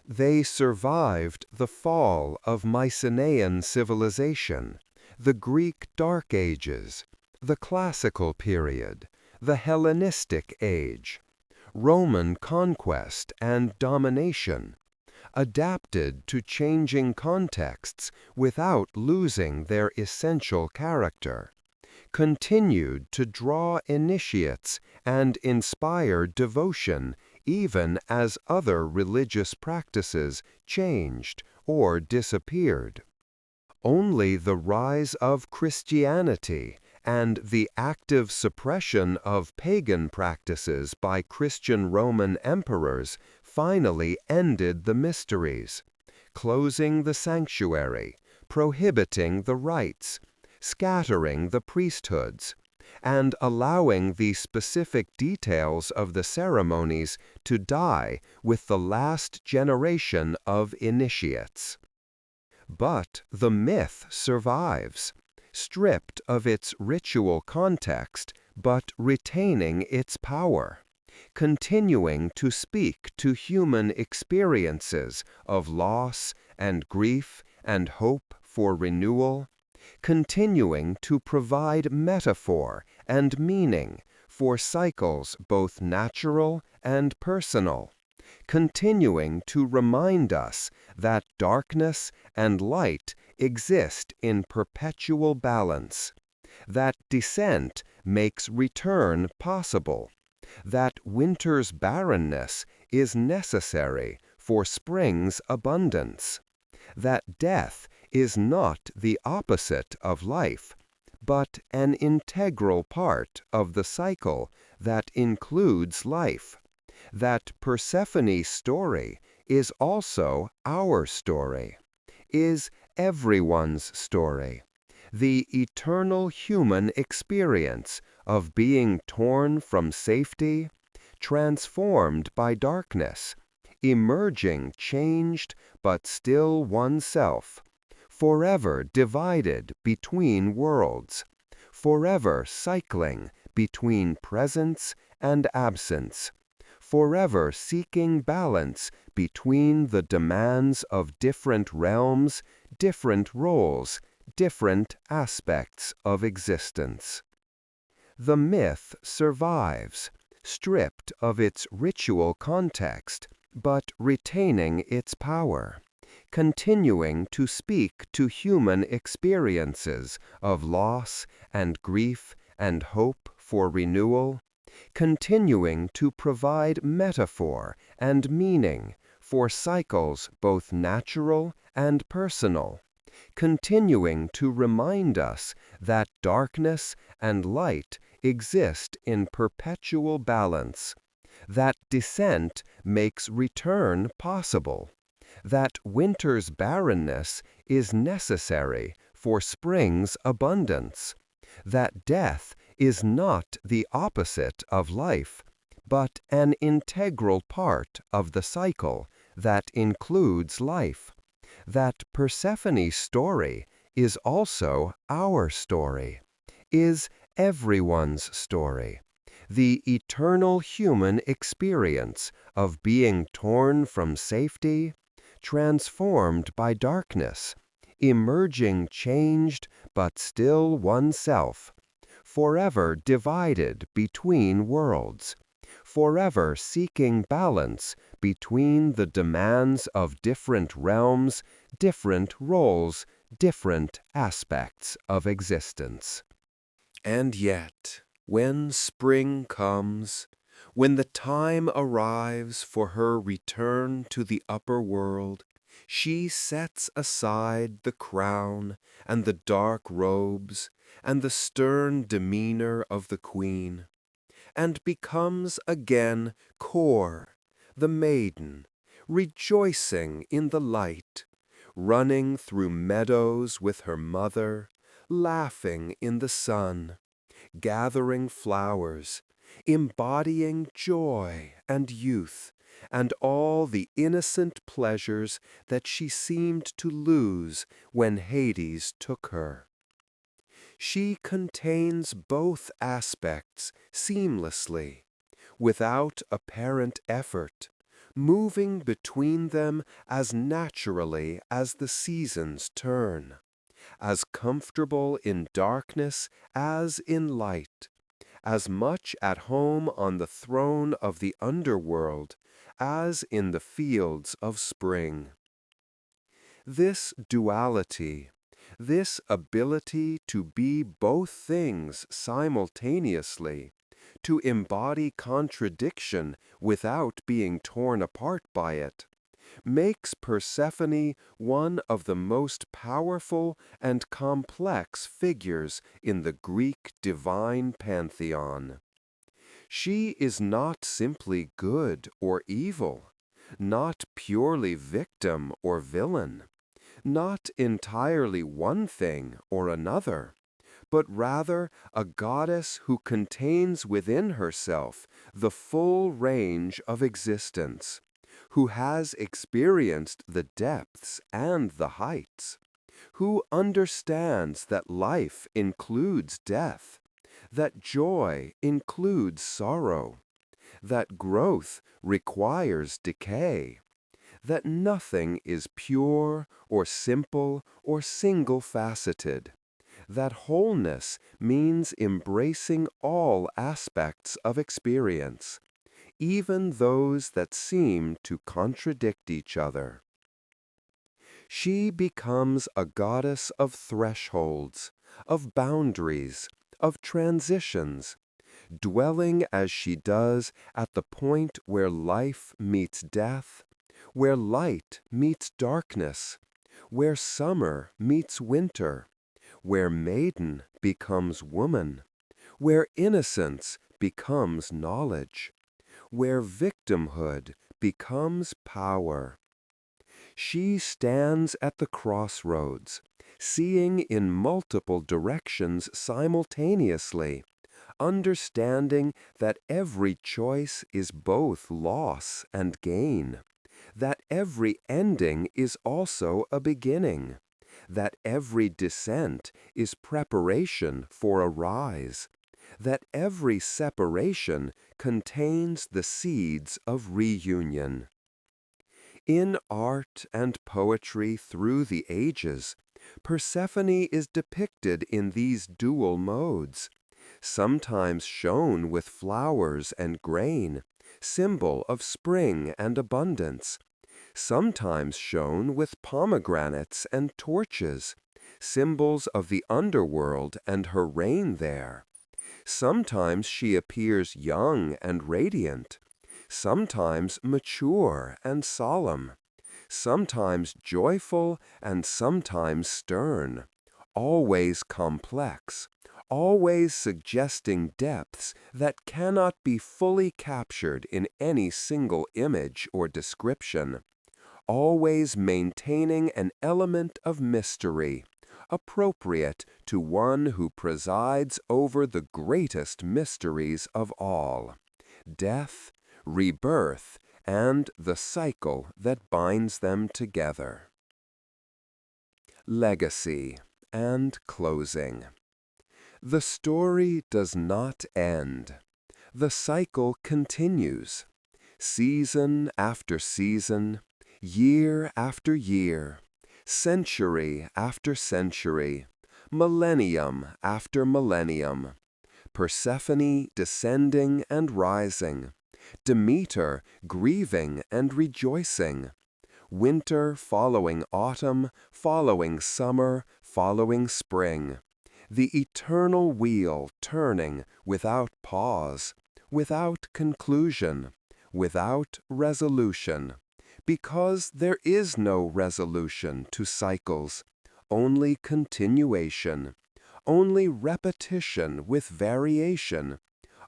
They survived the fall of Mycenaean civilization, the Greek Dark Ages, the Classical period, the Hellenistic Age, Roman conquest and domination, adapted to changing contexts without losing their essential character, continued to draw initiates and inspire devotion even as other religious practices changed or disappeared. Only the rise of Christianity and the active suppression of pagan practices by Christian Roman emperors finally ended the mysteries, closing the sanctuary, prohibiting the rites, scattering the priesthoods, and allowing the specific details of the ceremonies to die with the last generation of initiates. But the myth survives, stripped of its ritual context, but retaining its power, continuing to speak to human experiences of loss and grief and hope for renewal, continuing to provide metaphor and meaning for cycles both natural and personal, continuing to remind us that darkness and light exist in perpetual balance, that descent makes return possible, that winter's barrenness is necessary for spring's abundance, that death is not the opposite of life, but an integral part of the cycle that includes life, that Persephone's story is also our story, is everyone's story, the eternal human experience of being torn from safety, transformed by darkness, emerging changed but still oneself, forever divided between worlds, forever cycling between presence and absence, forever seeking balance between the demands of different realms, different roles, different aspects of existence. The myth survives, stripped of its ritual context, but retaining its power, continuing to speak to human experiences of loss and grief and hope for renewal, continuing to provide metaphor and meaning for cycles both natural and personal, continuing to remind us that darkness and light exist in perpetual balance, that descent makes return possible, that winter's barrenness is necessary for spring's abundance, that death is not the opposite of life, but an integral part of the cycle that includes life, that Persephone's story is also our story, is everyone's story, the eternal human experience of being torn from safety, transformed by darkness, emerging changed but still oneself, forever divided between worlds, forever seeking balance between the demands of different realms, different roles, different aspects of existence. And yet, when spring comes, when the time arrives for her return to the upper world, she sets aside the crown and the dark robes and the stern demeanor of the queen, and becomes again Kor, the maiden, rejoicing in the light, running through meadows with her mother, laughing in the sun, gathering flowers, embodying joy and youth, and all the innocent pleasures that she seemed to lose when Hades took her. She contains both aspects seamlessly, without apparent effort, moving between them as naturally as the seasons turn, as comfortable in darkness as in light, as much at home on the throne of the underworld as in the fields of spring. This duality, this ability to be both things simultaneously, to embody contradiction without being torn apart by it, makes Persephone one of the most powerful and complex figures in the Greek divine pantheon. She is not simply good or evil, not purely victim or villain, not entirely one thing or another, but rather a goddess who contains within herself the full range of existence, who has experienced the depths and the heights, who understands that life includes death, that joy includes sorrow, that growth requires decay, that nothing is pure or simple or single-faceted, that wholeness means embracing all aspects of experience, even those that seem to contradict each other. She becomes a goddess of thresholds, of boundaries, of transitions, dwelling as she does at the point where life meets death, where light meets darkness, where summer meets winter, where maiden becomes woman, where innocence becomes knowledge, where victimhood becomes power. She stands at the crossroads, seeing in multiple directions simultaneously, understanding that every choice is both loss and gain, that every ending is also a beginning, that every descent is preparation for a rise, that every separation contains the seeds of reunion. In art and poetry through the ages, Persephone is depicted in these dual modes, sometimes shown with flowers and grain, symbol of spring and abundance, sometimes shown with pomegranates and torches, symbols of the underworld and her reign there. Sometimes she appears young and radiant, sometimes mature and solemn, sometimes joyful and sometimes stern, always complex, always suggesting depths that cannot be fully captured in any single image or description, always maintaining an element of mystery, appropriate to one who presides over the greatest mysteries of all: death, rebirth, and the cycle that binds them together. Legacy and closing. The story does not end. The cycle continues. Season after season, year after year, century after century, millennium after millennium. Persephone descending and rising, Demeter grieving and rejoicing, winter following autumn, following summer, following spring, the eternal wheel turning without pause, without conclusion, without resolution, because there is no resolution to cycles, only continuation, only repetition with variation,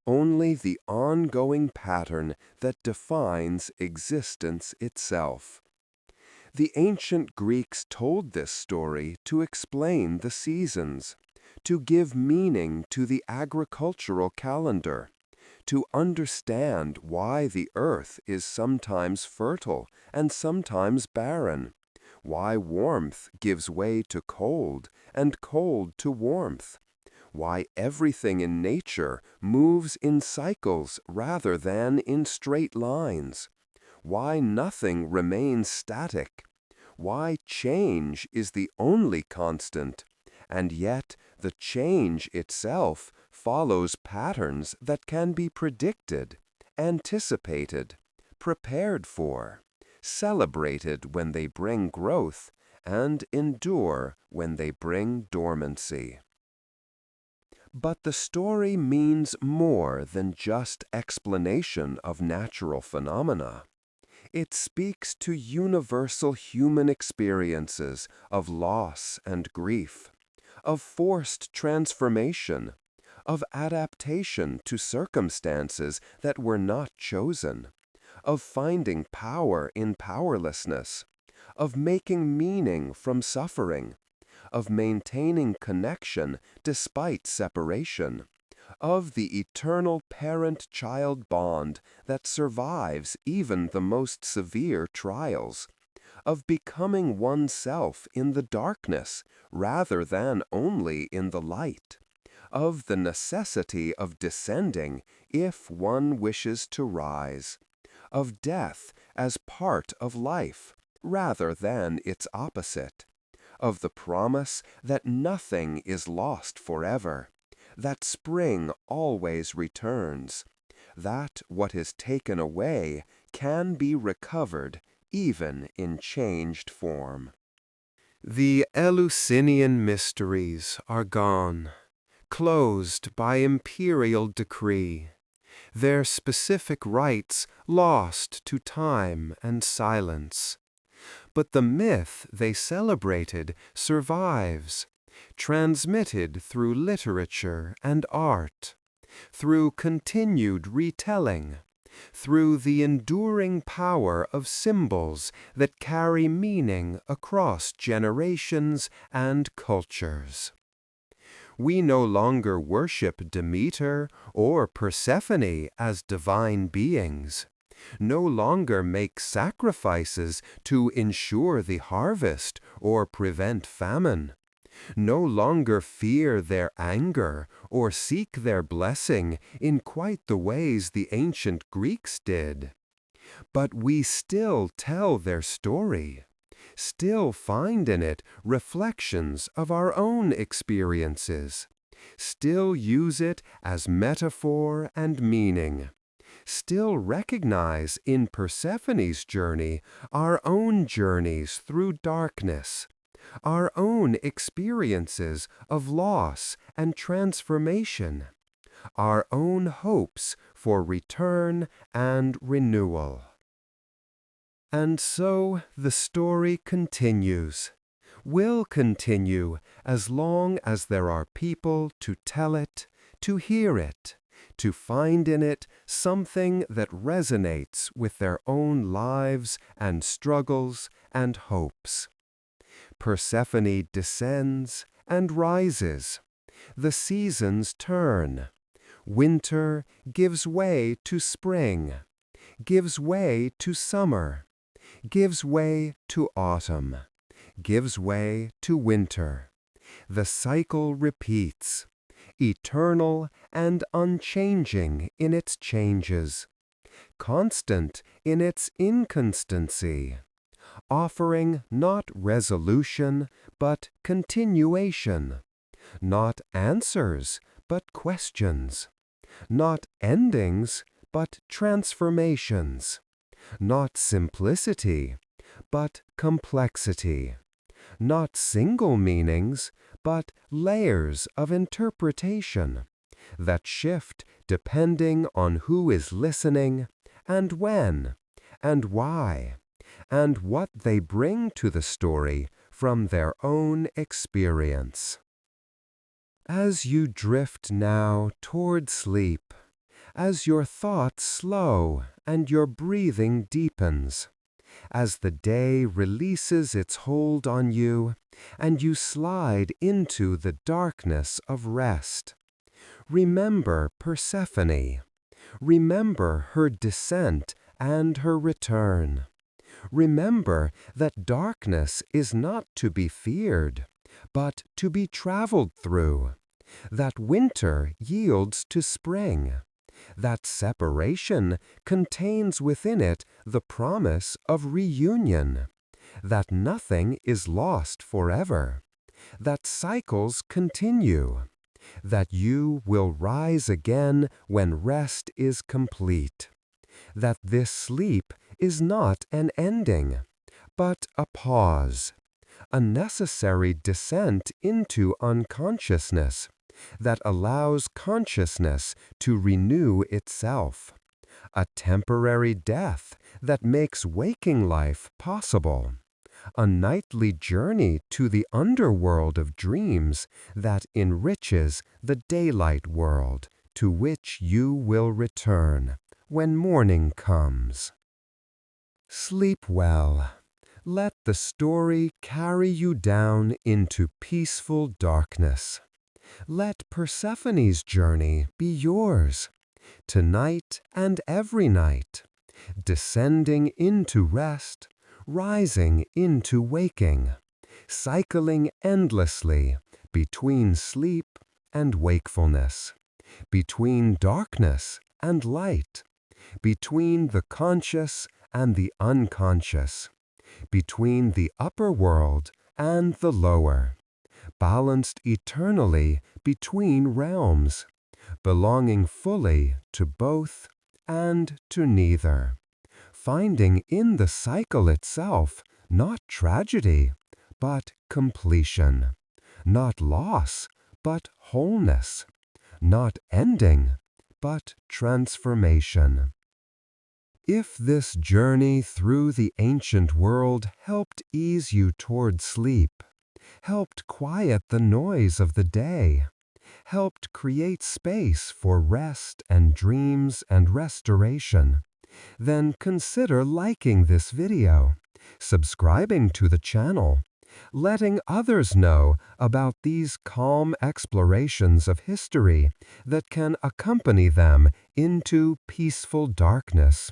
only the ongoing pattern that defines existence itself. The ancient Greeks told this story to explain the seasons, to give meaning to the agricultural calendar, to understand why the earth is sometimes fertile and sometimes barren, why warmth gives way to cold and cold to warmth, why everything in nature moves in cycles rather than in straight lines, why nothing remains static, why change is the only constant, and yet the change itself follows patterns that can be predicted, anticipated, prepared for, celebrated when they bring growth, and endure when they bring dormancy. But the story means more than just explanation of natural phenomena. It speaks to universal human experiences of loss and grief, of forced transformation, of adaptation to circumstances that were not chosen, of finding power in powerlessness, of making meaning from suffering, of maintaining connection despite separation, of the eternal parent-child bond that survives even the most severe trials, of becoming oneself in the darkness rather than only in the light, of the necessity of descending if one wishes to rise, of death as part of life rather than its opposite, of the promise that nothing is lost forever, that spring always returns, that what is taken away can be recovered even in changed form. The Eleusinian mysteries are gone, closed by imperial decree, their specific rites lost to time and silence. But the myth they celebrated survives, transmitted through literature and art, through continued retelling, through the enduring power of symbols that carry meaning across generations and cultures. We no longer worship Demeter or Persephone as divine beings, no longer make sacrifices to ensure the harvest or prevent famine, no longer fear their anger or seek their blessing in quite the ways the ancient Greeks did. But we still tell their story, still find in it reflections of our own experiences, still use it as metaphor and meaning, still recognize in Persephone's journey our own journeys through darkness, our own experiences of loss and transformation, our own hopes for return and renewal. And so the story continues, will continue as long as there are people to tell it, to hear it, to find in it something that resonates with their own lives and struggles and hopes. Persephone descends and rises. The seasons turn. Winter gives way to spring, gives way to summer, gives way to autumn, gives way to winter. The cycle repeats, eternal and unchanging in its changes, constant in its inconstancy, offering not resolution but continuation, not answers but questions, not endings but transformations, not simplicity but complexity, not single meanings but layers of interpretation that shift depending on who is listening and when and why and what they bring to the story from their own experience. As you drift now toward sleep, as your thoughts slow and your breathing deepens, as the day releases its hold on you and you slide into the darkness of rest, remember Persephone. Remember her descent and her return. Remember that darkness is not to be feared, but to be traveled through, that winter yields to spring, that separation contains within it the promise of reunion, that nothing is lost forever, that cycles continue, that you will rise again when rest is complete, that this sleep is not an ending, but a pause, a necessary descent into unconsciousness that allows consciousness to renew itself, a temporary death that makes waking life possible, a nightly journey to the underworld of dreams that enriches the daylight world to which you will return when morning comes. Sleep well. Let the story carry you down into peaceful darkness. Let Persephone's journey be yours, tonight and every night, descending into rest, rising into waking, cycling endlessly between sleep and wakefulness, between darkness and light, between the conscious and the unconscious, between the upper world and the lower, balanced eternally between realms, belonging fully to both and to neither, finding in the cycle itself not tragedy, but completion, not loss, but wholeness, not ending, but transformation. If this journey through the ancient world helped ease you toward sleep, helped quiet the noise of the day, helped create space for rest and dreams and restoration, then consider liking this video, subscribing to the channel, letting others know about these calm explorations of history that can accompany them into peaceful darkness.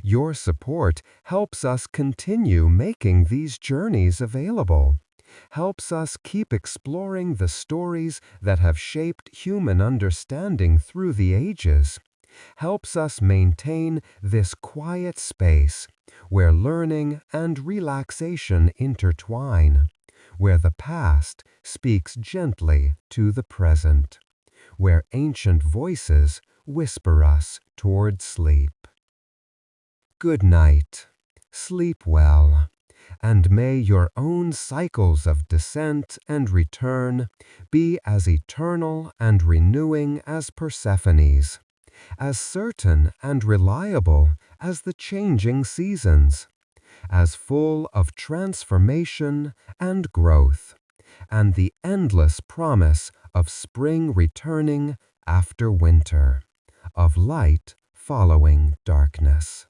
Your support helps us continue making these journeys available, helps us keep exploring the stories that have shaped human understanding through the ages, helps us maintain this quiet space where learning and relaxation intertwine, where the past speaks gently to the present, where ancient voices whisper us toward sleep. Good night, sleep well, and may your own cycles of descent and return be as eternal and renewing as Persephone's, as certain and reliable as the changing seasons, as full of transformation and growth, and the endless promise of spring returning after winter, of light following darkness.